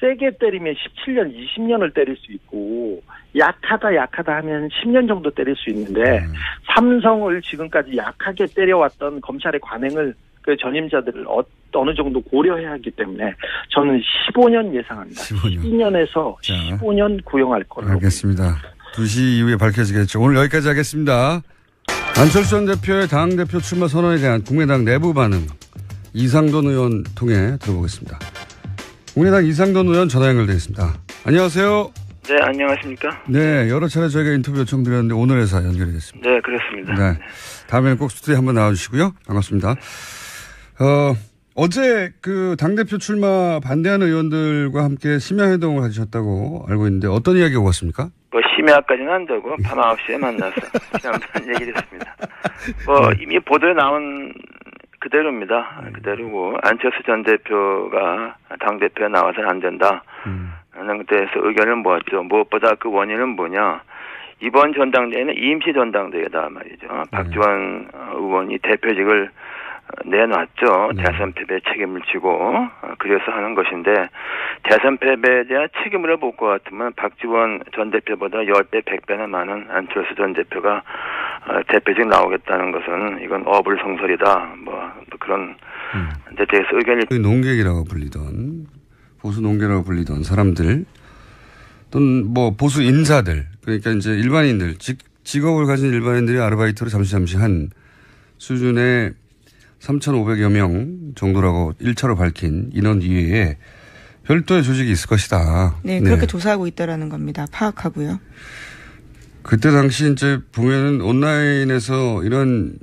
Speaker 3: 세게 때리면 17년, 20년을 때릴 수 있고 약하다 하면 10년 정도 때릴 수 있는데 삼성을 지금까지 약하게 때려왔던 검찰의 관행을 전임자들을 어느 정도 고려해야 하기 때문에 저는 15년 예상합니다. 12년에서 15년 구형할 거라고.
Speaker 1: 알겠습니다. 2시 이후에 밝혀지겠죠. 오늘 여기까지 하겠습니다. 안철수 전 대표의 당대표 출마 선언에 대한 국민의당 내부 반응 이상돈 의원 통해 들어보겠습니다. 국민의당 이상돈 의원 전화 연결되어 있습니다. 안녕하세요.
Speaker 4: 네, 안녕하십니까.
Speaker 1: 네, 여러 차례 저희가 인터뷰 요청드렸는데 오늘에서 연결이 됐습니다.
Speaker 4: 네, 그렇습니다.
Speaker 1: 네, 다음에는 꼭 스튜디오에 한번 나와주시고요. 반갑습니다. 어제 당대표 출마 반대하는 의원들과 함께 심야회동을 하셨다고 알고 있는데 어떤 이야기가 오갔습니까?
Speaker 4: 심야까지는 안 되고 밤 9시에 만나서 지난번 얘기를 했습니다. 이미 보도에 나온 그대로입니다. 그대로고 안철수 전 대표가 당대표에 나와서는 안 된다. 하는 데에서 의견을 모았죠. 무엇보다 그 원인은 뭐냐. 이번 전당대회는 임시 전당대회다 말이죠. 박지원 의원이 대표직을 내놨죠. 대선 패배 책임을 지고 그래서 하는 것인데 대선 패배에 대한 책임을 볼 것 같으면 박지원 전 대표보다 10배, 100배나 많은 안철수 전 대표가 대표직 나오겠다는 것은 이건 어불성설이다. 그런 데 대해서 의견이
Speaker 1: 농객이라고 불리던 보수 농객이라고 불리던 사람들 또는 보수 인사들 그러니까 이제 일반인들 직업을 가진 일반인들이 아르바이트로 잠시 한 수준의 3,500여 명 정도라고 1차로 밝힌 인원 이외에 별도의 조직이 있을 것이다.
Speaker 2: 네, 그렇게 조사하고 있다라는 겁니다. 파악하고요.
Speaker 1: 그때 당시 이제 보면은 온라인에서 이런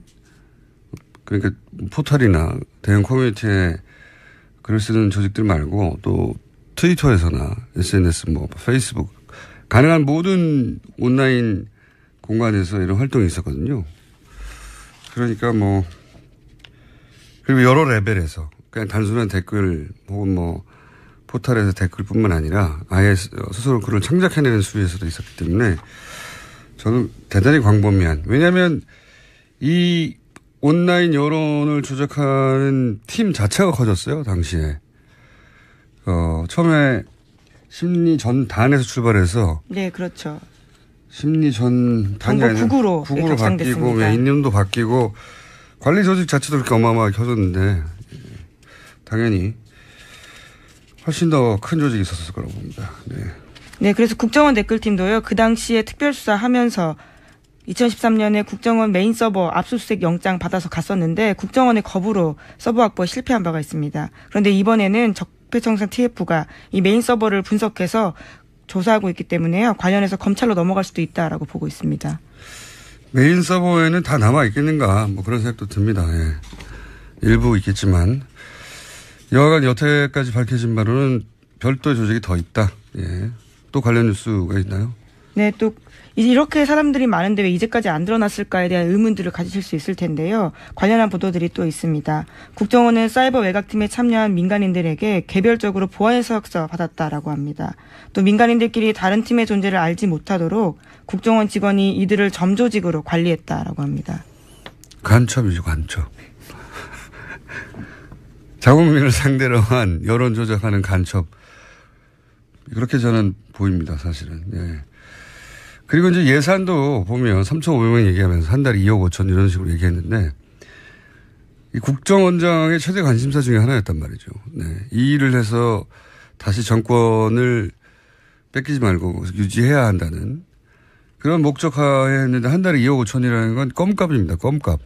Speaker 1: 그러니까 포털이나 대형 커뮤니티에 글을 쓰는 조직들 말고 또 트위터에서나 SNS 뭐 페이스북 가능한 모든 온라인 공간에서 이런 활동이 있었거든요. 그러니까 뭐 그리고 여러 레벨에서 그냥 단순한 댓글 혹은 뭐 포털에서 댓글뿐만 아니라 아예 스스로 글을 창작해내는 수위에서도 있었기 때문에 저는 대단히 광범위한 왜냐하면 이 온라인 여론을 조작하는 팀 자체가 커졌어요 당시에. 처음에 심리전단에서 출발해서
Speaker 2: 네 그렇죠.
Speaker 1: 심리전단이 아니라 국으로 바뀌고 이름도 바뀌고 관리 조직 자체도 그렇게 어마어마하게 커졌는데 당연히 훨씬 더 큰 조직이 있었을 거라고 봅니다. 네.
Speaker 2: 네, 그래서 국정원 댓글팀도요. 그 당시에 특별수사하면서 2013년에 국정원 메인 서버 압수수색 영장 받아서 갔었는데 국정원의 거부로 서버 확보에 실패한 바가 있습니다. 그런데 이번에는 적폐청산 TF가 이 메인 서버를 분석해서 조사하고 있기 때문에요. 관련해서 검찰로 넘어갈 수도 있다라고 보고 있습니다.
Speaker 1: 메인 서버에는 다 남아 있겠는가 뭐 그런 생각도 듭니다. 예. 일부 있겠지만 여하간 여태까지 밝혀진 바로는 별도의 조직이 더 있다. 예. 또 관련 뉴스가 있나요?
Speaker 2: 네, 또 이렇게 사람들이 많은데 왜 이제까지 안 드러났을까에 대한 의문들을 가지실 수 있을 텐데요. 관련한 보도들이 또 있습니다. 국정원은 사이버 외곽팀에 참여한 민간인들에게 개별적으로 보안 서약서 받았다라고 합니다. 또 민간인들끼리 다른 팀의 존재를 알지 못하도록 국정원 직원이 이들을 점조직으로 관리했다라고 합니다.
Speaker 1: 간첩이죠, 간첩. 자국민을 상대로 한 여론 조작하는 간첩. 그렇게 저는 보입니다, 사실은. 예. 그리고 이제 예산도 보면 3,500만 얘기하면서 한 달에 2억 5천 이런 식으로 얘기했는데 이 국정원장의 최대 관심사 중에 하나였단 말이죠. 네. 이 일을 해서 다시 정권을 뺏기지 말고 유지해야 한다는 그런 목적하에 했는데 한 달에 2억 5천이라는 건 껌값입니다. 껌값.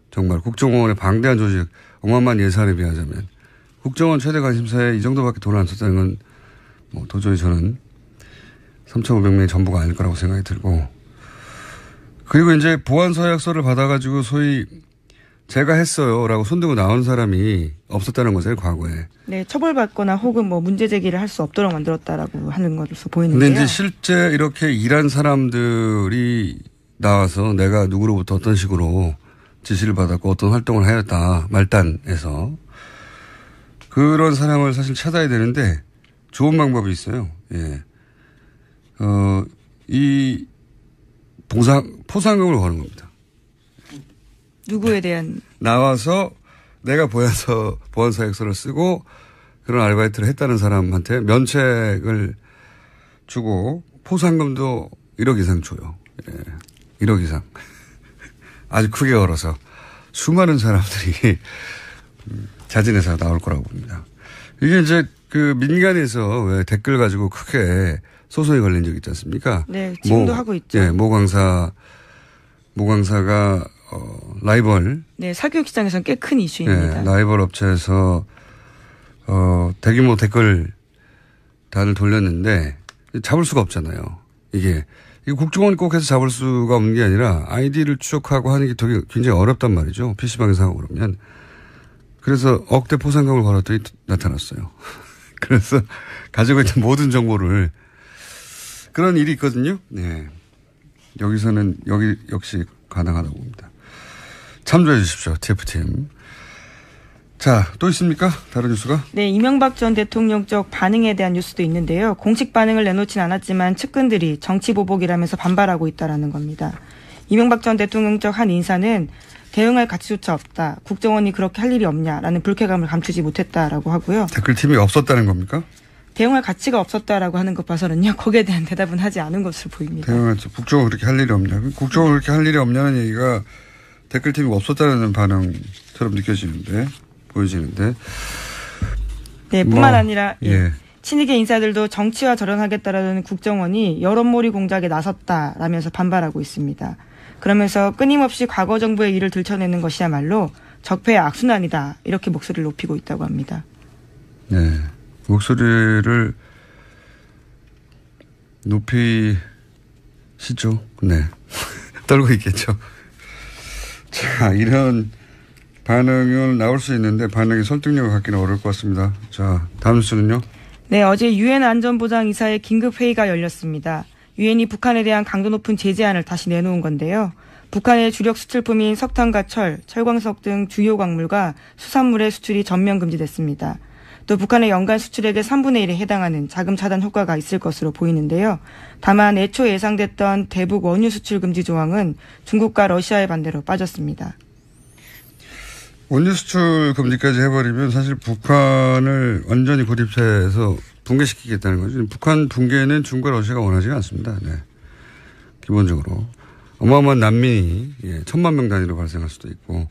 Speaker 1: 정말 국정원의 방대한 조직 어마어마한 예산에 비하자면 국정원 최대 관심사에 이 정도밖에 돈을 안 썼다는 건 뭐 도저히 저는 3,500명이 전부가 아닐 거라고 생각이 들고 그리고 이제 보안 서약서를 받아가지고 소위 제가 했어요라고 손들고 나온 사람이 없었다는 거죠 과거에.
Speaker 2: 네, 처벌받거나 혹은 뭐 문제 제기를 할 수 없도록 만들었다라고 하는 것으로 보이는데요.
Speaker 1: 근데 이제 실제 이렇게 일한 사람들이 나와서 내가 누구로부터 어떤 식으로 지시를 받았고 어떤 활동을 하였다 말단에서 그런 사람을 사실 찾아야 되는데 좋은 방법이 있어요. 예. 이 포상금을 거는 겁니다.
Speaker 2: 누구에 대한?
Speaker 1: 나와서 내가 보안서약서를 쓰고 그런 아르바이트를 했다는 사람한테 면책을 주고 포상금도 1억 이상 줘요. 예. 1억 이상. 아주 크게 걸어서 수많은 사람들이 자진해서 나올 거라고 봅니다. 이게 이제 그 민간에서 왜 댓글 가지고 크게 소송이 걸린 적 있지 않습니까?
Speaker 2: 네, 지금도 하고 있죠.
Speaker 1: 예, 모 강사가 라이벌.
Speaker 2: 네, 사교육 시장에서는 꽤 큰 이슈입니다.
Speaker 1: 네, 라이벌 업체에서 대규모 댓글 단을 돌렸는데 잡을 수가 없잖아요. 이게 국정원이 꼭 해서 잡을 수가 없는 게 아니라 아이디를 추적하고 하는 게 되게 굉장히 어렵단 말이죠. PC방에서 하고 그러면. 그래서 억대 포상금을 걸었더니 나타났어요. 그래서 가지고 있는 모든 정보를 그런 일이 있거든요. 네. 여기서는 여기 역시 가능하다고 봅니다. 참조해 주십시오. TF팀. 자, 또 있습니까? 다른 뉴스가?
Speaker 2: 네, 이명박 전 대통령 쪽 반응에 대한 뉴스도 있는데요. 공식 반응을 내놓진 않았지만 측근들이 정치보복이라면서 반발하고 있다라는 겁니다. 이명박 전 대통령 쪽 한 인사는 대응할 가치조차 없다. 국정원이 그렇게 할 일이 없냐라는 불쾌감을 감추지 못했다라고 하고요.
Speaker 1: 댓글팀이 없었다는 겁니까?
Speaker 2: 대응할 가치가 없었다라고 하는 것 봐서는요. 거기에 대한 대답은 하지 않은 것으로 보입니다.
Speaker 1: 국정원 그렇게 할 일이 없냐. 국정원 그렇게 할 일이 없냐는 얘기가 댓글팀이 없었다는 반응처럼 보여지는데.
Speaker 2: 네, 뿐만 아니라 예. 친이계 인사들도 정치와 절연하겠다라는 국정원이 여론몰이 공작에 나섰다라면서 반발하고 있습니다. 그러면서 끊임없이 과거 정부의 일을 들춰내는 것이야말로 적폐의 악순환이다. 이렇게 목소리를 높이고 있다고 합니다.
Speaker 1: 네. 목소리를 높이시죠. 네. 떨고 있겠죠. 자, 이런 반응은 나올 수 있는데 반응이 설득력을 갖기는 어려울 것 같습니다. 자, 다음 뉴스는요.
Speaker 2: 네, 어제 유엔 안전보장이사의 긴급회의가 열렸습니다. 유엔이 북한에 대한 강도 높은 제재안을 다시 내놓은 건데요. 북한의 주력 수출품인 석탄과 철, 철광석 등 주요 광물과 수산물의 수출이 전면 금지됐습니다. 또 북한의 연간 수출액의 3분의 1에 해당하는 자금 차단 효과가 있을 것으로 보이는데요. 다만 애초 예상됐던 대북 원유 수출 금지 조항은 중국과 러시아의 반대로 빠졌습니다.
Speaker 1: 원유 수출 금지까지 해버리면 사실 북한을 완전히 고립해서 붕괴시키겠다는 거죠. 북한 붕괴는 중국과 러시아가 원하지가 않습니다. 네. 기본적으로. 어마어마한 난민이 1,000만 명 단위로 발생할 수도 있고,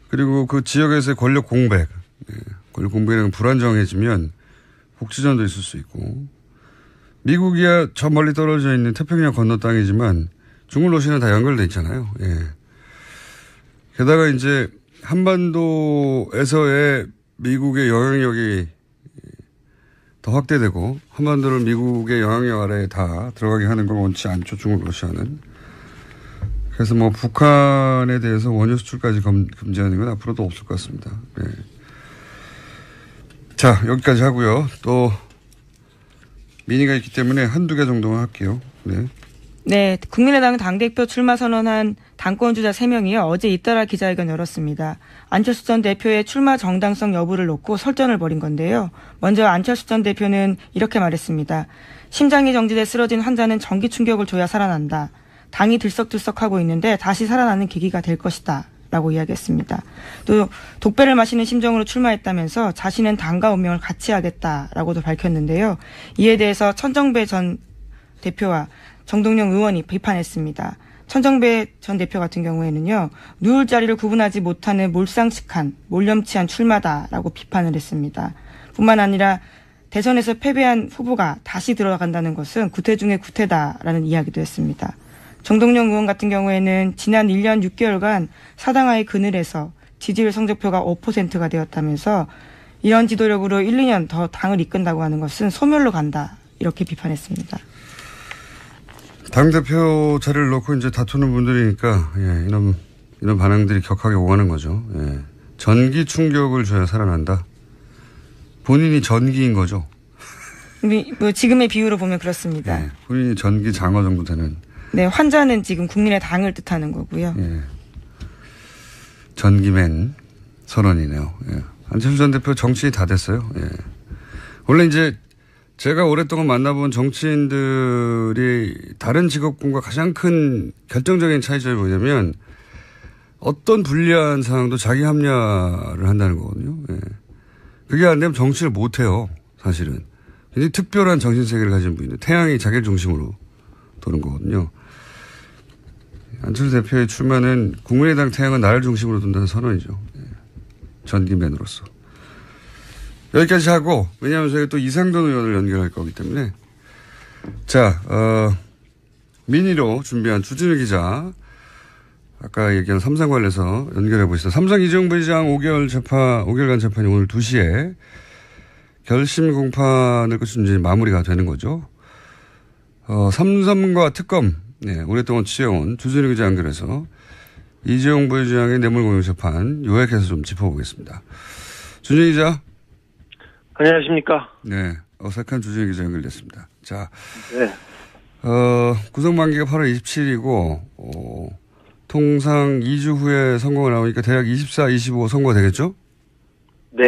Speaker 1: 그리고 그 지역에서의 권력 공백, 권력 공백이라는 불안정해지면 복지전도 있을 수 있고, 미국이야 저 멀리 떨어져 있는 태평양 건너 땅이지만 중국 러시아는 다 연결돼 있잖아요. 예. 게다가 이제 한반도에서의 미국의 영향력이 더 확대되고, 한반도를 미국의 영향력 아래에 다 들어가게 하는 걸 원치 않죠, 중국 러시아는. 그래서 뭐 북한에 대해서 원유 수출까지 금지하는 건 앞으로도 없을 것 같습니다. 네. 자, 여기까지 하고요. 또 민의가 있기 때문에 한두 개 정도만 할게요. 네.
Speaker 2: 네, 국민의당 당대표 출마 선언한 당권주자 3명이요. 어제 잇따라 기자회견 열었습니다. 안철수 전 대표의 출마 정당성 여부를 놓고 설전을 벌인 건데요. 먼저 안철수 전 대표는 이렇게 말했습니다. 심장이 정지돼 쓰러진 환자는 전기 충격을 줘야 살아난다. 당이 들썩들썩하고 있는데 다시 살아나는 계기가 될 것이다. 라고 이야기했습니다. 또 독배를 마시는 심정으로 출마했다면서 자신은 당과 운명을 같이 하겠다라고도 밝혔는데요. 이에 대해서 천정배 전 대표와 정동영 의원이 비판했습니다. 천정배 전 대표 같은 경우에는요. 누울 자리를 구분하지 못하는 몰상식한 몰염치한 출마다라고 비판을 했습니다. 뿐만 아니라 대선에서 패배한 후보가 다시 들어간다는 것은 구태 중의 구태다라는 이야기도 했습니다. 정동영 의원 같은 경우에는 지난 1년 6개월간 사당하의 그늘에서 지지율 성적표가 5%가 되었다면서 이런 지도력으로 1, 2년 더 당을 이끈다고 하는 것은 소멸로 간다. 이렇게 비판했습니다.
Speaker 1: 당대표 자리를 놓고 이제 다투는 분들이니까, 예, 이런 반응들이 격하게 오가는 거죠. 예. 전기 충격을 줘야 살아난다. 본인이 전기인 거죠.
Speaker 2: 뭐 지금의 비유로 보면 그렇습니다.
Speaker 1: 예, 본인이 전기 장어 정도 되는.
Speaker 2: 네, 환자는 지금 국민의당을 뜻하는 거고요.
Speaker 1: 예. 전기맨 선언이네요. 예. 안철수 전 대표 정치인이 다 됐어요. 예. 원래 이제 제가 오랫동안 만나본 정치인들이 다른 직업군과 가장 큰 결정적인 차이점이 뭐냐면 어떤 불리한 상황도 자기 합리화를 한다는 거거든요. 예. 그게 안 되면 정치를 못 해요. 사실은. 굉장히 특별한 정신세계를 가진 분인데 태양이 자기를 중심으로 도는 거거든요. 안철수 대표의 출마는 국민의당 태양은 나를 중심으로 둔다는 선언이죠. 예. 전기맨으로서. 여기까지 하고, 왜냐하면 저희가 또 이상돈 의원을 연결할 거기 때문에. 자, 민의로 준비한 주진우 기자. 아까 얘기한 삼성 관련해서 연결해 보시죠. 삼성 이재용 부회장 5개월간 재판이 오늘 2시에 결심 공판을 끝으로 이제 마무리가 되는 거죠. 삼성과 특검, 네, 오랫동안 취해온 주진우 기자 연결해서 이재용 부회장의 뇌물공여 재판 요약해서 좀 짚어보겠습니다. 주진우 기자.
Speaker 3: 안녕하십니까.
Speaker 1: 네. 어색한 주진우 기자 연결됐습니다. 자.
Speaker 3: 네.
Speaker 1: 구속만기가 8월 27일이고, 통상 2주 후에 선고가 나오니까 대략 24, 25 선고가 되겠죠?
Speaker 3: 네.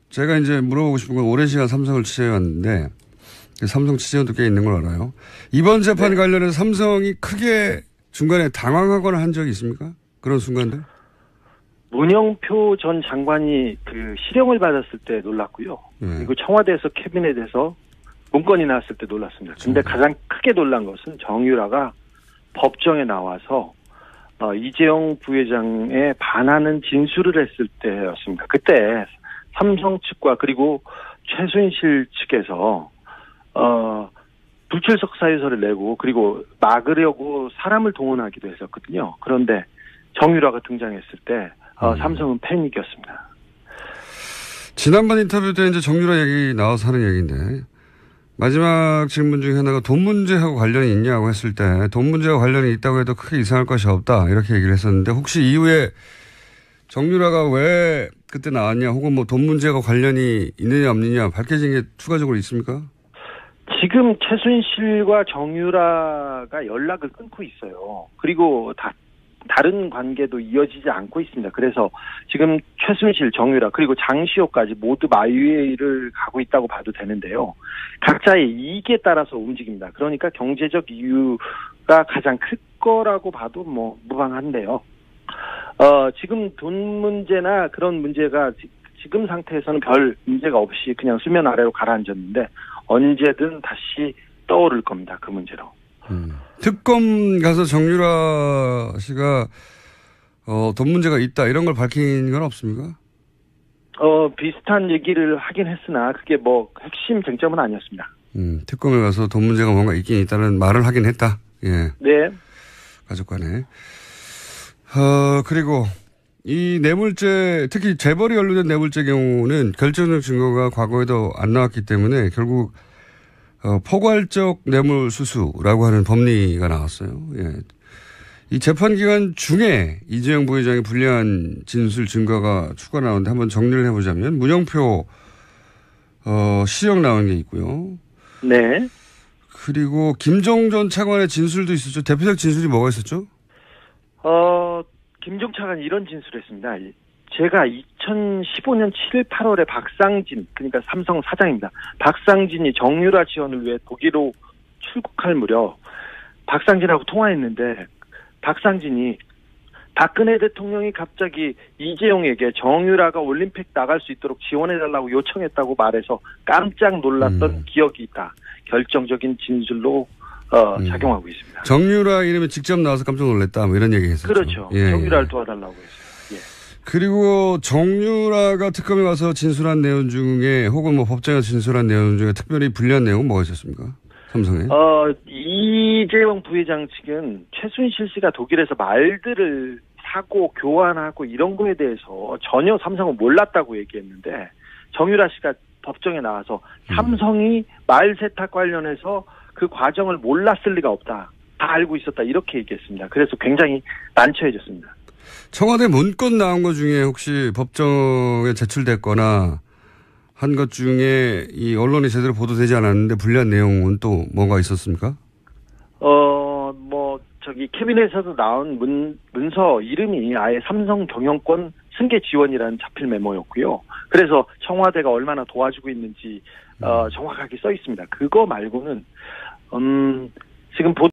Speaker 1: 제가 이제 물어보고 싶은 건 오랜 시간 삼성을 취재해왔는데, 삼성 취재원도 꽤 있는 걸 알아요. 이번 재판 관련해서 삼성이 크게 중간에 당황하거나 한 적이 있습니까? 그런 순간들?
Speaker 3: 문영표 전 장관이 그 실형을 받았을 때 놀랐고요. 그리고 청와대에서 캐비넷에서 문건이 나왔을 때 놀랐습니다. 근데 가장 크게 놀란 것은 정유라가 법정에 나와서 이재용 부회장에 반하는 진술을 했을 때였습니다. 그때 삼성 측과 그리고 최순실 측에서 불출석 사유서를 내고 그리고 막으려고 사람을 동원하기도 했었거든요. 그런데 정유라가 등장했을 때 삼성은 패닉이었습니다.
Speaker 1: 지난번 인터뷰 때 이제 정유라 얘기 나와서 하는 얘기인데, 마지막 질문 중에 하나가 돈 문제하고 관련이 있냐고 했을 때, 돈 문제와 관련이 있다고 해도 크게 이상할 것이 없다, 이렇게 얘기를 했었는데, 혹시 이후에 정유라가 왜 그때 나왔냐, 혹은 뭐 돈 문제가 관련이 있느냐 없느냐 밝혀진 게 추가적으로 있습니까?
Speaker 3: 지금 최순실과 정유라가 연락을 끊고 있어요. 그리고 다른 관계도 이어지지 않고 있습니다. 그래서 지금 최순실, 정유라, 그리고 장시호까지 모두 마위를 가고 있다고 봐도 되는데요. 각자의 이익에 따라서 움직입니다. 그러니까 경제적 이유가 가장 클 거라고 봐도 뭐 무방한데요. 지금 돈 문제나 그런 문제가 지금 상태에서는 별 문제가 없이 그냥 수면 아래로 가라앉았는데 언제든 다시 떠오를 겁니다. 그 문제로.
Speaker 1: 특검 가서 정유라 씨가 돈 문제가 있다 이런 걸 밝힌 건 없습니까?
Speaker 3: 비슷한 얘기를 하긴 했으나 그게 뭐 핵심 쟁점은 아니었습니다.
Speaker 1: 특검에 가서 돈 문제가 뭔가 있긴 있다는 말을 하긴 했다. 예.
Speaker 3: 네.
Speaker 1: 가족 간에. 그리고 이 뇌물죄, 특히 재벌이 연루된 뇌물죄 경우는 결정적 증거가 과거에도 안 나왔기 때문에 결국 포괄적 뇌물 수수라고 하는 법리가 나왔어요. 예. 이 재판 기간 중에 이재용 부회장의 불리한 진술 증거가 추가 나오는데 한번 정리를 해보자면 문영표 시형 나온 게 있고요.
Speaker 3: 네.
Speaker 1: 그리고 김종 전 차관의 진술도 있었죠. 대표적 진술이 뭐가 있었죠?
Speaker 3: 김종 차관이 이런 진술을 했습니다. 제가 2015년 7월 8월에 박상진, 그러니까 삼성 사장입니다. 박상진이 정유라 지원을 위해 독일로 출국할 무렵 박상진하고 통화했는데 박상진이 박근혜 대통령이 갑자기 이재용에게 정유라가 올림픽 나갈 수 있도록 지원해달라고 요청했다고 말해서 깜짝 놀랐던 기억이 있다. 결정적인 진술로 작용하고 있습니다.
Speaker 1: 정유라 이름이 직접 나와서 깜짝 놀랐다. 뭐 이런 얘기 했었죠.
Speaker 3: 그렇죠.
Speaker 1: 예,
Speaker 3: 정유라를 도와달라고 했어요. 예.
Speaker 1: 그리고 정유라가 특검에 가서 진술한 내용 중에 혹은 뭐 법정에서 진술한 내용 중에 특별히 불리한 내용은 뭐가 있었습니까? 삼성에?
Speaker 3: 이재용 부회장 측은 최순실 씨가 독일에서 말들을 사고 교환하고 이런 거에 대해서 전혀 삼성은 몰랐다고 얘기했는데 정유라 씨가 법정에 나와서 삼성이 말 세탁 관련해서 그 과정을 몰랐을 리가 없다. 다 알고 있었다. 이렇게 얘기했습니다. 그래서 굉장히 난처해졌습니다.
Speaker 1: 청와대 문건 나온 것 중에 혹시 법정에 제출됐거나 한 것 중에 이 언론이 제대로 보도되지 않았는데 불리한 내용은 또 뭐가 있었습니까?
Speaker 3: 캐비넷에서 나온 문서 이름이 아예 삼성 경영권 승계 지원이라는 자필 메모였고요. 그래서 청와대가 얼마나 도와주고 있는지 정확하게 써 있습니다. 그거 말고는 지금